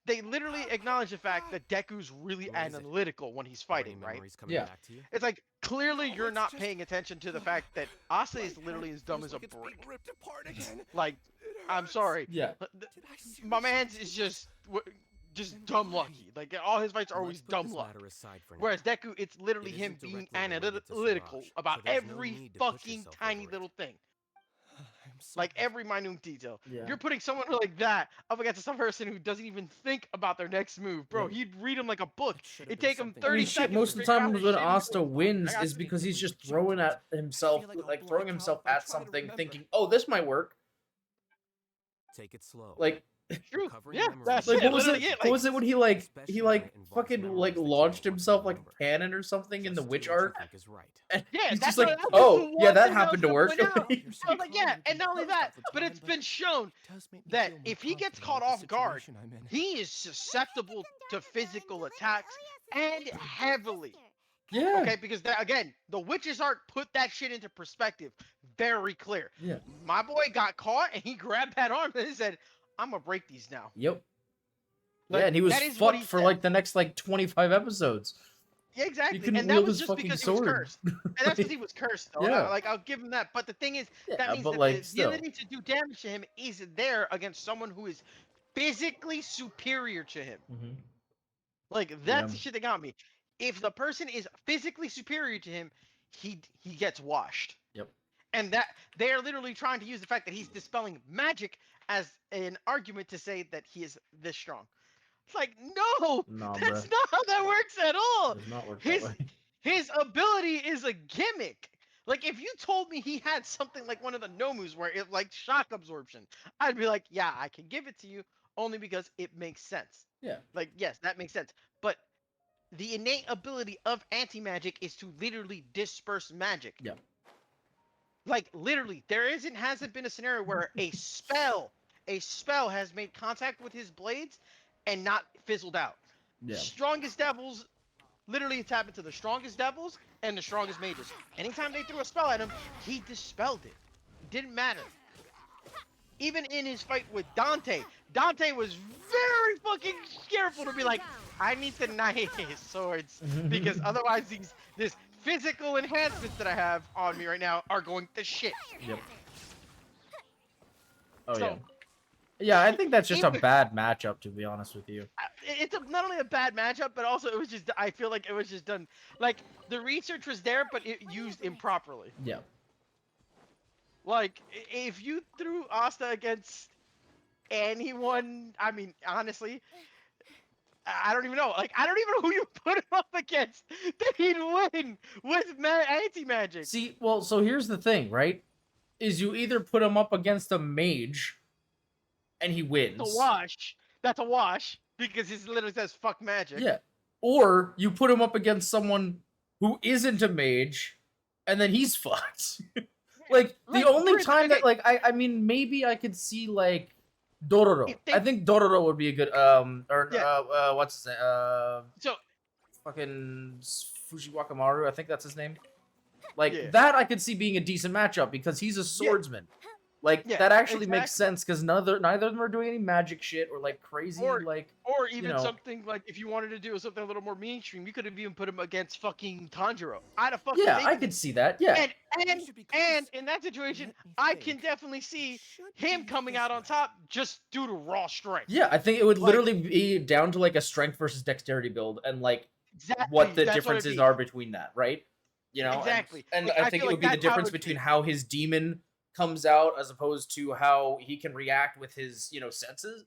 They literally acknowledge the fact that Deku's really What is it? analytical when he's Are any fighting, right? memories coming back to you? It's like clearly you're not paying attention to the fact that Asa is literally as dumb as a it's brick. being ripped apart again. Like, I'm sorry. Yeah. My man's is just dumb lucky. Like all his fights are always Let's put dumb this luck. matter aside for now. Whereas Deku, it's literally It him isn't being directly related to analytical Siraj, about so there's no every need to push fucking yourself tiny over it. little thing. Like every minute detail. Yeah. You're putting someone like that up against some person who doesn't even think about their next move, bro. Yeah. He'd read him like a book. It'd take him I 30 mean, shit, seconds. most to of the figure out time his when shit. Asta wins I got is because he's just throwing at himself, like throwing himself at something, thinking, "Oh, this might work." Take it slow. Like, True. Recovering Yeah, memories that's like it. what was it? Literally What was it when he Especially when it involves fucking memories like that you launched don't want to himself like remember. a cannon or something in the Just witch do what you arc? think is right. And Yeah, he's that's just like, what- that's "Oh, the yeah, one that thing I happened to was work." gonna point out. You're so I was like, yeah, calm and and not only composed that, all the but time, it's been shown does make me that feel more if he gets confident caught about the off guard, situation I'm in. he is susceptible to physical attacks and heavily. Yeah. Okay, because that, again, the witch's arc put that shit into perspective very clear. Yeah. My boy got caught and he grabbed that arm and he said, "I'm gonna break these now." Yep. Like, yeah, and he was that is what fucked he for said. like the next like 25 episodes. Yeah, exactly. couldn't And that wield was his just fucking because sword. he was cursed. And that's because he was cursed, though. Yeah. Like, I'll give him that. But the thing is, Yeah, that means but, that like, the still. ability to do damage to him is there against someone who is physically superior to him. Mhm. Like, that's Yeah. the shit that got me. If the person is physically superior to him, he gets washed. Yep. And that they are literally trying to use the fact that he's dispelling magic as an argument to say that he is this strong. It's like, no, Nah, that's bruh. not how that works at all. Does not work His that way. his ability is a gimmick. Like if you told me he had something like one of the Nomus where it like shock absorption, I'd be like, yeah, I can give it to you only because it makes sense. Yeah. Like yes, that makes sense. But the innate ability of anti-magic is to literally disperse magic. Yeah. Like literally, hasn't been a scenario where a spell has made contact with his blades and not fizzled out. Yeah. Strongest devils literally it's happened to the strongest devils and the strongest mages. Anytime they threw a spell at him, he dispelled it. It didn't matter. Even in his fight with Dante was very fucking careful to be like, I need to annihilate his swords because otherwise this physical enhancements that I have on me right now are going to shit. Yep. Oh So- yeah. Yeah, I think that's just a bad matchup, to be honest with you. It's not only a bad matchup, but also it was just, I feel like it was just done, like, the research was there, but it used improperly. Yeah. Like, if you threw Asta against anyone, I mean, honestly, I don't even know. Like, I don't even know who you put him up against that he'd win with anti-magic. See, well, so here's the thing, right? Is you either put him up against a mage and he wins. That's a wash. That's a wash because he literally says "fuck magic." Yeah. Or you put him up against someone who isn't a mage and then he's fucked. Like the only time that like I mean maybe I could see like Dororo. I think Dororo would be a good what's his name? So fucking Fujiwaka Maru, I think that's his name. Like Yeah. that I could see being a decent matchup because he's a swordsman. Like Yeah, that actually makes exactly. sense because neither of them are doing any magic shit or like crazy like Or you even know. something like if you wanted to do something a little more mainstream, you could have even put him against fucking Tanjiro. I'd have fucking Yeah, I taken could it. see that. Yeah. And in that situation, I can definitely see him coming out on top just due to raw strength. Yeah, I think it would Like- literally be down to like a strength versus dexterity build and like Exactly, what the that's what it'd differences be. are between that, right? You know, Exactly. and Like, I I think feel it would like be the that's how it difference would between be. how his demon comes out as opposed to how he can react with his, senses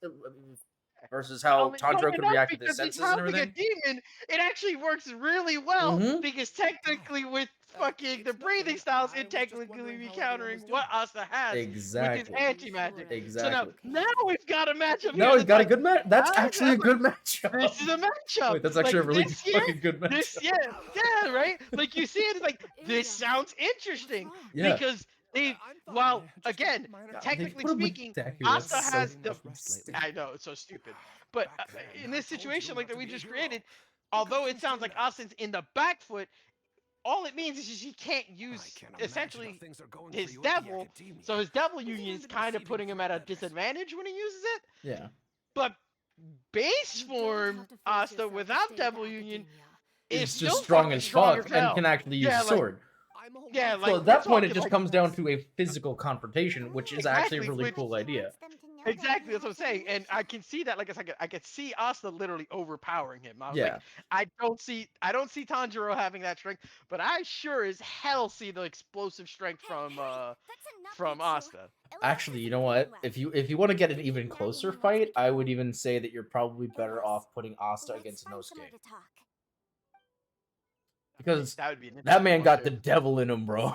versus how Well, Tanjiro could enough react with his because he's senses and helping a everything. demon. It actually works really well Mhm. because technically, with fucking the breathing styles, it technically be countering what Asta has with his Exactly. anti magic. So Exactly. now we've got a matchup No, here. he's That's got a like, good match. That's guys, actually a that's good like, matchup. this is a matchup. Wait, that's actually like, a really this fucking good matchup. This yeah, right. Like you see it, it's like this sounds interesting Yeah. because they, well, again, they technically put him with speaking, Deku, Asta that's so has the. fucking stupid. I know it's so stupid, but in this situation like that we just created, although it sounds like Asta's in the back foot, all it means is just he can't use essentially his devil. So his devil union is kind of putting him at a disadvantage when he uses it. Yeah. But base form Asta without devil union is It's still just strong fucking as strong fuck as and hell. can actually use Yeah, a like- sword. Yeah, like So at that we're point, it talking, just like, comes down to a physical confrontation, which is actually a Exactly, really which- cool idea. Exactly, that's what I'm saying, and I can see that. Like I could see Asta literally overpowering him. I was Yeah. like, I don't see Tanjiro having that strength, but I sure as hell see the explosive strength from Asta. Actually, you know what? If you want to get an even closer fight, I would even say that you're probably better off putting Asta against Inosuke. Because That would be an that interesting man one, got too. the devil in him, bro.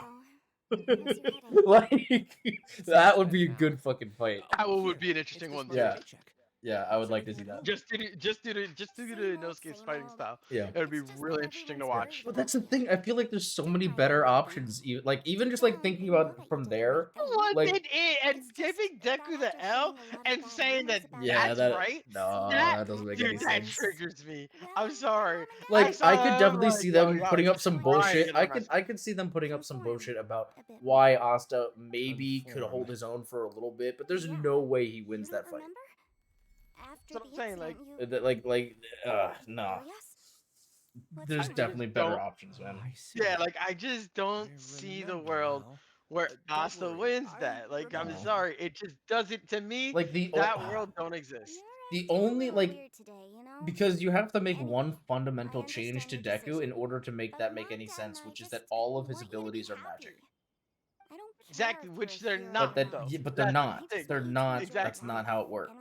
Like that would be a good fucking fight. That one would be an interesting one. Yeah. Too. Yeah, I would like to see that. Just due to Inosuke's fighting style. Yeah. It would be really interesting to watch. But that's the thing. I feel like there's so many better options. Even just like thinking about it from there. Like, And giving Deku the L and saying that yeah, that's that right. no, that doesn't make Dude, any that sense. triggers me. I'm sorry. Like I could definitely like, see them yo, putting y'all up some just crying bullshit. in their I could see them putting up some bullshit about why Asta maybe could hold his own for a little bit, but there's no way he wins that fight. That's what I'm saying. Like, No. There's definitely better options, man. yeah, like I just don't see the world where Asta wins that. Like, I'm sorry, it just doesn't to me. Like that world don't exist. The only because you have to make one fundamental change to Deku in order to make that make any sense, which is that all of his abilities are magic. Exactly, which they're not. Though. But they're That's not. the thing. They're not. Exactly. That's not how it works.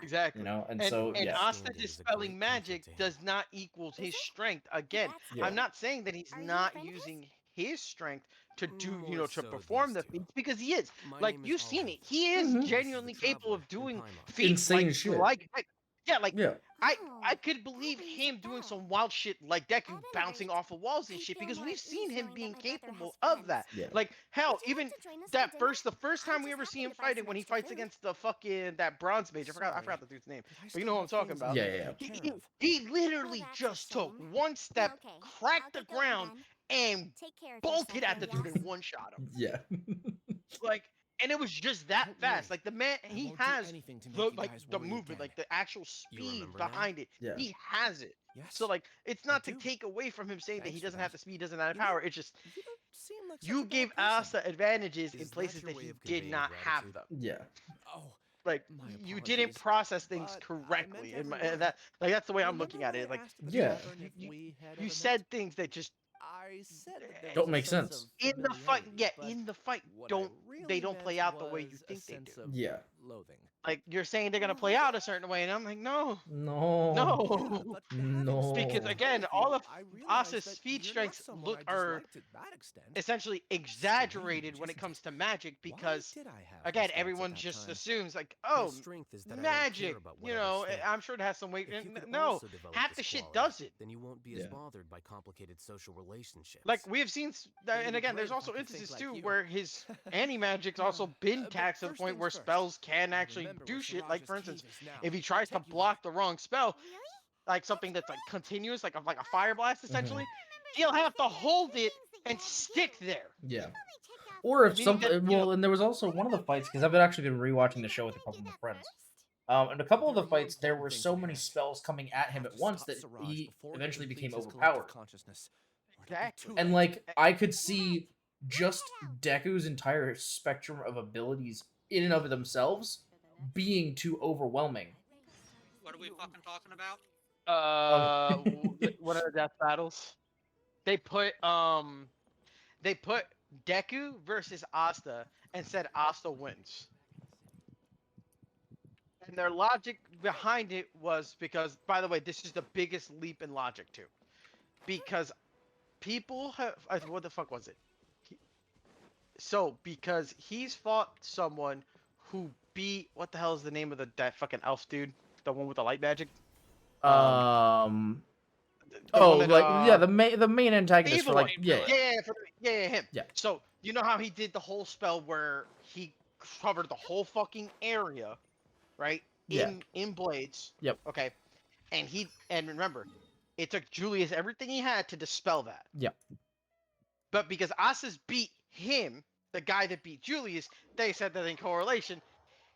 Exactly. You know, and and so and yeah. Asta dispelling magic does not equal his strength. Again, Yeah. I'm not saying that he's not using his strength to do, to perform the feats because he is. Like you've seen it, he is genuinely capable of doing feats Insane like, shit. Yeah. I could believe him doing some wild shit like Deku bouncing off of walls and shit because we've seen him being capable of that. Yeah. Like hell, even the first time we ever see him fighting when he fights against the fucking that bronze mage. I forgot the dude's name, but you know what I'm talking about. Yeah. He literally just took one step, cracked the ground, and bolted at the dude and one shot him. Yeah. Like, and it was just that fast. Like the man, he has the movement, like the actual speed behind it. Yeah. He has it. So like, it's not to take away from him saying that he doesn't have the speed, doesn't have the power. It's just you gave Asa advantages in places that he did not have them. Yeah. Like you didn't process things correctly, and that's the way I'm looking at it. Like Yeah. you said things that just Don't make sense. in the fight. Yeah, in the fight, they don't play out the way you think they do. Yeah. Like you're saying they're gonna play out a certain way, and I'm like, no, No. no, because again, all of Asa's speed strengths are essentially exaggerated when it comes to magic because again, everyone just assumes like, oh, magic. I'm sure it has some weight. No, half the shit doesn't. Then you won't be as bothered by complicated social relationships. Like we have seen, and again, there's also instances too where his anti-magic's also been taxed to the point where spells can actually do shit. Like for instance, if he tries to block the wrong spell, like something that's like continuous, like a fire blast essentially, he'll have to hold it and stick there. Yeah. Or if Meaning that, something, well, and there was also one of the fights because I've actually been rewatching the show with a couple of my friends. And a couple of the fights, there were so many spells coming at him at once that he eventually became overpowered. Exactly. And like I could see just Deku's entire spectrum of abilities in and of themselves being too overwhelming. What are we fucking talking about? What are the death battles? They put Deku versus Asta and said Asta wins. And their logic behind it was because, by the way, this is the biggest leap in logic too. Because people have, what the fuck was it? Because he's fought someone who beat, what the hell is the name of that fucking elf dude? The one with the light magic? Yeah, the main antagonist for like him. Yeah. So you know how he did the whole spell where he covered the whole fucking area, right? Yeah. In blades. Yep. Okay. And remember, it took Julius everything he had to dispel that. Yep. But because Asa's beat him, the guy that beat Julius, they said that in correlation,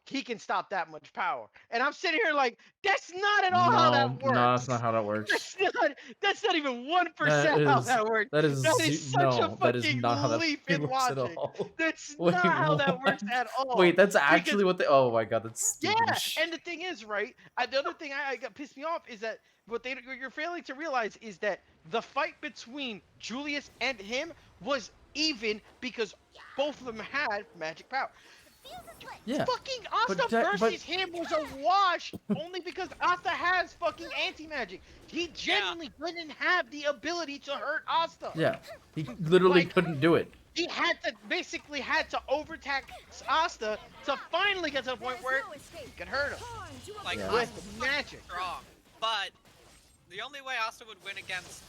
he can stop that much power. And I'm sitting here like, that's not at all how that works. No, that's not how that works. That's not even 1% how that works. That is such a that is fucking not how that leap fucking in works at logic. all. That's Wait, not how that what? works at all. Wait, that's actually what they. Oh my god, that's stupid. Yeah, and the thing is, right? The other thing I got pissed me off is that what you're failing to realize is that the fight between Julius and him was even because both of them had magic power. Yeah. Fucking Asta versus him was a wash only because Asta has fucking anti-magic. He genuinely didn't have the ability to hurt Asta. Yeah, he literally couldn't do it. He basically had to overtax Asta to finally get to the point where he could hurt him. Like, Yeah. With Asta's magic. strong, but the only way Asta would win against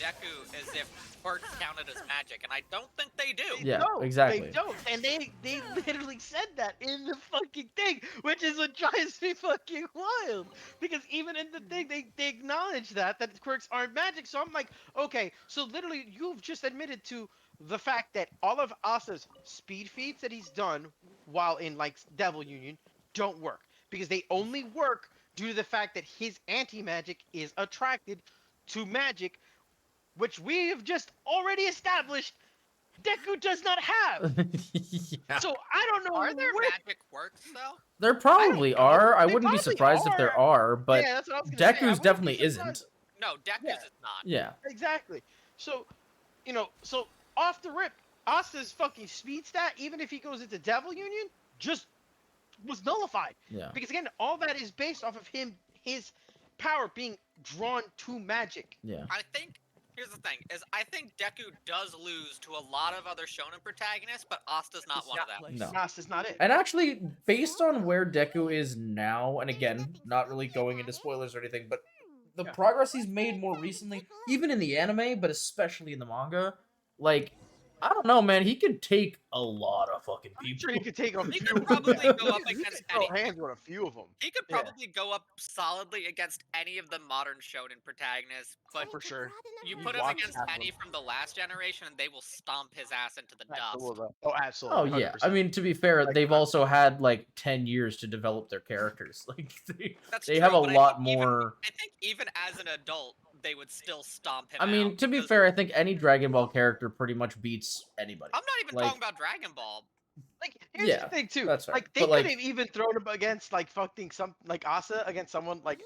Deku is if quirks counted as magic, and I don't think they do. Yeah, No, exactly. They don't, and they literally said that in the fucking thing, which is what drives me fucking wild. Because even in the thing, they acknowledge that quirks aren't magic. So I'm like, okay, so literally you've just admitted to the fact that all of Asta's speed feats that he's done while in like Devil Union don't work because they only work due to the fact that his anti-magic is attracted to magic, which we have just already established Deku does not have. Yeah. So I don't know. Are there magic quirks though? There probably are. I They wouldn't be probably surprised if there are, but Yeah, that's what I was gonna say. I Deku's wouldn't be definitely surprised. isn't. No, Deku's is not. Yeah. Exactly. So, so off the rip, Asta's fucking speed stat, even if he goes into Devil Union, just was nullified. Yeah. Because again, all that is based off of his power being drawn to magic. Yeah. I think here's the thing: is I think Deku does lose to a lot of other shonen protagonists, but Asta's not one of them. No. Asta's not it. And actually, based on where Deku is now, and again, not really going into spoilers or anything, but the progress he's made more recently, even in the anime, but especially in the manga, like, I don't know, man, he could take a lot of fucking people. Sure, he could take a He few. could probably go up He could against throw any. hands with a few of them. He could probably go up solidly against any of the modern shonen protagonists, but for sure. you You'd put him watch against half of any them. from the last generation, and they will stomp his ass into the dust. Absolutely. Oh, Oh absolutely. yeah, I mean, to be fair, they've also had like 10 years to develop their characters. Like That's they true, have a but lot more. I think even as an adult, they would still stomp him I mean, out to be because- fair, I think any Dragon Ball character pretty much beats anybody. I'm not even Like, talking about Dragon Ball. Like, here's Yeah, the thing too. that's right. Like, they But, could like- have even thrown him against like fucking like Asa against someone like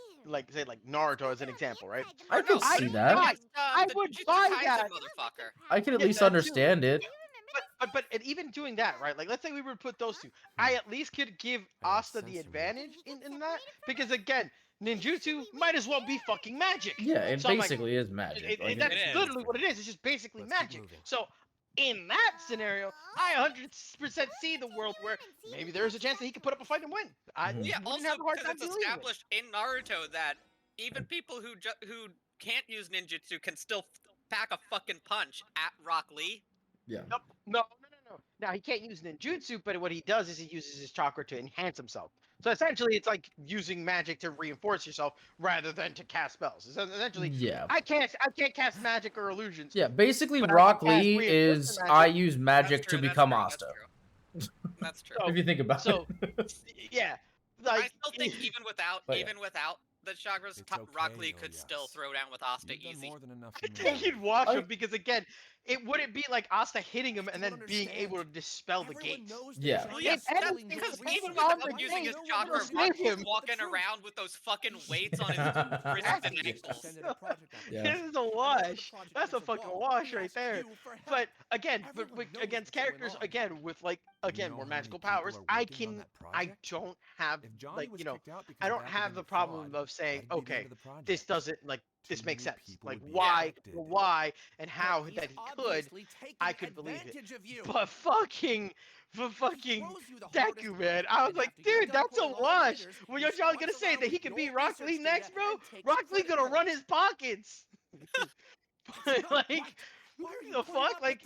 say like Naruto as an example, right? I could see that. I would buy that. Motherfucker. I can at Yeah, least that too. understand it. But and even doing that, right? Like, let's say we were to put those two. I at least could give Asta the advantage in that because again, ninjutsu might as well be fucking magic. Yeah, it So I'm like, basically is magic. Like, that's it- literally what it is. It's just basically magic. So in that scenario, I 100% see the world where maybe there's a chance that he could put up a fight and win. I Mhm. Yeah, wouldn't also have a hard because time it's believing it. established in Naruto that even people who can't use ninjutsu can still pack a fucking punch at Rock Lee. Yeah. No, No. Now he can't use ninjutsu, but what he does is he uses his chakra to enhance himself. So essentially, it's like using magic to reinforce yourself rather than to cast spells. Essentially, Yeah. I can't cast magic or illusions. Yeah, basically but I can Rock cast Lee reinforcement is magic. I use magic true, to that's become true, Asta. That's true. If you think about So, it. yeah, I like still think even without But yeah. the chakras, Rock Lee could still throw down with Asta easy. More than enough I think he'd wash him because again, it wouldn't be like Asta hitting him and then being able to dispel the gates. Yeah. Well, yes, If that's anything, because it's even on without the using his gate, chakra, it'll Rock save Lee's him. walking around with those fucking weights on his wrists and ankles. It is a wash. That's a fucking wash right there. But again, against characters, again with like more magical powers, I don't have like I don't have the problem of saying, okay, this doesn't like this makes sense. Like why and how that he could, I could believe it. But fucking Deku, man, I was like, dude, that's a wash. Well, you're gonna say that he could beat Rock Lee next, bro? Rock Lee gonna run his pockets. Like, the fuck? Like,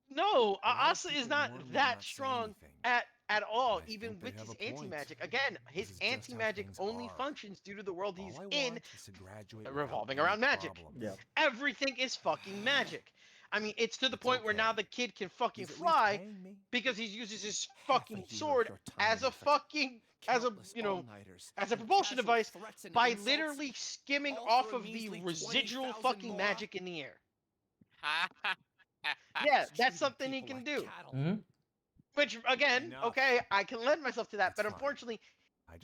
no, Asa is not that strong at all, even with his anti-magic. Again, his anti-magic only functions due to the world he's in, revolving around magic. Yeah. Everything is fucking magic. I mean, it's to the point where now the kid can fucking fly because he uses his fucking sword as a fucking as a propulsion device by literally skimming off of the residual fucking magic in the air. Yeah, that's something he can do. Mhm. Which again, okay, I can lend myself to that, but unfortunately,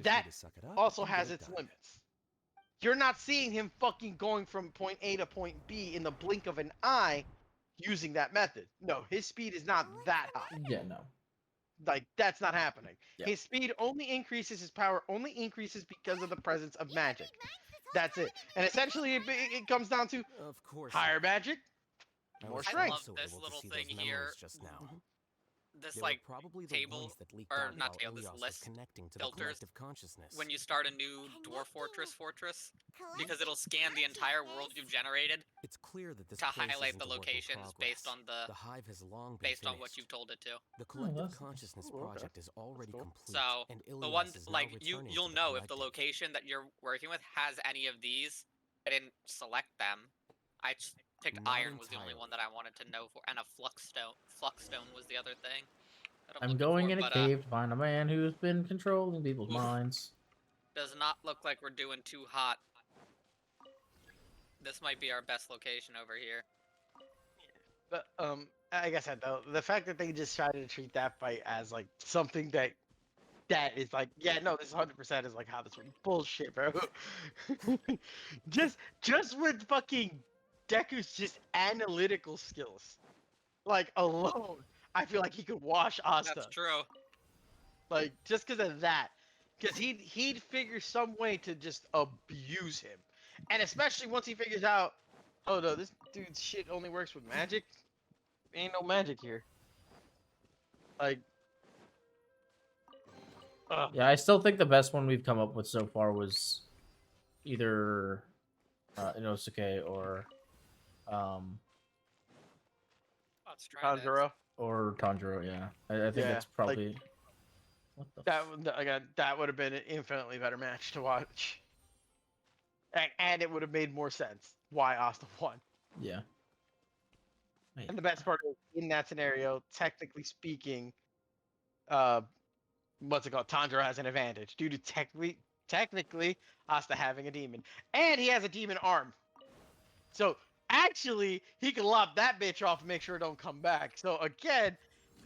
that also has its limits. You're not seeing him fucking going from point A to point B in the blink of an eye using that method. No, his speed is not that high. Yeah, no. Like, that's not happening. Yeah. His speed only increases, his power only increases because of the presence of magic. That's it. And essentially, it comes down to higher magic, more strength. I love this little thing here. Just now. This They like were probably the table ones that leaked or out not while table, this Ilias was list connecting to the filters collective consciousness. when you start a new dwarf fortress because it'll scan the entire world you've generated. It's clear that this to place highlight isn't the a work in locations based on progress. The hive has long been based on what finished. you've told it to. The collective that's- consciousness Ooh, okay. project is already complete. So and the Ilias one is now like returning you'll to the know if the collective. location that you're working with has any of these. I didn't select them. I just picked Not iron was the only entirely. one that I wanted to know for, and a flux stone. Flux stone was the other thing. That I'm looking going for, in a but, cave to find a man who's been controlling people's minds. Does not look like we're doing too hot. This might be our best location over here. But like I said though, the fact that they just try to treat that fight as like something that is like, yeah, no, this 100% is like how this one bullshit, bro. just with fucking Deku's just analytical skills, like alone, I feel like he could wash Asta. That's true. Like just because of that, because he'd figure some way to just abuse him, and especially once he figures out, oh no, this dude's shit only works with magic. Ain't no magic here. Like, Yeah, I still think the best one we've come up with so far was either Inosuke or Tanjiro. Or Tanjiro, yeah. I think Yeah, that's probably what the that would have been an infinitely better match to watch, and it would have made more sense why Asta won. yeah. And the best part is, in that scenario, technically speaking, what's it called? Tanjiro has an advantage due to technically Asta having a demon, and he has a demon arm. So actually, he can lop that bitch off and make sure it don't come back. So again,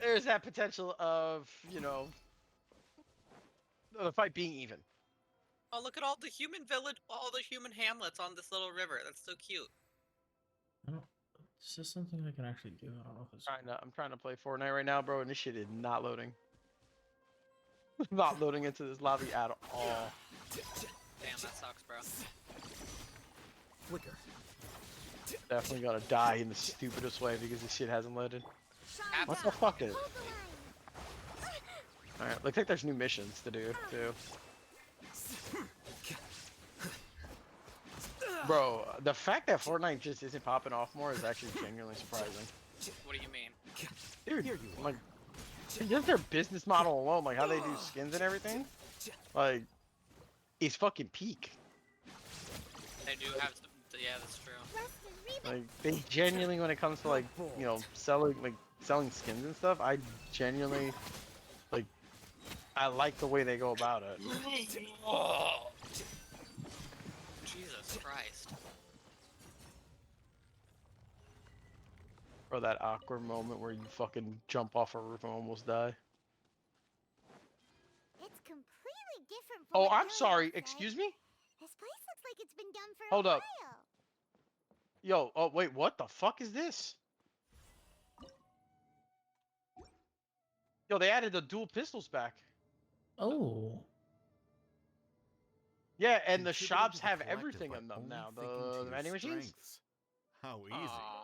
there's that potential of the fight being even. Oh, look at all the human village, all the human hamlets on this little river. That's so cute. Is this something I can actually do? I don't know if it's... I'm trying to play Fortnite right now, bro, and this shit is not loading. Not loading into this lobby at all. Damn, that sucks, bro. Flicker. Definitely gonna die in the stupidest way because this shit hasn't loaded. What the fuck is? Alright, looks like there's new missions to do too. Bro, the fact that Fortnite just isn't popping off more is actually genuinely surprising. What do you mean? Dude, like, just their business model alone, like how they do skins and everything, like, is fucking peak. They do have some. Yeah, that's true. Like, they genuinely, when it comes to like, you know, selling skins and stuff, I genuinely, like, I like the way they go about it. Jesus Christ. Or that awkward moment where you fucking jump off a roof and almost die. It's completely different from Oh, what I'm Ilias sorry. said. Excuse me? This place looks like it's been done for Hold a up. while. Yo, oh wait, what the fuck is this? Yo, they added the dual pistols back. Oh. Yeah, and the Contributing shops to the have collective everything by in them only now. thinking to The your vending machines. strengths. How easy. Aw.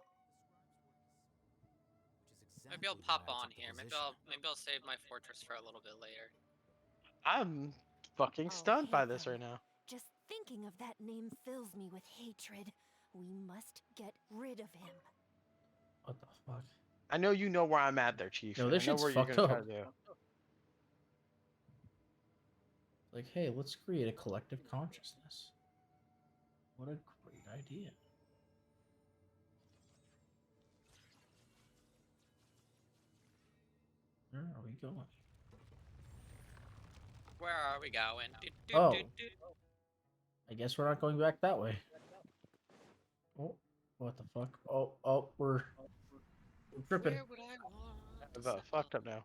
Maybe I'll Exactly pop why I on took the here. position. Maybe I'll save my fortress for a little bit later. I'm fucking stunned by this right now. Just thinking of that name fills me with hatred. We must get rid of him. What the fuck? I know you know where I'm at there, Chief. Yo, And I this know shit's what you're fucked gonna try to up. do. Like, hey, let's create a collective consciousness. What a great idea. Where are we going? Where are we going? Oh. I guess we're not going back that way. Oh, what the fuck? Oh, we're tripping. Where would I want? I'm fucked up now.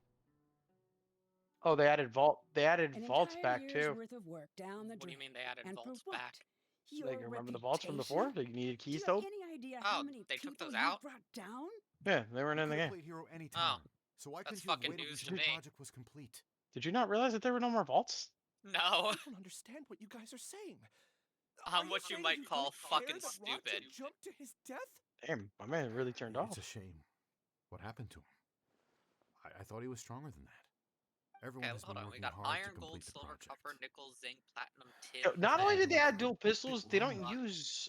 Oh, they added vault. They added An vaults entire back year's too. worth of work down the What do you drain. mean they added And vaults for what? back? Your Like, remember the vaults from before? reputation? That you needed Do keys you have to? any idea Oh, how many they took people those you out? brought down? Yeah, they weren't in the You could have game. played hero Oh, anytime. So why that's couldn't you have fucking waited news to until the me. project was complete? Did you not realize that there were no more vaults? No. I don't understand what you guys are saying. Are What you saying might you call don't care fucking that Rod stupid. jumped to his death? Damn, my man really turned It's off. a shame. What happened to him? I thought he was stronger than that. Everyone Okay, has hold been on. We working got hard to iron, gold, complete the silver, project. copper, nickel, zinc, platinum, tin. Yo, not only lead, did they add dual pistols, they don't use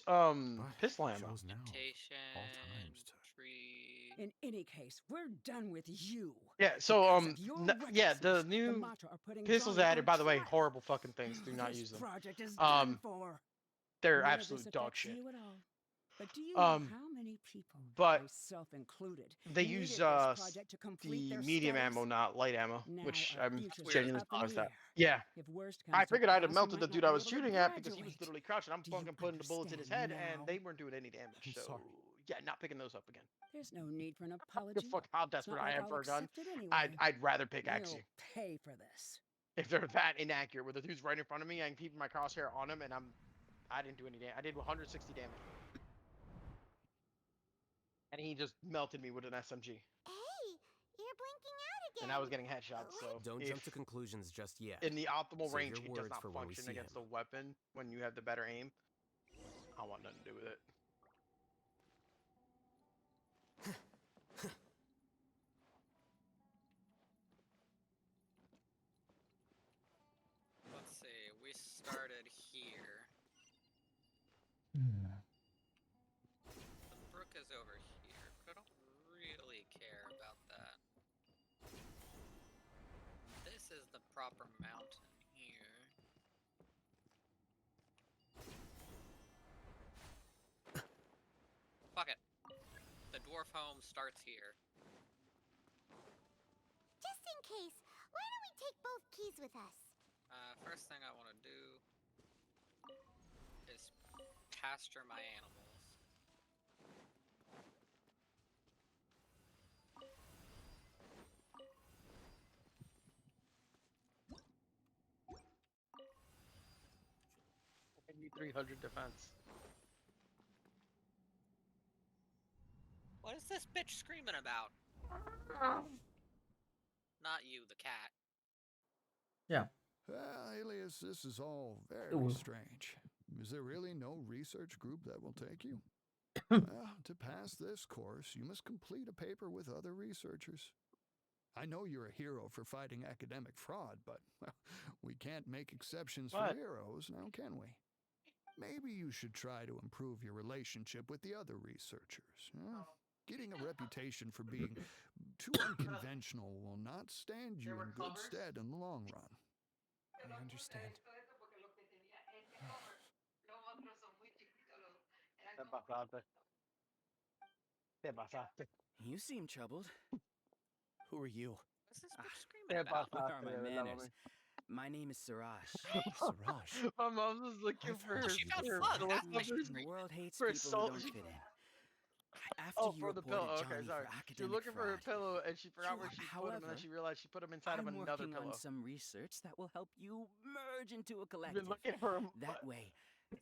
pistol ammo. Shows now. mutation, All times to tree. In any case, we're done with you. Yeah, so Because of your yeah, the recklessness, new Mata are putting pistols Johnny added, on by the way, trial. horrible fucking things. Do not This use them. project is done for. They're None absolute of this dog affects shit. you at all. But do you know how many people, but myself included, they needed use this project to complete the their medium studies? ammo, not light ammo, Now which our I'm future's genuinely up in surprised the at. air. Yeah, If worst I comes to figured I'd have pass, we melted might the dude not I be was able to shooting at because he was graduate. literally crouching. I'm Do you fucking putting the bullets in his head, understand and now? they weren't doing any damage. I'm So sorry. yeah, not picking those up again. There's no need for an Give apology. a fuck how It's not desperate like I am I'll for a gun. accept it anyway. I'd rather pick You'll Axie. pay for this. If they're that inaccurate, where the dude's right in front of me, I'm keeping my crosshair on him, and I didn't do any damage. I did 160 damage. And he just melted me with an SMG. Hey, you're blinking out again. And I was getting headshots, so Don't jump to conclusions just yet. in the optimal Save range, your it does words not for when we function see against him. the weapon when you have the better aim. I want nothing to do with it. Let's see. We started here. Hmm. The brook is over here, but I don't really care about that. This is the proper mountain here. Fuck it. The dwarf home starts here. Just in case, why don't we take both keys with us? First thing I want to do is pasture my animals. I need 300 defense. What is this bitch screaming about? Not you, the cat. Yeah. Alias, this is all very Ooh. strange. Is there really no research group that will take you? Well, to pass this course, you must complete a paper with other researchers. I know you're a hero for fighting academic fraud, but we can't make exceptions for heroes, now can we? Maybe you should try to improve your relationship with the other researchers. Huh? Getting a reputation for being too unconventional will not stand you in good stead in the long run. I understand. Te pasaste. Te pasaste. You seem troubled. Who are you? What's this bitch screaming Te about? Where pasaste, are my de verdad, manners? mami. My name is Siraj. Siraj. My mom's was looking I've for heard her, of She you felt her before. fucked. pillow That's why covers. she's The world hates For people who salt. don't She, fit in. After oh, you for the reported pillow. Okay, Johnny sorry. for She was academic looking for her fraud. pillow and she forgot where she put him, and then However, she realized she put him inside of I'm another working on pillow. some research that will help you merge into a You've collective. been looking for him. That way,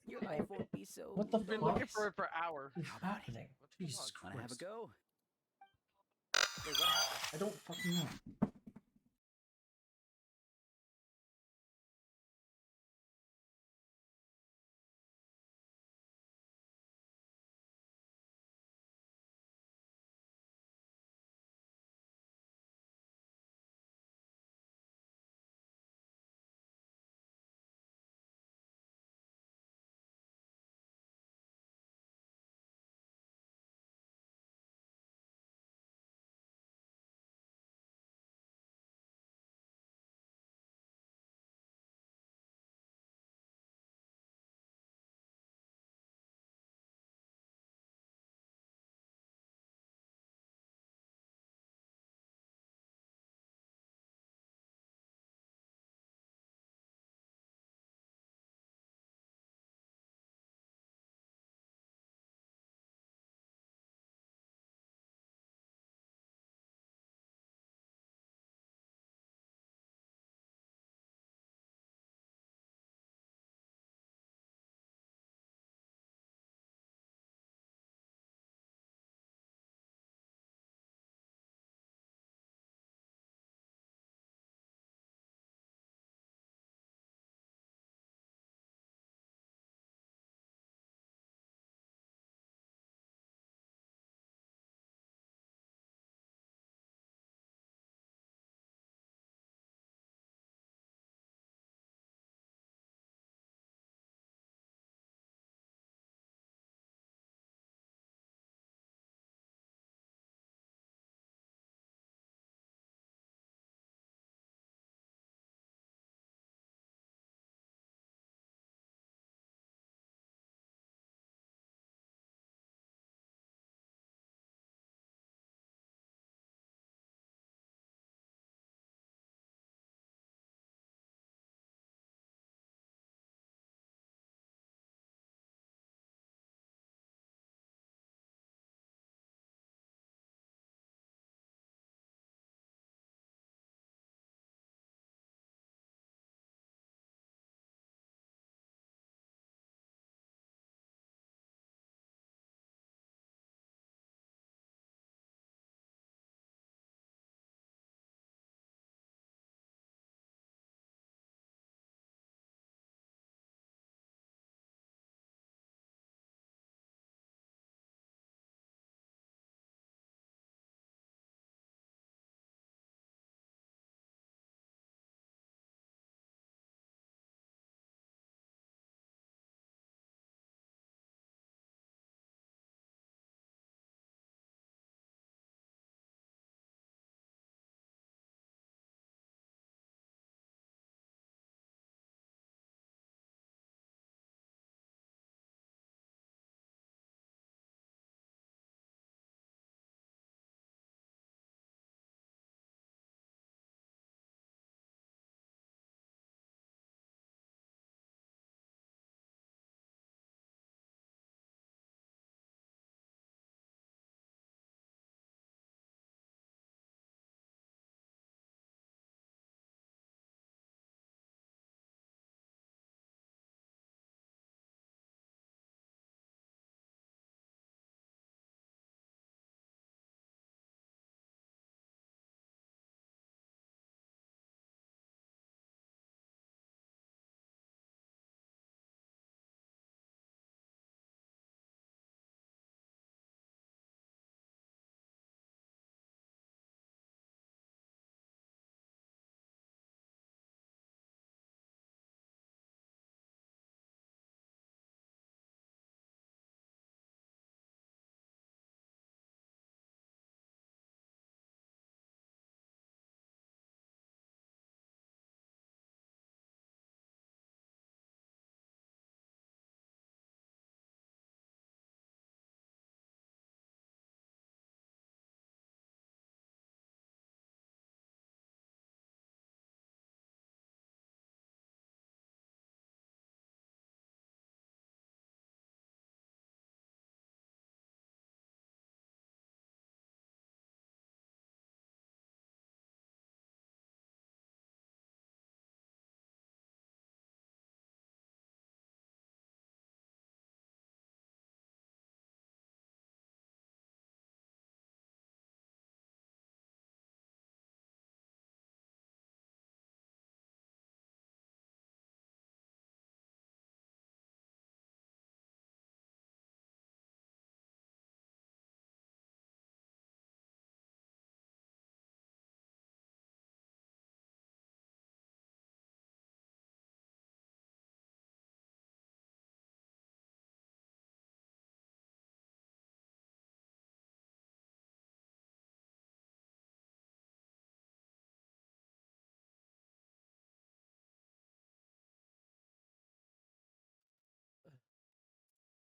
your life won't be so. What the You've been fuck looking for it for hours. is How about it? happening? Jesus Wanna have a Christ. go? Wait, what happened? I don't fucking know.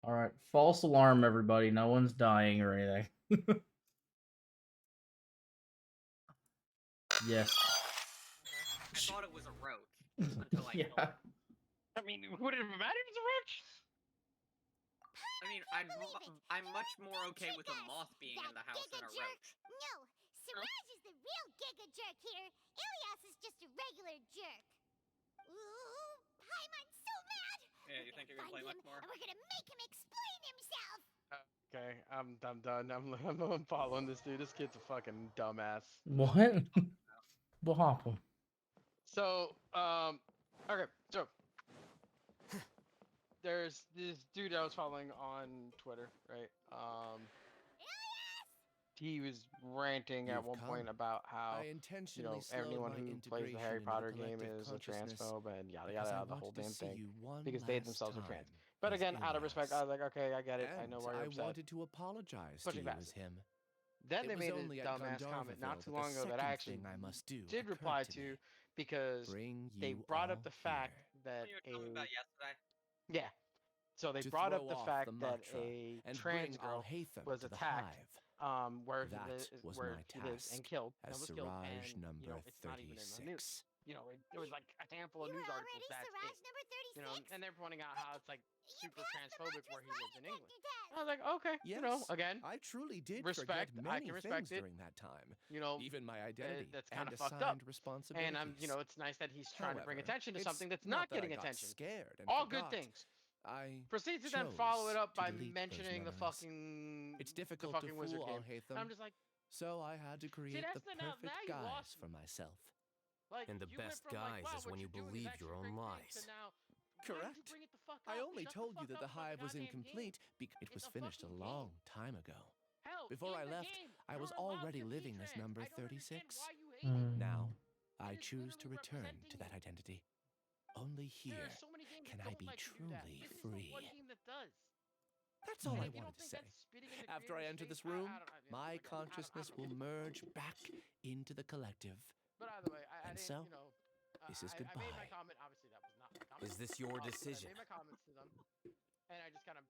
All right, false alarm, everybody. No one's dying or anything. Yes. I thought it was a roach until I killed it. I mean, would it matter if it's a roach? I mean, I'm much more okay with a moth being in the house than a roach. No, Siraj is the real Giga Jerk here. Ilias is just a regular jerk. Ooh, Paimon's so mad. Yeah, you think you're gonna play much more? And we're gonna make him explain himself. Okay, I'm done. I'm following this dude. This kid's a fucking dumbass. What? What happened? So, okay, so there's this dude I was following on Twitter, right? He was ranting at You've one come. point about how I intentionally slowed anyone my who plays the integration Harry into the Potter game collective is a consciousness transphobe and yada because I yada, the whole wanted to damn see thing, you one because they last themselves are time trans. But as again, out of respect, I was Ilias. like, okay, I get it. I know And why you're I upset. wanted to apologize to Pushing you past as it. him. Then It they was made only a at dumbass comment not Gandharville too that long the ago that I second actually thing I must do did reply occurred to to me. because Bring they you brought up all the fact that You were talking about yesterday. yeah. So they to brought up throw the off fact the that mantra a and trans bring girl Alhaitham was to the attacked hive. where That was where my he lives and task killed as and was killed, Siraj and number it's not even in the 36. news. It was like a handful of news articles. That's Siraj it. number 36? And they're pointing out how it's like super transphobic where he lives in England. I was like, okay, Yes, again, I truly did respect. forget I many can respect things it. during that time. Even my identity that's and kind of fucked up. assigned responsibilities. And it's nice that he's trying to bring However, attention to it's something that's not not that I getting got attention. scared and All forgot. good things. I Proceeds to then follow it chose up to by delete those mentioning the memories. fucking It's difficult to wizard fool game. Alhaitham, And I'm just like, so I had to create that's the now perfect you guise lost for myself. like And the you went best from, guise wow, is what when you you're doing is believe actually your a own great thing, lies. to now, why did you Correct. bring it the fuck I up? only Shut told the you that fuck the up about hive was goddamn incomplete game. because it was It's a finished a fucking long game. time ago. Hell, Before in I the left, game, I was you're allowed already to be living as trans. number I don't understand 36. why you hate it. Now, I It is choose to literally return to representing that you. identity. Only There here are so many games can that I don't be let you do that. truly This is free. the one game that does. That's all And I if you wanted don't to think say. that's spitting in the After I creator's enter face, this room, again, I my don't consciousness know. will merge back into the collective. But either way, I And didn't, so, this is I made my goodbye. comment. Obviously, that was not my comment. Is this your But decision? I made my comments to them, and I just kind of,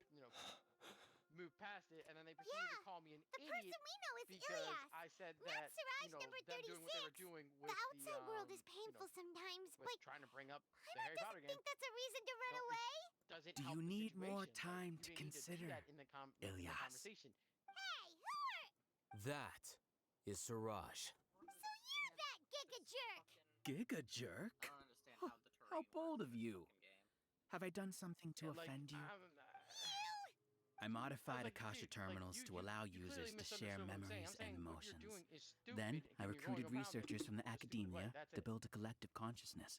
moved past it, and then they proceeded to call me an idiot we know is because Ilias, I said not that, Siraj number them doing what they were 36. doing with The outside world is painful sometimes. with Like, trying to bring up the Paimon Harry Potter doesn't game. think that's a reason to run No, it away. doesn't Do help you the need more situation. time You to didn't need consider, do that in the in the Ilias? conversation. Hey, who are... That is Siraj. So you're that Giga Jerk. Giga Jerk? I don't understand how the terrain How works bold in of this you. fucking game. Have I done something to offend you? I modified Akasha terminals to allow users to share memories and emotions. Then, I recruited researchers from the academia to build a collective consciousness.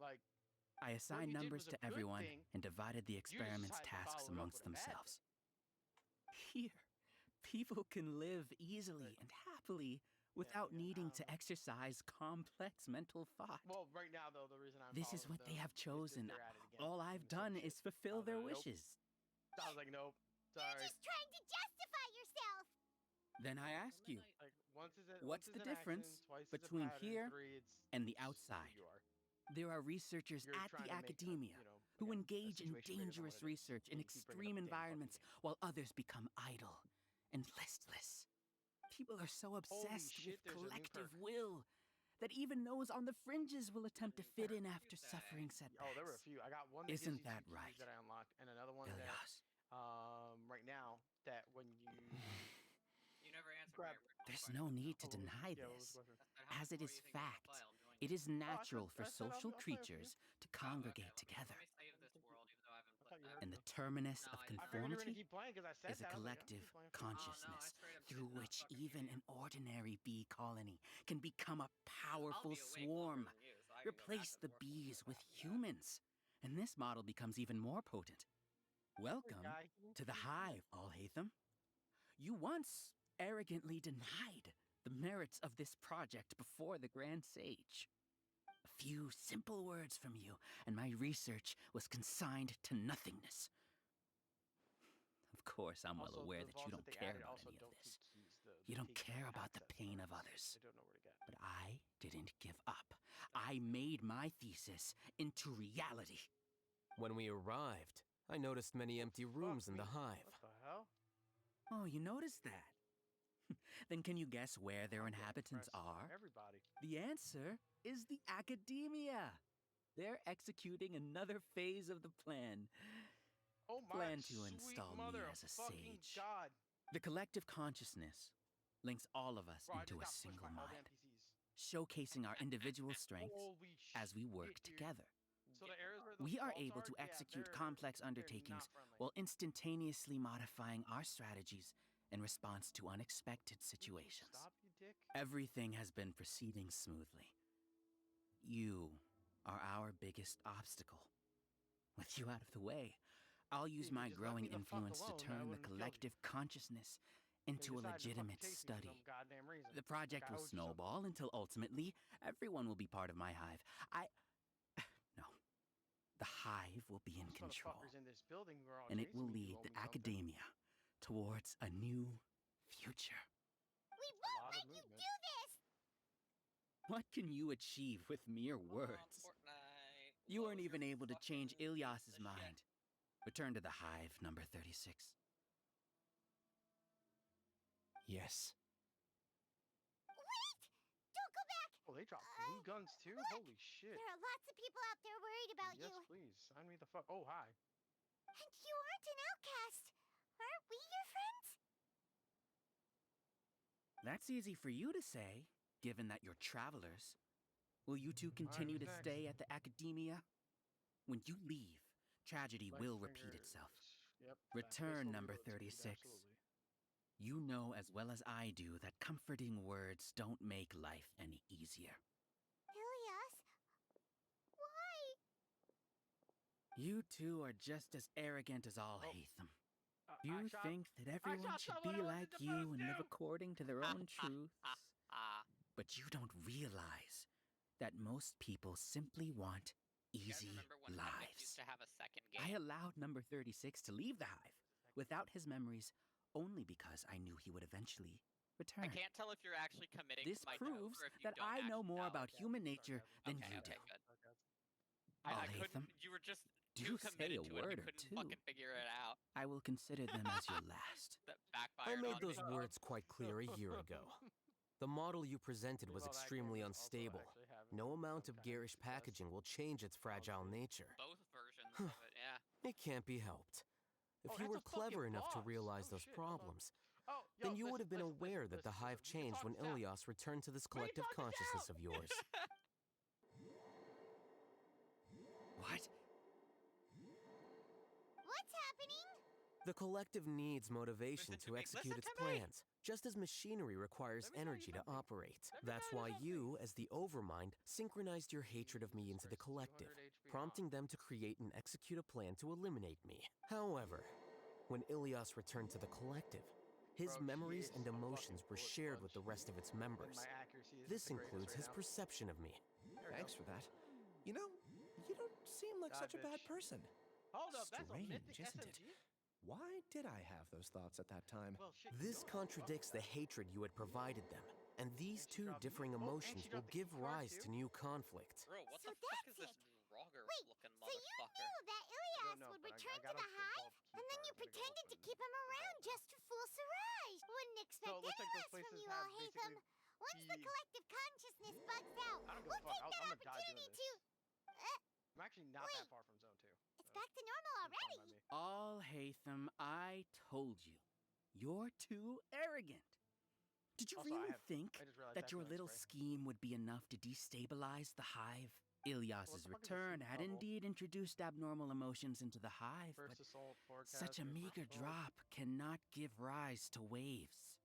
Like, I assigned you did numbers was a to good everyone thing. and divided the experiment's decided to tasks follow it up amongst with a bad themselves. Here, people can live easily and happily without needing to exercise complex mental thought. Well, right now though, the reason I'm This is what they have chosen. they're at it again. All I've done is fulfill their Nope. wishes. I was like, nope. Sorry. You're just trying to justify yourself. Then I ask you, Like, once is what's the an difference action, twice is a between pattern, here three, it's and the who outside? you are. There are researchers You're at trying the to make a, academia who engage in situation bigger than dangerous what it is, research in and you keep bringing extreme up the damn fucking environments while others become idle and listless. People are so obsessed shit, with there's a new collective perk. will that even those on the fringes will attempt to fit in after suffering setbacks. Oh, there were a few. I got one that Isn't gives you that 2 keys right, that I unlocked, and another one Ilias? that right now that when you You never answered grab. my original There's question. no need to Oh, deny yeah, what was this, the question? I said, how as much it more is do you think you can fact. play? I'll join It you. is natural for I said I'll social play with you. creatures to Oh, congregate okay, together. Let me save this world, even though I haven't I thought played you that. heard And me. the terminus No, of I didn't. I figured you were gonna conformity keep playing because I said is a that. I was like, I'll collective keep playing. consciousness I straight up through did not which fucking even hear an ordinary bee colony can become a I'll powerful be awake longer swarm. than you, so I can go back Replace and the forth with bees you with about that. humans, and this model becomes even more potent. Welcome to the hive, Alhaitham. You once arrogantly denied the merits of this project before the Grand Sage. A few simple words from you, and my research was consigned to nothingness. Of course, I'm well Also, aware the that you vaults don't they care added about also any of don't this. keep keys. You don't keys care don't about the access pain of those. others. They don't know where to get. But I didn't give up. I made my thesis into reality. When we arrived, I noticed many empty rooms in the hive. What the hell? Oh, you noticed that? Then can you guess where their I'm getting inhabitants impressed. are? Everybody. The answer is the academia. They're executing another phase of the plan. Oh my Plan to sweet install me mother as a fucking sage. god. The collective consciousness links all of us Bro, I into just a got pushed single by all the mind, NPCs. showcasing our individual strengths Holy as we work shit, dude. together. So the areas where those We are vaults able to yeah, execute they're complex not undertakings friendly. while instantaneously modifying our strategies in response to unexpected situations. Stop, you dick. Everything has been proceeding smoothly. You are our biggest obstacle. With you out of the way, I'll use If you my just let growing me the fuck influence alone, to I turn the wouldn't have killed you. collective consciousness They into a decided to fucking legitimate chase me for study. some goddamn reason. The project Like I will owed you something. snowball until ultimately everyone will be part of my hive. No. The hive will be in Those control, motherfuckers in this building were all and it chasing will me, you lead owe the me something. academia towards a new future. We won't let you do this! What can you achieve with mere words? Fortnite. You weren't load even your able to change fucking Ilyas's piece of shit. mind. Return to the hive, number 36. Yes. Wait! Don't go back! Oh, they dropped blue guns too? Look! Holy shit. There are lots of people out there worried about Yes, you. please. Sign me the fuck. Oh, hi. And you aren't an outcast. Aren't we your friends? That's easy for you to say, given that you're travelers. Will you two continue who's to next? stay at the academia? When you leave, tragedy Flex will repeat fingers. itself. Yep. Return, pistol number reload speed, 36. absolutely. You know as well as I do that comforting words don't make life any easier. Ilias? Why? You two are just as arrogant as all Hatham. I You shot- think that I everyone shot should someone be I wasn't like supposed you and to! live according to their own truths. Ah, But you don't realize that most people simply want you guys easy remember when Hendrix lives. used to have a second I game? allowed number 36 to leave the hive without his memories only because I knew he would eventually return. I can't tell if you're actually committing This to my proves joke or if you that don't I know actually more about Sarcasm, human nature than Okay, you okay, do. good. All I couldn't. Hatham, You were just do too say committed a to it. word You or couldn't two. fucking figure it out. I will consider them as your last. That I backfired made on those me. words quite clear a year ago. The model you presented was Well, that game extremely was also unstable. actually having No amount some of kind of garish success. packaging will change its fragile nature. Both versions of it, yeah. It can't be helped. If Oh, you that's were a fucking clever enough to boss. realize Oh, those shit, hold on. problems, Oh, then yo, you would have been listen, aware that the hive we can changed talk when this out. Ilias returned to this We can collective talk this consciousness out. of yours. What? What's happening? The collective needs motivation Listen to to me. execute Listen its to me. plans, just as machinery requires Let me tell you energy to something. operate. Let me That's tell you why something. you, as the Overmind, synchronized your hatred of me into the Christ, collective, 200 HP, prompting them to create and execute a plan to eliminate me. However, when Ilias returned to the collective, his Bro, she memories is and a emotions fucking were bullet shared sponge. with the rest of its And members. my accuracy is This the greatest includes right his now. perception of me. There we Thanks go. for that. You know, you don't seem like such a bad bitch. person. Hold up, that's a Strange, mythic isn't SMG? it? Why did I have those thoughts at that time? Well, shit, This you know contradicts the hatred you had provided them, and these And she two dropped- differing oh, and emotions she will dropped the give key card, rise too? to new conflict. Bro, what So the fuck is that's this it. Roger Wait, looking so you motherfucker? knew that Ilias know, would but I return to gotta the go hive, vault key and then card. you I'm gonna go pretended to open keep him around vault now. just to fool Siraj. Wouldn't expect So it looks like those any less from places you have all, Hatham. basically Once the key- collective consciousness bugs out, I don't give we'll a fuck. take I'm that gonna die doing opportunity this. to... I'm actually not that far from zone 2. It's back to normal It's fine by already. me. All Hatham, I told you. You're too arrogant. Did you Also, really I think just realized that that's your no little spray. scheme would be enough to destabilize the hive? Ilyas's the fuck is this return had bubble? indeed introduced abnormal emotions into the hive, First but assault, such a forecast, meager assault. drop cannot give rise to waves.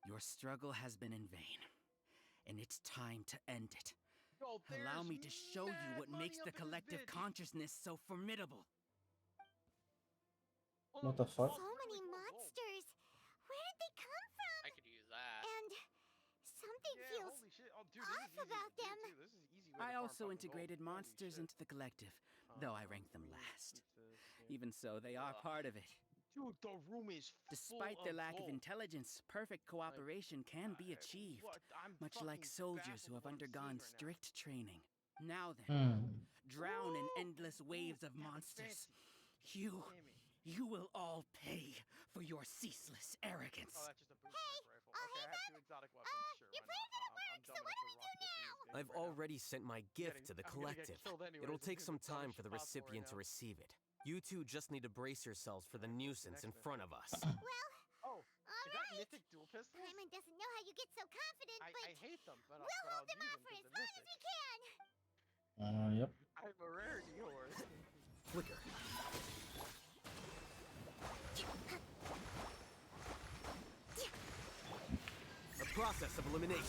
Your struggle has been in vain, and it's time to end it. Yo, Allow there's me to show you mad what money makes up the in this collective bitch. consciousness so formidable. What the fuck? So many monsters. Where did they come from? I could use that. And something Yeah, feels holy shit. Oh, dude, off this is easy about to do, them. too. This is an easy way to I farm also fucking integrated gold. Holy monsters shit. into the collective, though I ranked them green last. pizzas, yeah. Even so, they are Ugh. part of it. Dude, the room is Despite full their of lack of gold. intelligence, perfect cooperation can be achieved, What? I'm much like fucking soldiers who baffled have what I'm seeing undergone right now. strict training. Now then, Hmm. drown in Ooh, endless waves of that looks monsters. fancy. You will all pay for your ceaseless arrogance. Oh, that's just a boot rifle. Okay, I have 2 exotic weapons. Sure, Your why plan not? didn't work, I'm so dumb what enough do to we do rock this now? these days I've right now. already sent my gift to the I'm gonna get collective. killed anyways. It'll This take is some the dumbest time for the shit possible right recipient to now. receive it. You two just need to brace yourselves for the nuisance in front of us. Well, Oh, is that mythic dual pistols? Paimon doesn't know how you get so confident, I but hate them, but we'll I'll hold them use off for them as 'cause long they're as we can. Yep. I'm a rarity horse. Flicker. A process of elimination.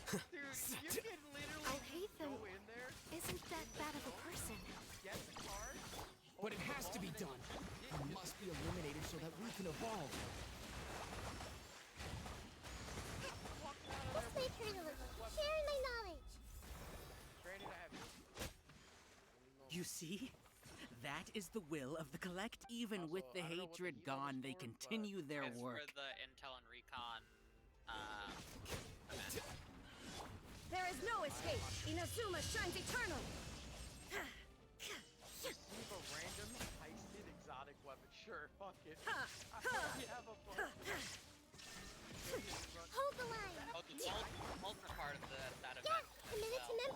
Dude, you can literally I'll hate them. go in there, Isn't that bad of a person? get the card. But it has to be done. He must be eliminated so that we can evolve. This may turn a little. Sharing my knowledge. Granted, I have You see? That is the will of the collect. Even with the hatred gone, they continue their It's work. for the Intel and Recon event. There is no escape. Inazuma shines eternal. receive a random heisted exotic weapon. Sure, fuck it. I already have a book. Hold the line. Oh, the ultra part of that Yeah, event. a minute to mem.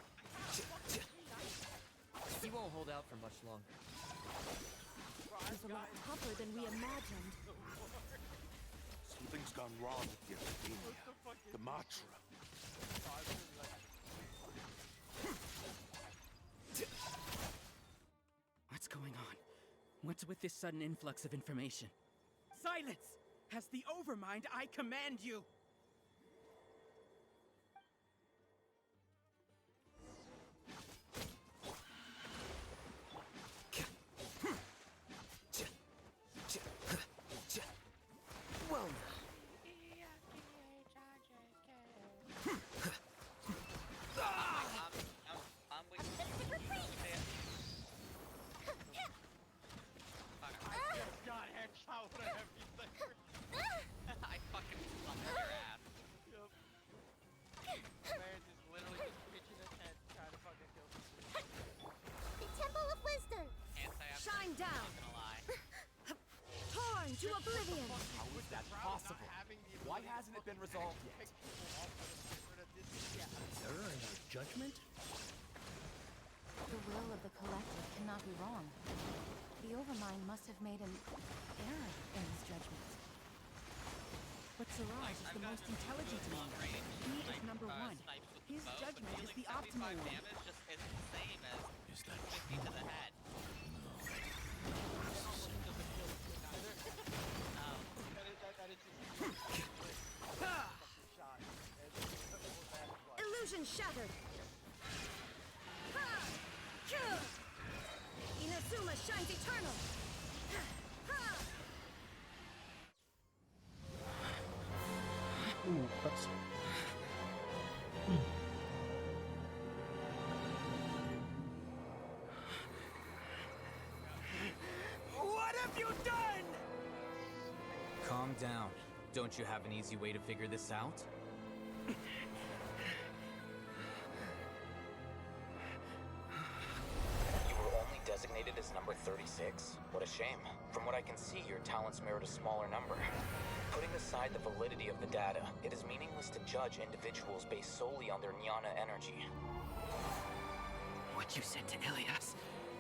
He won't hold out for much longer. He's a lot tougher than we imagined. Something's gone wrong with the academia. The Matra. What's going on? What's with this sudden influx of information? Silence! As the Overmind, I command you! Well, I'm with God, headshot, what a heavy thing. I fucking thumped your ass. Yep. Man just literally just pitching his head trying to fucking kill me. The Temple of Wisdom. Shine down. Not gonna lie. Torn to oblivion. How is that possible? Why hasn't it been resolved yet? Error in our judgment? The will of the collective cannot be wrong. The Overmind must have made an error in his judgment. But Siraj is the most intelligent among us. He is number one. His judgment is the optimal one. Damage just is the same as 50 to the head. Illusion shattered. Ha! Kill! Inazuma shines eternal. Ha! Ooh, that's... What have you done? Calm down. Don't you have an easy way to figure this out? You were only designated as number 36? What a shame. From what I can see, your talents merit a smaller number. Putting aside the validity of the data, it is meaningless to judge individuals based solely on their jnana energy. What you said to Ilias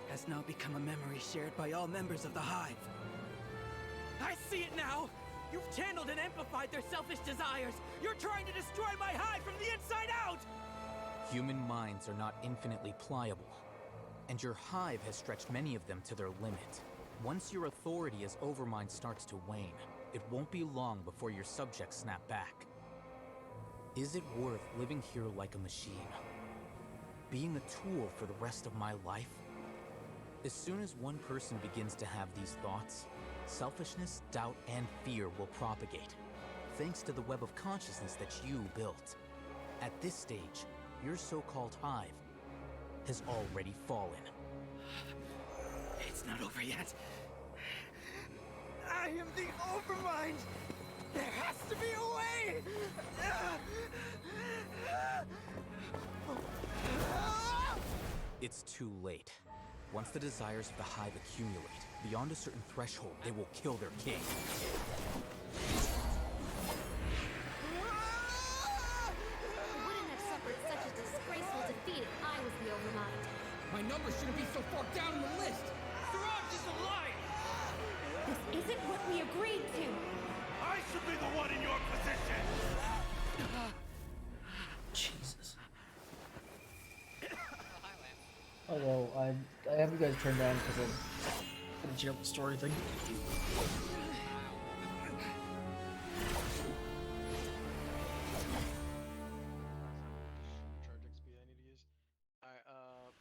has now become a memory shared by all members of the Hive. I see it now! You've channeled and amplified their selfish desires! You're trying to destroy my Hive from the inside out! Human minds are not infinitely pliable, and your Hive has stretched many of them to their limit. Once your authority as Overmind starts to wane, it won't be long before your subjects snap back. Is it worth living here like a machine? Being a tool for the rest of my life? As soon as one person begins to have these thoughts, selfishness, doubt, and fear will propagate, thanks to the web of consciousness that you built. At this stage, your so-called Hive has already fallen. It's not over yet. I am the Overmind! There has to be a way! It's too late. Once the desires of the hive accumulate, beyond a certain threshold, they will kill their king. Wouldn't have suffered such a disgraceful defeat if I was the Overmind. My number shouldn't be so far down the list! Siraj is alive! This isn't what we agreed to! I should be the one in your position! Jesus. Oh well, I have you guys turned down because I'm gonna check out the story thing.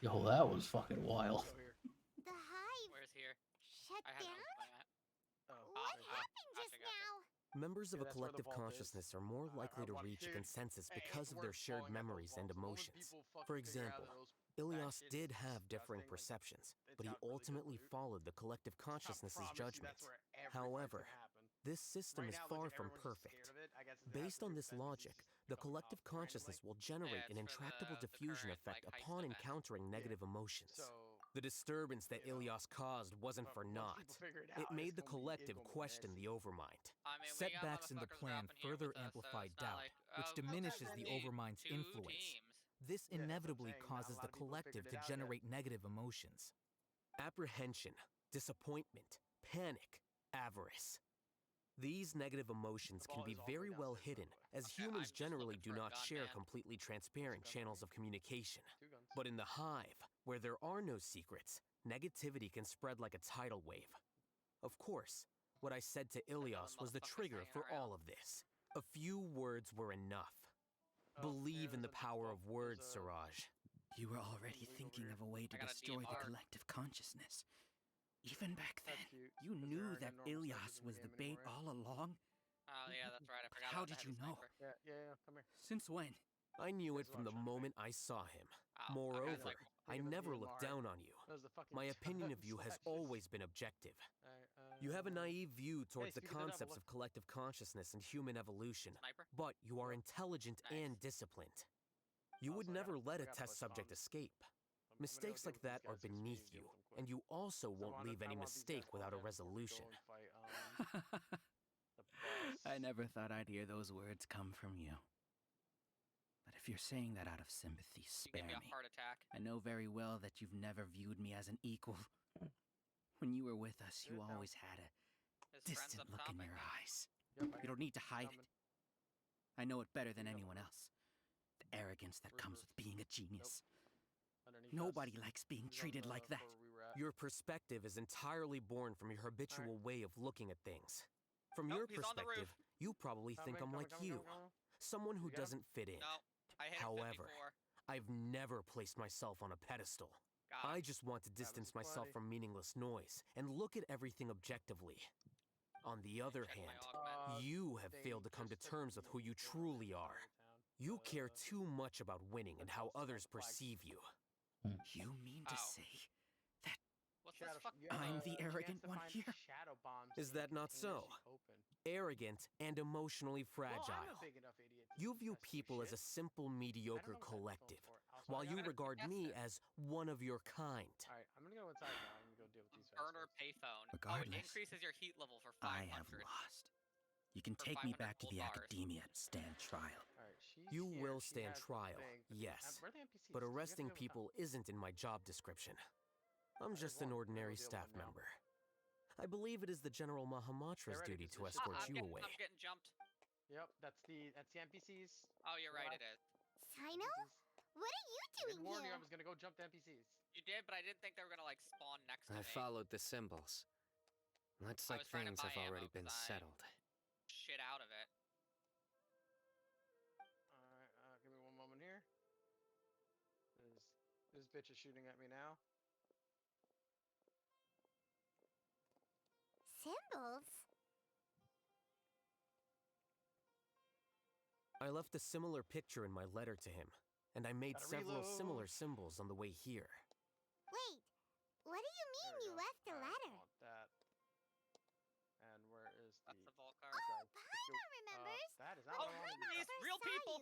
Yo, that was fucking wild. The hive Where's here? shut I have no down? plan. What happened just now? Members of a Yeah, that's where the collective vault is. consciousness are more likely to reach a consensus because of their shared memories and emotions. For example, Ilias did have differing perceptions, but he ultimately followed the collective consciousness's judgment. However, this system is far from perfect. Based on this logic, the collective consciousness will generate an intractable diffusion effect upon encountering negative emotions. The disturbance that Ilias caused wasn't for naught. It made the collective question the Overmind. Setbacks in the plan further amplify doubt, which diminishes the Overmind's influence. This inevitably causes the collective to generate negative emotions. Apprehension, disappointment, panic, avarice. These negative emotions can be very well hidden, as humans generally do not share completely transparent channels of communication. But in the hive, where there are no secrets, negativity can spread like a tidal wave. Of course, what I said to Ilias was the trigger for all of this. A few words were enough. Believe in the power of words, Siraj. You were already thinking of a way to destroy the collective consciousness. Even back then, you knew that Ilias was the bait all along? Oh yeah, that's right. I forgot. How about did the you heavy know? sniper. Yeah, come here. Since when? I knew it from the moment I saw him. Moreover, I never looked down on you. My opinion of you has always been objective. You have a naive view towards the concepts of collective consciousness and human evolution, but you are intelligent and disciplined. You would never let a test subject escape. Mistakes like that are beneath you, and you also won't leave any mistake without a resolution. I never thought I'd hear those words come from you. But if you're saying that out of sympathy, spare me. Give me a heart attack. I know very well that you've never viewed me as an equal. When you were with us, you always had a distant look in your eyes. You don't need to hide it. I know it better than anyone else. The arrogance that comes with being a genius. Nobody likes being treated like that. Your perspective is entirely born from your habitual way of looking at things. From your perspective, you probably think I'm like you. Someone who doesn't fit in. However, I've never placed myself on a pedestal. I just want to distance myself from meaningless noise and look at everything objectively. On the other hand, you have failed to come to terms with who you truly are. You care too much about winning and how others perceive you. You mean to say that I'm the arrogant one here? Is that not so? Arrogant and emotionally fragile. You view people as a simple, mediocre collective, while you regard me as one of your kind. Alright, I'm gonna go inside now. I'm gonna go deal with these Burner payphone. Oh, it Regardless, increases your heat level for 500. I have lost. You can For take me 500 back to gold the bars. academia to stand trial. You will stand trial, yes, but arresting people isn't in my job description. I'm just an ordinary staff member. I believe it is the General Mahamatra's duty to escort you away. I'm getting jumped. Yep, that's the NPCs. Oh, you're right. It is. Sino? What are you I doing didn't warn you here? I was gonna go jump to NPCs. You did, but I didn't think they were gonna like spawn next to I me. followed the symbols. Looks I like was trying to things buy have already ammo been 'cause I- settled. Shit out of it. Alright, give me one moment here. This bitch is shooting at me now. Symbols? I left a similar picture in my letter to him, and I made Gotta several reload. similar symbols on the way here. Wait, what do you mean you left a letter? Want that. And where is the... That's the vault Oh, card. Paimon! Not Oh, what I wanted to these do. real people.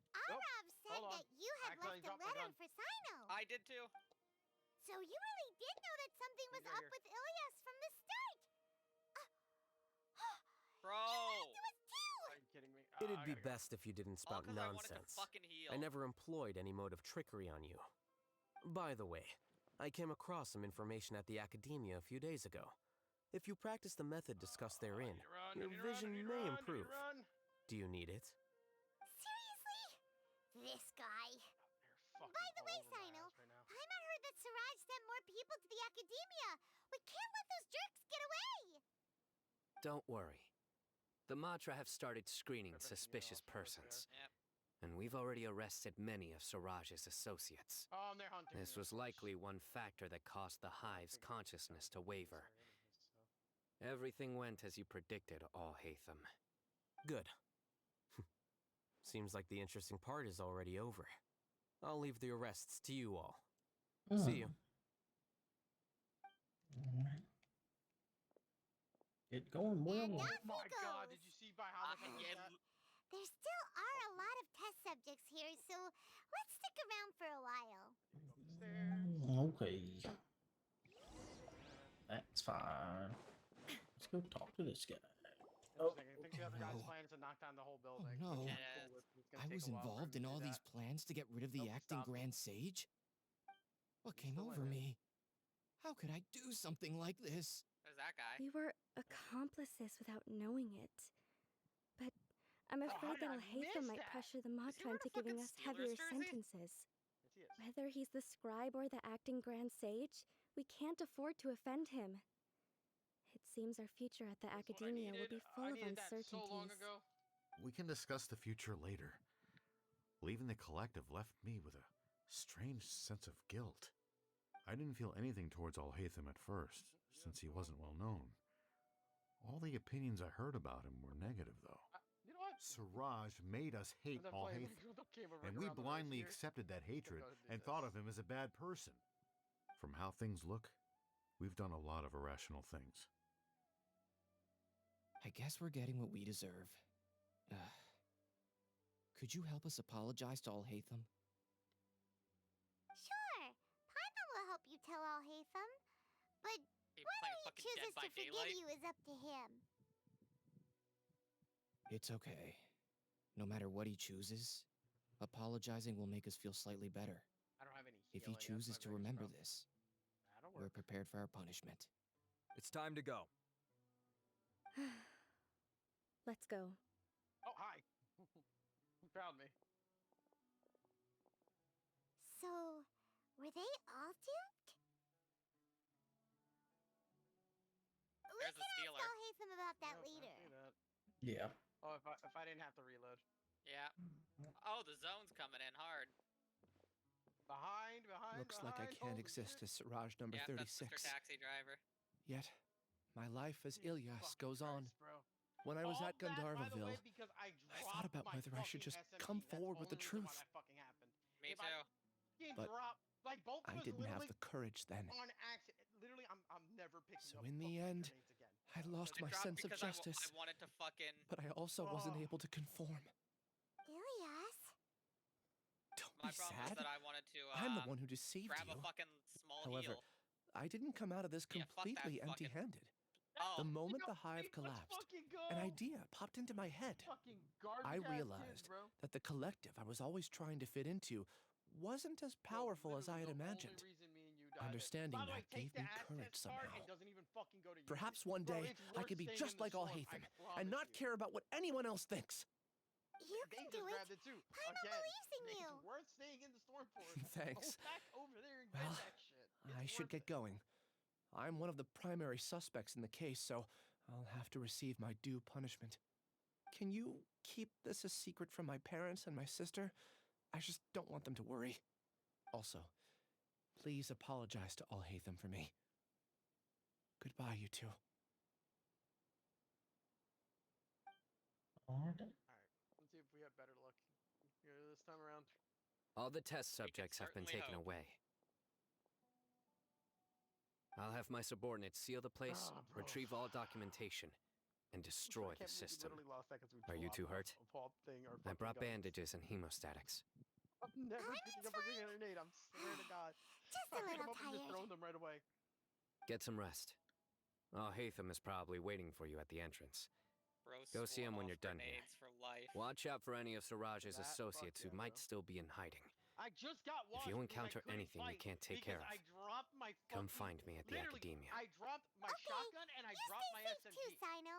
Arav said hold on. that you had Accidentally left a dropped my letter gun. for Sino. I did too. So you really did know that something was He's right up here. with Ilyas from the start. Bro. Are you kidding me? It'd I be gotta go. best if you didn't All spout 'cause I wanted to nonsense. fucking heal. I never employed any mode of trickery on you. By the way, I came across some information at the Academia a few days ago. If you practice the method discussed therein, your vision may improve. Do you need it? Seriously? This guy. By the way, Sino, Paimon heard that Siraj sent more people to the Academia. We can't let those jerks get away. Don't worry. The Matra have started screening suspicious persons. Yep. And we've already arrested many of Siraj's associates. Oh, and they're hunting This me, was of course. likely one factor that caused the Hive's consciousness to waver. Everything went as you predicted, Al-Haytham. Good. Seems like the interesting part is already over. I'll leave the arrests to you all. See you. Get going, well. Oh my god, did you see by how much I hit that? There still are a lot of test subjects here, so let's stick around for a while. Okay. That's fine. Let's go talk to this guy. Oh, I think the other guy's plan is to knock down the whole building. Oh, no. which I'm cool with. It's gonna I take was a while for him involved to in do all these that. plans to get rid of the Nope, acting stop. Grand Sage? What came still in over it. me? How could I do something like this? There's that guy. We were accomplices without knowing it. But I'm Oh, afraid how that did I Al-Haytham miss might that? pressure the he Matra wearing into a fucking giving us Steelers heavier jersey? sentences. Yes, he is. Whether he's the scribe or the acting Grand Sage, we can't afford to offend him. It seems our future at the Academia will be full I of needed that so long uncertainties. ago. We can discuss the future later. Leaving the collective left me with a strange sense of guilt. I didn't feel anything towards Al-Haytham at first, since he wasn't well known. All the opinions I heard about him were negative, though. You know what? Siraj made us hate I'm done playing. Al-Haytham, The camera and right we around the blindly rest here. accepted that hatred gonna do and thought of him as a bad person. From how things look, we've done a lot of irrational things. I guess we're getting what we deserve. Could you help us apologize to Al-Haytham? Sure, Paimon will help you tell Al-Haytham. But He whether playing he fucking chooses Dead by to forgive Daylight? you is up to him. It's okay. No matter what he chooses, apologizing will make us feel slightly better. I don't have any If he healing, that's chooses my to biggest remember problem. this, That'll we're work. prepared for our punishment. It's time to go. Let's go. Oh, hi. You found me. So, were they all duped? We There's can a ask Steeler. Al-Haytham about that Yep, I later. see that. Yeah. Oh, if I didn't have to reload. Yeah. Oh, the zone's coming in hard. Behind. Looks like I behind, can't holy exist shit. as Siraj number Yeah, that's 36. Mr. Taxi Driver. Yet, my life as Jesus Ilyas fucking goes on. Christ, bro. When I was All at that, by the way, Gandharvaville, because I I thought dropped about my whether I should fucking just SMG. come That's forward with the only reason why truth. that fucking happened. Me If too. Game But dropped. Like both of I us didn't have literally the courage then. on accident. Literally, I'm never picking So up in the fucking end, grenades again. I lost It my dropped sense of because justice, I wanted to fucking. but I also wasn't Oh. able to conform. Ilyas? Don't My be problem was sad. that I wanted to. I'm the one who deceived grab you. a fucking small However, heal. I didn't come out of this Yeah, fuck that completely fucking- empty-handed. Oh. The moment You the know, hive let's collapsed, fucking go. an idea popped into my head. Fucking garbage I ass kids, realized bro. that the collective I was always trying to fit into wasn't as powerful as I had Literally the imagined. only reason me and you died. Understanding By the way, that gave take the me ass courage test card, somehow. it doesn't even fucking go to you. Perhaps one Bro, day it's I worth could be staying just in the like storm, I Al-Haytham promise and not you. care about what anyone else thinks. You They can just do it. grabbed it too. Paimon Again, believes in it's you. worth staying in the storm for. Thanks. Go back over there and get Well, that shit. I It's should worth get it. going. I'm one of the primary suspects in the case, so I'll have to receive my due punishment. Can you keep this a secret from my parents and my sister? I just don't want them to worry. Also, please apologize to Al-Haytham for me. Goodbye, you two. Alright, let's see if we have better luck here this time around. All the test subjects have been certainly taken hope. away. I'll have my subordinates seal the place, Ah, bro. retrieve all documentation, and destroy the system. Are you too hurt? I brought bandages and hemostatics. I'm never picking up a grenade. I'm swear to God. Just a I pick little them up and just tired. throw them right away. Get some rest. Hatham is probably waiting for you at the entrance. Go see him when you're done here. For life. Watch out for any of Siraj's That associates who fuck yeah, might bro. still be in hiding. I just got If washed you because I encounter couldn't anything you fight can't take because care of, I dropped my come fucking, find me at the literally, academia. I dropped my shotgun and I dropped my SMG. Too, Sino.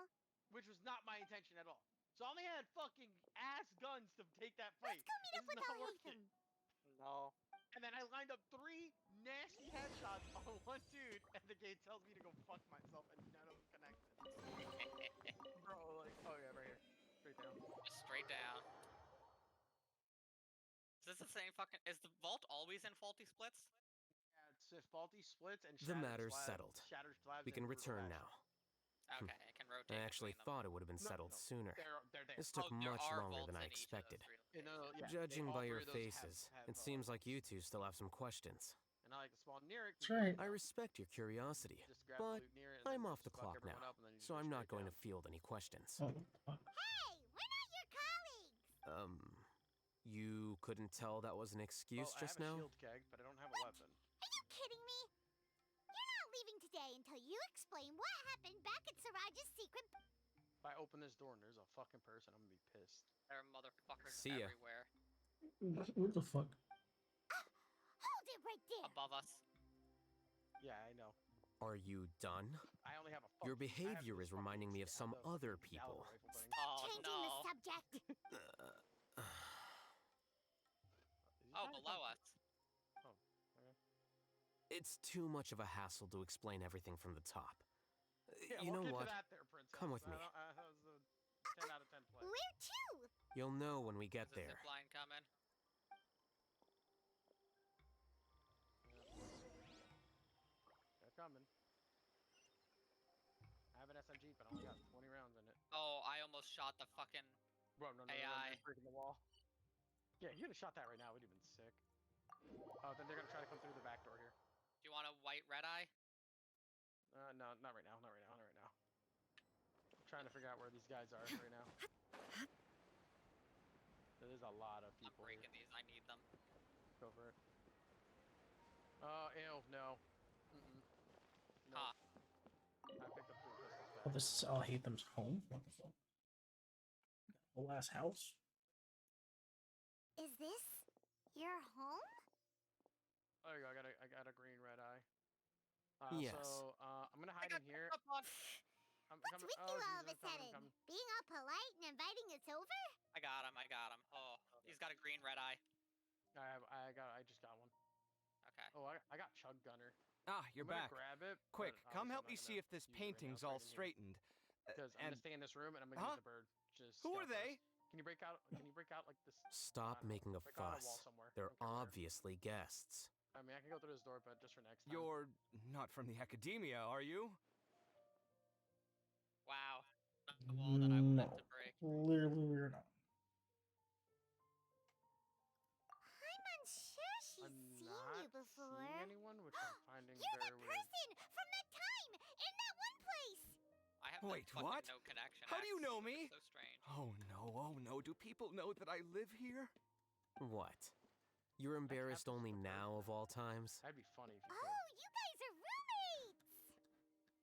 Which was not my intention at all. So I only had fucking ass guns to take that fight. Let's go meet up with not worth Hatham. it. No. And then I lined up 3 nasty headshots on one dude, and the game tells me to go fuck myself, and none of them connected. Bro, like, oh yeah, right here. Straight down. Just straight down. Is this the same fucking? Is the vault always in faulty splits? Yeah, it's faulty splits and The shattered matter's slabs, settled. shattered slabs We can and brutal return ash. now. Okay, I can rotate. I actually between them. thought it would have been settled sooner. They're there. This took Oh, there much are longer vaults than I in each of those expected. three Yeah, locations. Judging all by 3 your of those faces, have it seems like you two still have some questions. And I like to spawn near it. That's right. I respect your curiosity, Just grab the but loot near it and I'm then off the just fuck clock now, everyone up and then you so go I'm not straight going down. to field any questions. Oh, Hey, we're not your colleagues. You couldn't tell that was an excuse Well, just I have now? a shield keg, but I don't have a weapon. Are you kidding me? You're not leaving today until you explain what happened back at Siraj's secret. If I open this door and there's a fucking person, I'm gonna be pissed. There are motherfuckers See ya. everywhere. what the fuck? Hold it right there. Above us. Yeah, I know. Are you done? I only have a Your fucking- I have behavior this is reminding me of some fucking other Gallagher people. rifle thing. Oh Changing no. the subject. Is he Oh, trying to below come- us. Oh, okay. It's too much of a hassle to explain everything from the top. Yeah, You we'll know get what? to that there, princess. Come with me. That was a 10 out of 10 play. Where to? You'll know when we get There's a there. zip line coming. They're coming. I have an SMG, but I only got 20 rounds in it. Oh, I almost shot the fucking. Bro, no, AI. they're breaking the wall. Yeah, you could have shot that right now. We'd have been sick. Oh, then they're gonna try to come through the back door here. Do you want a white red eye? No, not right now. Not right now. Not right now. I'm trying to figure out where these guys are right now. There's a lot of I'm people breaking here. these. I need them. Go for it. Oh, ew, no. Mm-mm. No. Huh. I picked up 2 pistols back. Oh, this is Hatham's home. What the fuck? The last house. Is this your home? There you go. I got a green red eye. Yes. So I'm gonna hide in here. What's coming. with Oh, you all of Jesus, a I'm coming, sudden? I'm coming. Being all polite and inviting us over? I got him. I got him. Oh, he's got a green red eye. I just got one. Okay. Oh, I got Chug Gunner. Ah, you're I'm gonna back. grab it. Quick, but come obviously help I'm me not see gonna if this use it right now, painting's it's all right in here. straightened. Because I'm and gonna stay in this room and I'm gonna Huh? use the bird. Just who are scout they? first. Can you break out? Can you break out like this? Stop I don't know, making a break out on a wall fuss. somewhere. They're I don't care where. obviously guests. I mean, I can go through this door, but just for next time. You're not from the academia, are you? Wow. Not the wall that I wanted No, to break. clearly we're not. I'm unsure she's I'm seen not you before. seeing anyone, which I'm finding You're very that weird. person from that time in that one place. I have Wait, fucking what? no connection. How do you know access, me? So strange. Oh no, do people know that I live here? What? You're embarrassed only now of all times? That'd be funny if you Oh, you guys are roommates.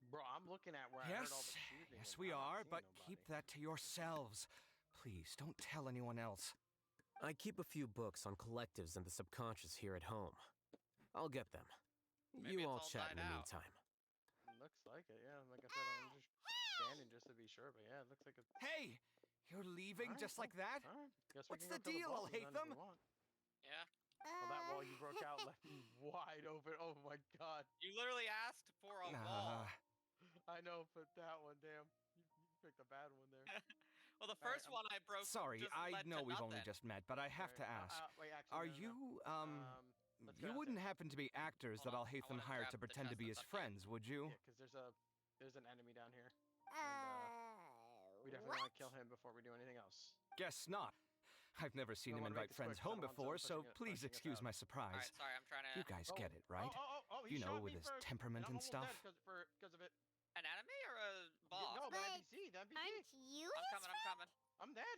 Bro, I'm looking at where I heard all Yes, the shooting. yes and we I'm not are, seeing but nobody. keep that to yourselves. Please, don't tell anyone else. I keep a few books on collectives and the subconscious here at home. I'll get them. Maybe You it's all all chat in died the out. meantime. Looks like it, yeah. Like I said, I'm just scanning just to be sure, but yeah, it looks like it's. Hey, you're leaving Alright, just like that? Alright, guess we What's can the go kill deal, bosses then if Al-Haytham? we want. Yeah. Well, that wall you broke out left me wide open. Oh my god. You literally asked for a wall. I know, but that one, damn. You picked a bad one there. Well, the first one I broke. Sorry, just I led to know we've only nothing. just met, but I have to Alright, ask. wait, actually, Are no, no, you, let's you go wouldn't downstairs. happen to be actors Hold that on, Al-Haytham I wanna hired grab to the pretend to chest be his that's up here. friends, would you? Yeah, because there's an enemy down here. We definitely what? want to kill him before we do anything else. Guess not. I've never seen I him wanna make invite this friends quick 'cause I home don't want before, someone so pushing please us excuse out. my surprise. Alright, sorry, I'm trying to. You guys get it, right? He You know, shot with me his first, temperament and and I'm almost stuff. dead because of it. An enemy or a off. No, the NPC, the NPC. Aren't you I'm his coming, I'm coming. I'm dead.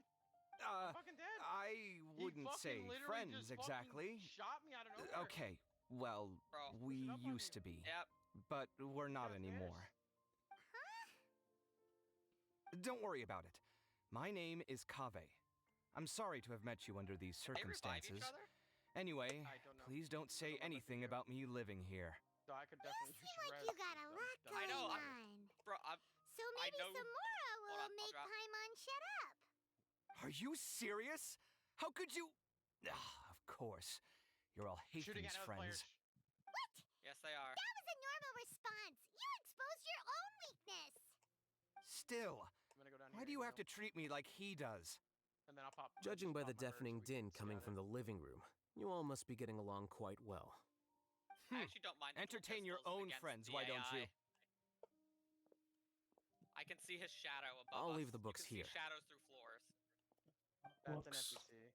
I'm fucking dead. I wouldn't say literally friends just exactly. Shot me out of nowhere. Okay, well, Bro, we used to be. Yep. But we're not anymore. Don't worry about it. My name is Kaveh. I'm sorry to have met you under these They revive circumstances. each other? Anyway, I don't know. please don't say anything about me living here. So I could definitely use Seem like you got a lot I going know, on. Bro, So maybe know- Samora Hold will on, I'll make drop. Paimon shut up. Are you serious? How could you? Of course. You're all Shooting Hathan's at other friends. What? Yes, they are. That was a normal response. You exposed your own weakness. Still, I'm gonna go down why here do you and have to treat me like he does? And then I'll pop. Judging by the my merch deafening so we can din see coming on from it. the living room, you all must be getting along quite well. I actually don't mind. the dual Entertain your pistols own against friends, the why don't you? AI. I can see his shadow above I'll us. leave the books you can here. See shadows through floors. That's Books. an NPC.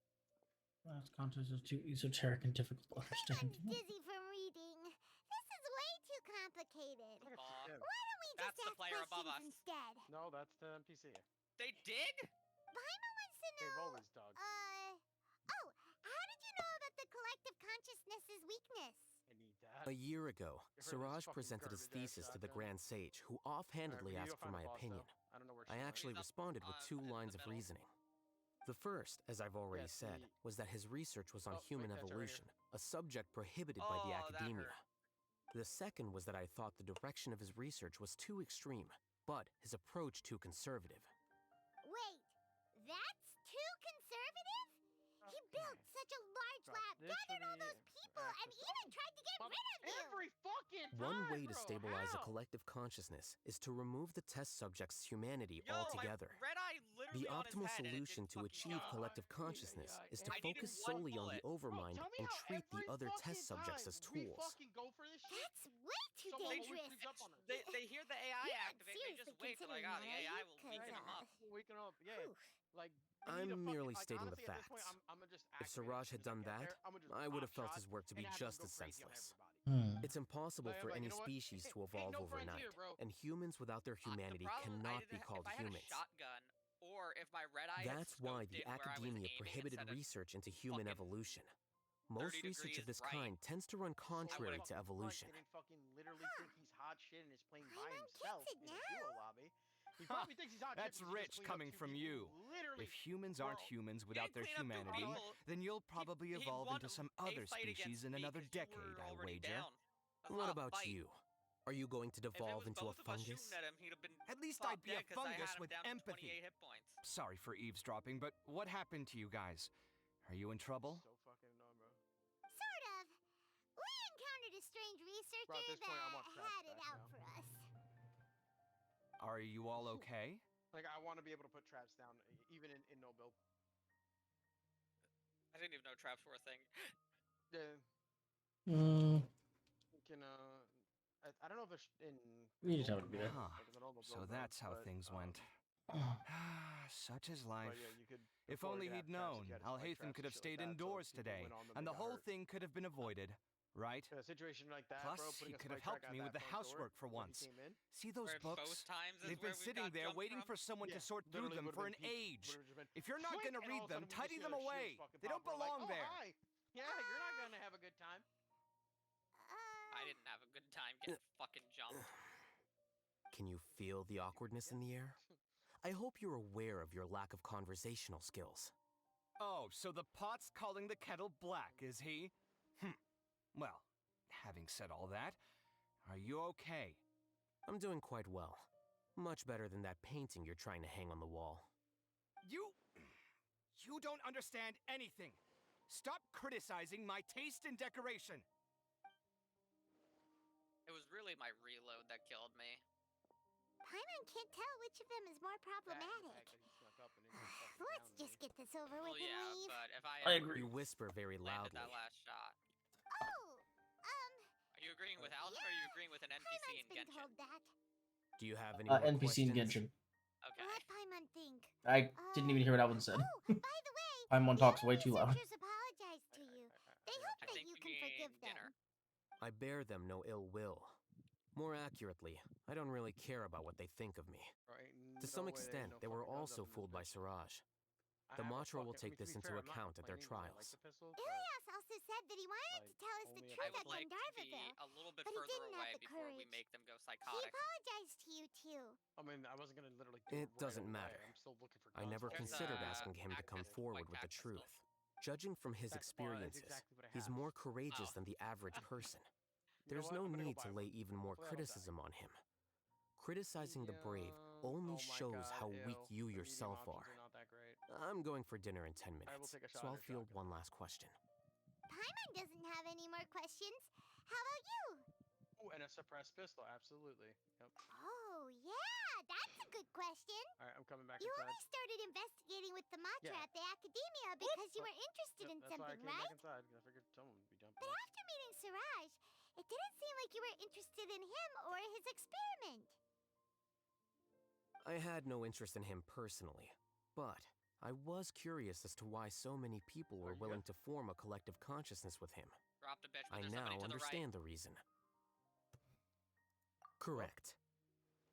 That content is too esoteric and difficult to understand. I'm dizzy from reading. This is way too complicated. Why don't we just That's the ask player above questions us. instead? No, that's the NPC. They dig? Paimon wants to know. They've always dug. Oh, how did you know about the collective consciousness's weakness? I need that. A year ago, You heard of this Siraj fucking presented his garbage-ass thesis to the shotgun? Grand Sage, who offhandedly Alright, we need to asked for find my the boss, opinion. though. I don't know where I she actually went. responded with two lines of reasoning. The first, as I've already Yes, said, the- was that his research was on Oh, human wait, that's right here. evolution, a subject prohibited by the Oh, that academia. hurt. The second was that I thought the direction of his research was too extreme, but his approach too conservative. Wait, that's too conservative? He built such a large lab, this gathered all for those the people, and even tried to get rid of you! Every fucking time, One way to bro, stabilize a how? collective consciousness is to remove the test subject's humanity Yo, altogether. Red Eye literally The on his optimal head and it solution didn't to fucking achieve die. collective consciousness is to I needed focus one solely on the bullet. overmind Tell me and how treat the every other fucking test subjects as time we tools. fucking go for this shit. That's way too Someone always dangerous. creeps up on us. They hear the AI You're not activate, they just seriously wait till like, considering oh, the that, are AI you? will 'Cause, weaken them up. Waking up, yeah. Whew. Like, I'm merely like, stating the honestly, at this point, facts. I'm just If Siraj had done that, I would have felt his work to be just as senseless. It's impossible Like, I'm for like, any you know what? species to Ain't evolve no friends overnight, here, bro. and humans without their humanity cannot be called if I had humans. a shotgun, or if my Red Eye That's had why scoped the in where I was academia aiming prohibited instead of research into human fucking evolution. 30 Most research of degrees this right. kind tends to run contrary to evolution. Didn't fucking literally think he's hot shit and is playing by Paimon himself gets it in a duo now. lobby. He probably thinks he's hot That's shit. because he rich just cleaned up coming two from people you. who Literally, If humans aren't were- humans without their clean up two humanity, people. then you'll probably He evolve won into some a other fight against species in me another 'cause you decade, were I already wager. down. That's What not a about fight. you? Are you going to If it devolve was into a both of us fungus? shooting at him, he'd have been At least top I'd be a dead 'cause I had fungus him with down to empathy. 28 hit points. Sorry for eavesdropping, but what happened to you guys? Are you in trouble? So fucking annoying, bro. Sort of. We encountered a strange researcher Bro, at this point, I want that traps had it back out now. for us. Are you all okay? Like, I want to be able to put traps down, even in no build. I didn't even know traps were a thing. Yeah. Mm, You can, I don't know if it's in. we just have to be there. Huh. like, in the normal So build that's mode, how but, things went. Such is life. But yeah, you could. If before only you he'd have traps, known, you had to spike Alhathan traps could and have shit stayed like that, so indoors people today, went on them, and they the got whole hurt. thing could have been avoided, right? In a situation like that, Plus, bro, he putting a could have spike track helped at me with that the front door housework for when he once. came in, See those Where books? both times is They've where been we sitting got there jumped waiting from? for someone Yeah, to sort through literally them would've for been an peak- age. would've just been If you're not quick, gonna and all read of a them, sudden we just tidy hear them their shields away. fucking They don't pop. We're like, belong "Oh, there. hi. Yeah, you're not gonna have a good time. I didn't have a good time getting fucking jumped. Can you feel the awkwardness in the air? I hope you're aware of your lack of conversational skills. Oh, so the pot's calling the kettle black, is he? Well, having said all that, are you okay? I'm doing quite well. Much better than that painting you're trying to hang on the wall. You don't understand anything. Stop criticizing my taste in decoration. It was really my reload that killed me. Paimon can't tell which of them is more problematic. Let's just get this over Well, with yeah, and leave. but if I You whisper very landed loudly. that last shot, Oh, are you agreeing with Alex or are you agreeing with an NPC in Paimon's been Genshin? told that. Do you have any more NPC in questions? Genshin. Okay. What Paimon think? I didn't even hear what Alvin said. Oh, by the way, Paimon talks way too loud. researchers apologize to you. They hope that you can forgive them. I bear them no ill will. More accurately, I don't really care about what they think of me. Right? To some extent, they were also fooled by Siraj. The Matra will take this into account at their trials. Ilias also said that he wanted to tell us the I truth would at like to be Gandharvaville, a little bit but he further didn't have away the before we courage. make them go He psychotic. apologized to you too. I mean, I wasn't gonna literally do It right doesn't away. matter. I'm still looking for I guns never all the considered time. asking him to come active forward with white the cat truth. Judging from his experiences, exactly what I he's have. more courageous Oh. than the average person. You know There's what? no I'm gonna go need to buy lay one. even more Hopefully I don't die. criticism on him. Criticizing the brave only Oh my shows God, how weak ew. you The medium yourself options are. not that great. I'm going for dinner in 10 I will minutes, take a so shot I'll or field shotgun. one last question. Paimon doesn't have any more questions. How about you? Oh, and a suppressed pistol, absolutely. Yep. Oh, yeah, that's a good question. All right, I'm coming back You inside. only started investigating with the Matra Yeah. at the academia because you were interested in That's why I something, came right? back inside, because I figured someone would be jumping. But after meeting Siraj, it didn't seem like you were interested in him or his experiment. I had no interest in him personally, but I was curious as to why so many people were willing to form a collective consciousness with him. Drop the bitch, but I there's somebody now to the right. understand the reason. Correct.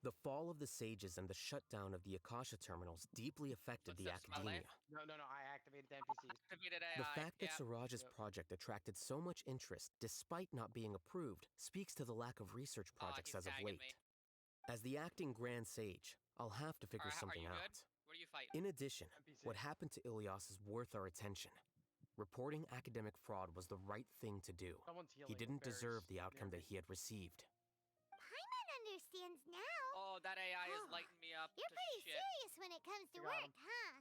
The fall of the sages and the shutdown of the Akasha terminals deeply affected the academia. No, I activated the NPCs. Activated AI. The fact that yep. Siraj's project attracted so much interest despite not being approved speaks to the lack of research projects he's as of tagging late. me. As the acting Grand Sage, I'll have to figure Are something you out. good? What are you fighting? In addition, what happened to Ilias is worth our attention. Reporting academic fraud was the right thing to do. Someone's He healing didn't berries deserve the near outcome me. that he had received. Paimon understands now. Oh, that AI is lighting me up. You're to pretty shit. serious when it comes to I got work, huh?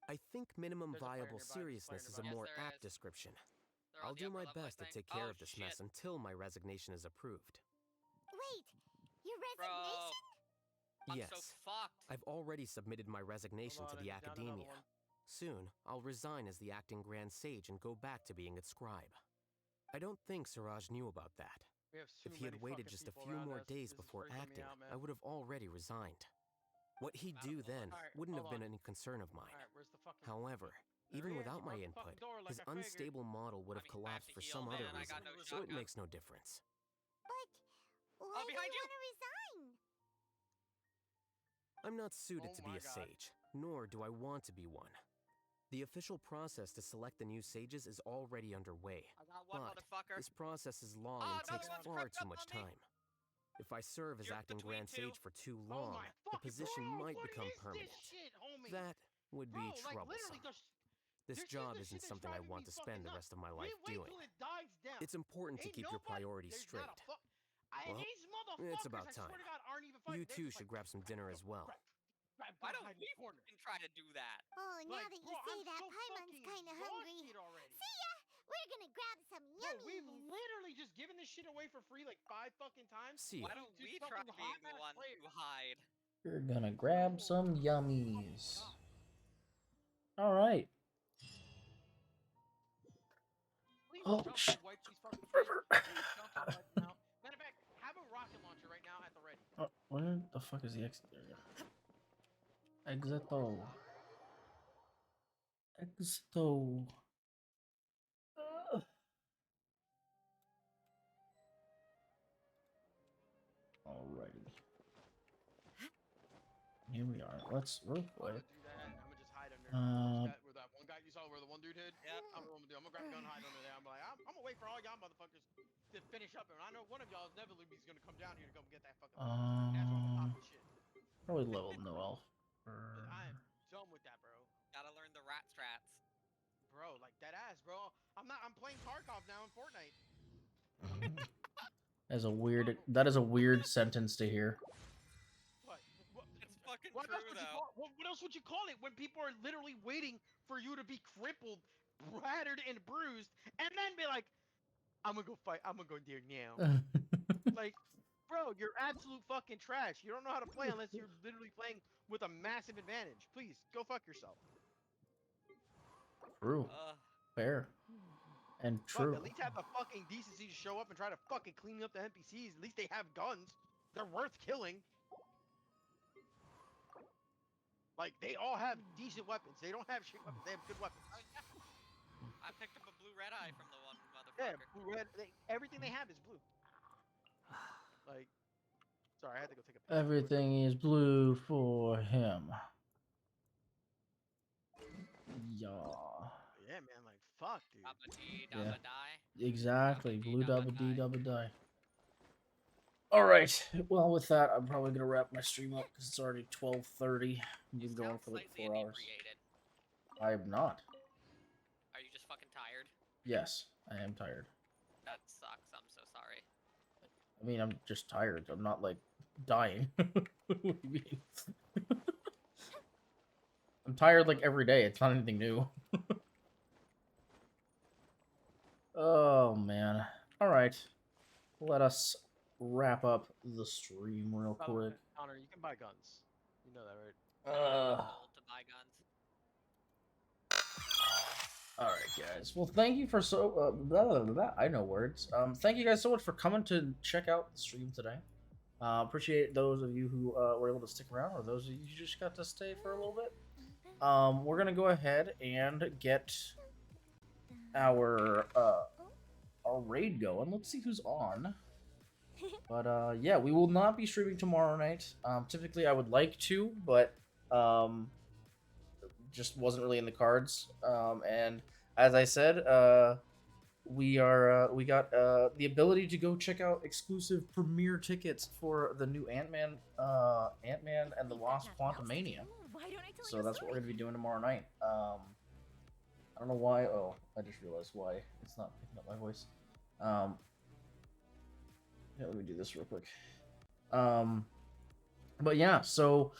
I think minimum There's a player viable nearby, there's a player seriousness is a nearby. more Yes, there apt is. description. They're on I'll the do upper my level, I best to think. take care Oh, of this shit. mess until my resignation is approved. Wait, your Bro, resignation? I'm Yes. so fucked. I've already submitted my resignation Hold to on, the I just downed another academia. one. Soon, I'll resign as the acting Grand Sage and go back to being its scribe. I don't think Siraj knew about that. We have If too he had many waited fucking just a people few around more us. days This is before freaking me acting, out, man. I would have already resigned. What he'd do then Alright, wouldn't have hold been on. any concern of mine. Alright, where's the fucking... However, There even he is, without he my broke the fucking input, door like his I figured. unstable model would have I mean, I have collapsed to for heal, some other man. I reason, got no so it shotgun. makes no difference. But why do you behind you. want to resign? I'm not suited Oh to be my a God. sage, nor do I want to be one. The official process to select the new sages is already underway, I got one, but motherfucker. this process is long Oh, and takes another one's far crept too up much on me. time. If I serve as You're acting between Grand two. Sage for too Oh long, my the fucking position bro, might what become is permanent. This shit, homie? That would be Bro, like troublesome. literally This this is job the isn't shit that's something I driving want me to spend fucking the nuts. rest of my We life wait doing. till it dies down. It's important to Ain't keep your nobody- priorities there's straight. not a fuck. Well, These it's motherfuckers, about I time. swear to God, aren't even fighting. You They're too just should like, grab some dinner as well. Why don't hide in we the corner. fucking try to do that? Oh, now Like, that you bro, say I'm that, so Paimon's fucking kind of hungry. exhausted already. See ya! We're gonna grab some Bro, we've yummies. literally just given this shit away for free like 5 fucking times. See ya. Why don't we try being the one to hide? You're gonna grab some yummies. All right. Please Oh, jump shit. and wipe these fucking kids. Please jump and wipe them out. Matter of fact, have a rocket launcher right now at the ready. Where the fuck is the exit? There we go. Exito. Exito. Alrighty. Here we are. Let's real quick. Do that. I'm gonna just hide under where that one guy you saw, where the one dude hid. Yep. I'm gonna do. I'm gonna grab a gun, hide under there. I'm like, I'm gonna wait for all y'all motherfuckers to finish up, and I know one of y'all inevitably is gonna come down here to go get that fucking. That's why I'm gonna pop this shit. Probably leveled no elf. I am done with that, bro. Gotta learn the rat strats. Bro, like dead ass, bro. I'm playing Tarkov now in Fortnite. That is a weird sentence to hear. It's fucking What true, else would you though. call? What else would you call it when people are literally waiting for you to be crippled, battered, and bruised, and then be like, "I'm gonna go fight. I'm gonna go there now." Like, bro, you're absolute fucking trash. You don't know how to play unless you're literally playing with a massive advantage. Please go fuck yourself. True. Fair. And Fuck, true. at least have the fucking decency to show up and try to fucking clean up the NPCs. At least they have guns. They're worth killing. Like, they all have decent weapons. They don't have shit weapons. They have good weapons. Oh, yeah. I picked up a blue red-eye from the one Yeah, motherfucker. blue, red. Everything they have is blue. Like, Sorry, I had to go take a piss. Everything is blue for him. Yeah. Yeah, man. Like, fuck, dude. Yeah. Exactly. Blue double D double die. All right. Well, with that, I'm probably gonna wrap my stream up because it's already 12:30. You've been going for like 4 hours. I am not. Are you just fucking tired? Yes, I am tired. That sucks. I'm so sorry. I mean, I'm just tired. I'm not like dying. What do you mean? I'm tired like every day. It's not anything new. Oh man. All right. Let us wrap up the stream real By the way, quick. Connor, you can buy guns. You know that, right? To buy guns. All right, guys. Well, thank you for blah, blah, blah, blah. I know words. Thank you guys so much for coming to check out the stream today. Appreciate those of you who were able to stick around, or those of you who just got to stay for a little bit. We're gonna go ahead and get our raid going. Let's see who's on. But yeah, we will not be streaming tomorrow night. Typically, I would like to, but just wasn't really in the cards. And as I said, we got the ability to go check out exclusive premiere tickets for the new Ant-Man and the Wasp: Quantumania. So that's what we're gonna be doing tomorrow night. I don't know why. Oh, I just realized why it's not picking up my voice. Yeah, let me do this real quick. But yeah, so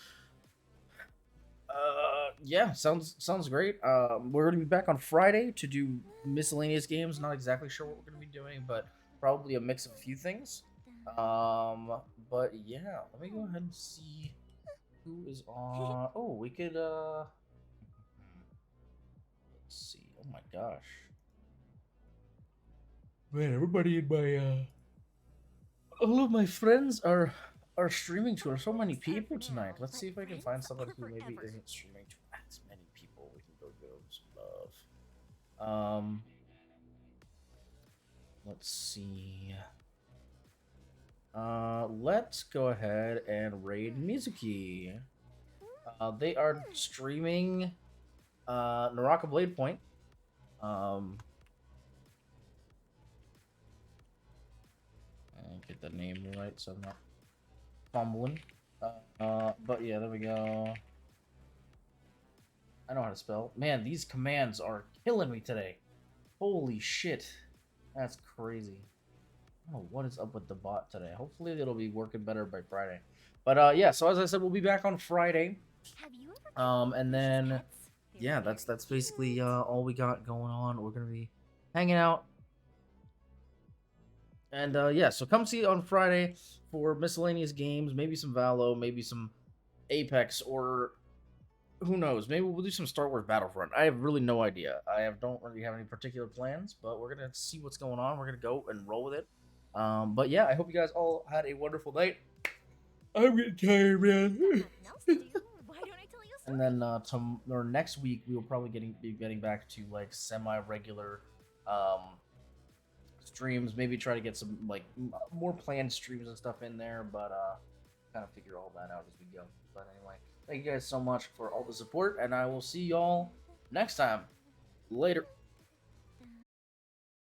yeah, sounds great. We're gonna be back on Friday to do miscellaneous games. Not exactly sure what we're gonna be doing, but probably a mix of a few things. But yeah, let me go ahead and see who is on. Oh, we could let's see. Oh my gosh. Man, everybody in my all of my friends are streaming to so many people tonight. Let's see if I can find somebody who maybe isn't streaming to as many people. We can go give them some love. Let's see. Let's go ahead and raid Mizuki. They are streaming Naraka Blade Point. Get the name right so I'm not fumbling. But yeah, there we go. I know how to spell. Man, these commands are killing me today. Holy shit. That's crazy. I don't know what is up with the bot today. Hopefully it'll be working better by Friday. But yeah, so as I said, we'll be back on Friday. And then yeah, that's basically all we got going on. We're gonna be hanging out. And yeah, so come see it on Friday for miscellaneous games, maybe some Valo, maybe some Apex, or who knows? Maybe we'll do some Star Wars Battlefront. I have really no idea. Don't really have any particular plans, but we're gonna see what's going on. We're gonna go and roll with it. But yeah, I hope you guys all had a wonderful night. I'm getting tired, man. And then or next week we will probably be getting back to like semi-regular streams. Maybe try to get some like more planned streams and stuff in there, but kind of figure all that out as we go. But anyway, thank you guys so much for all the support, and I will see y'all next time. Later.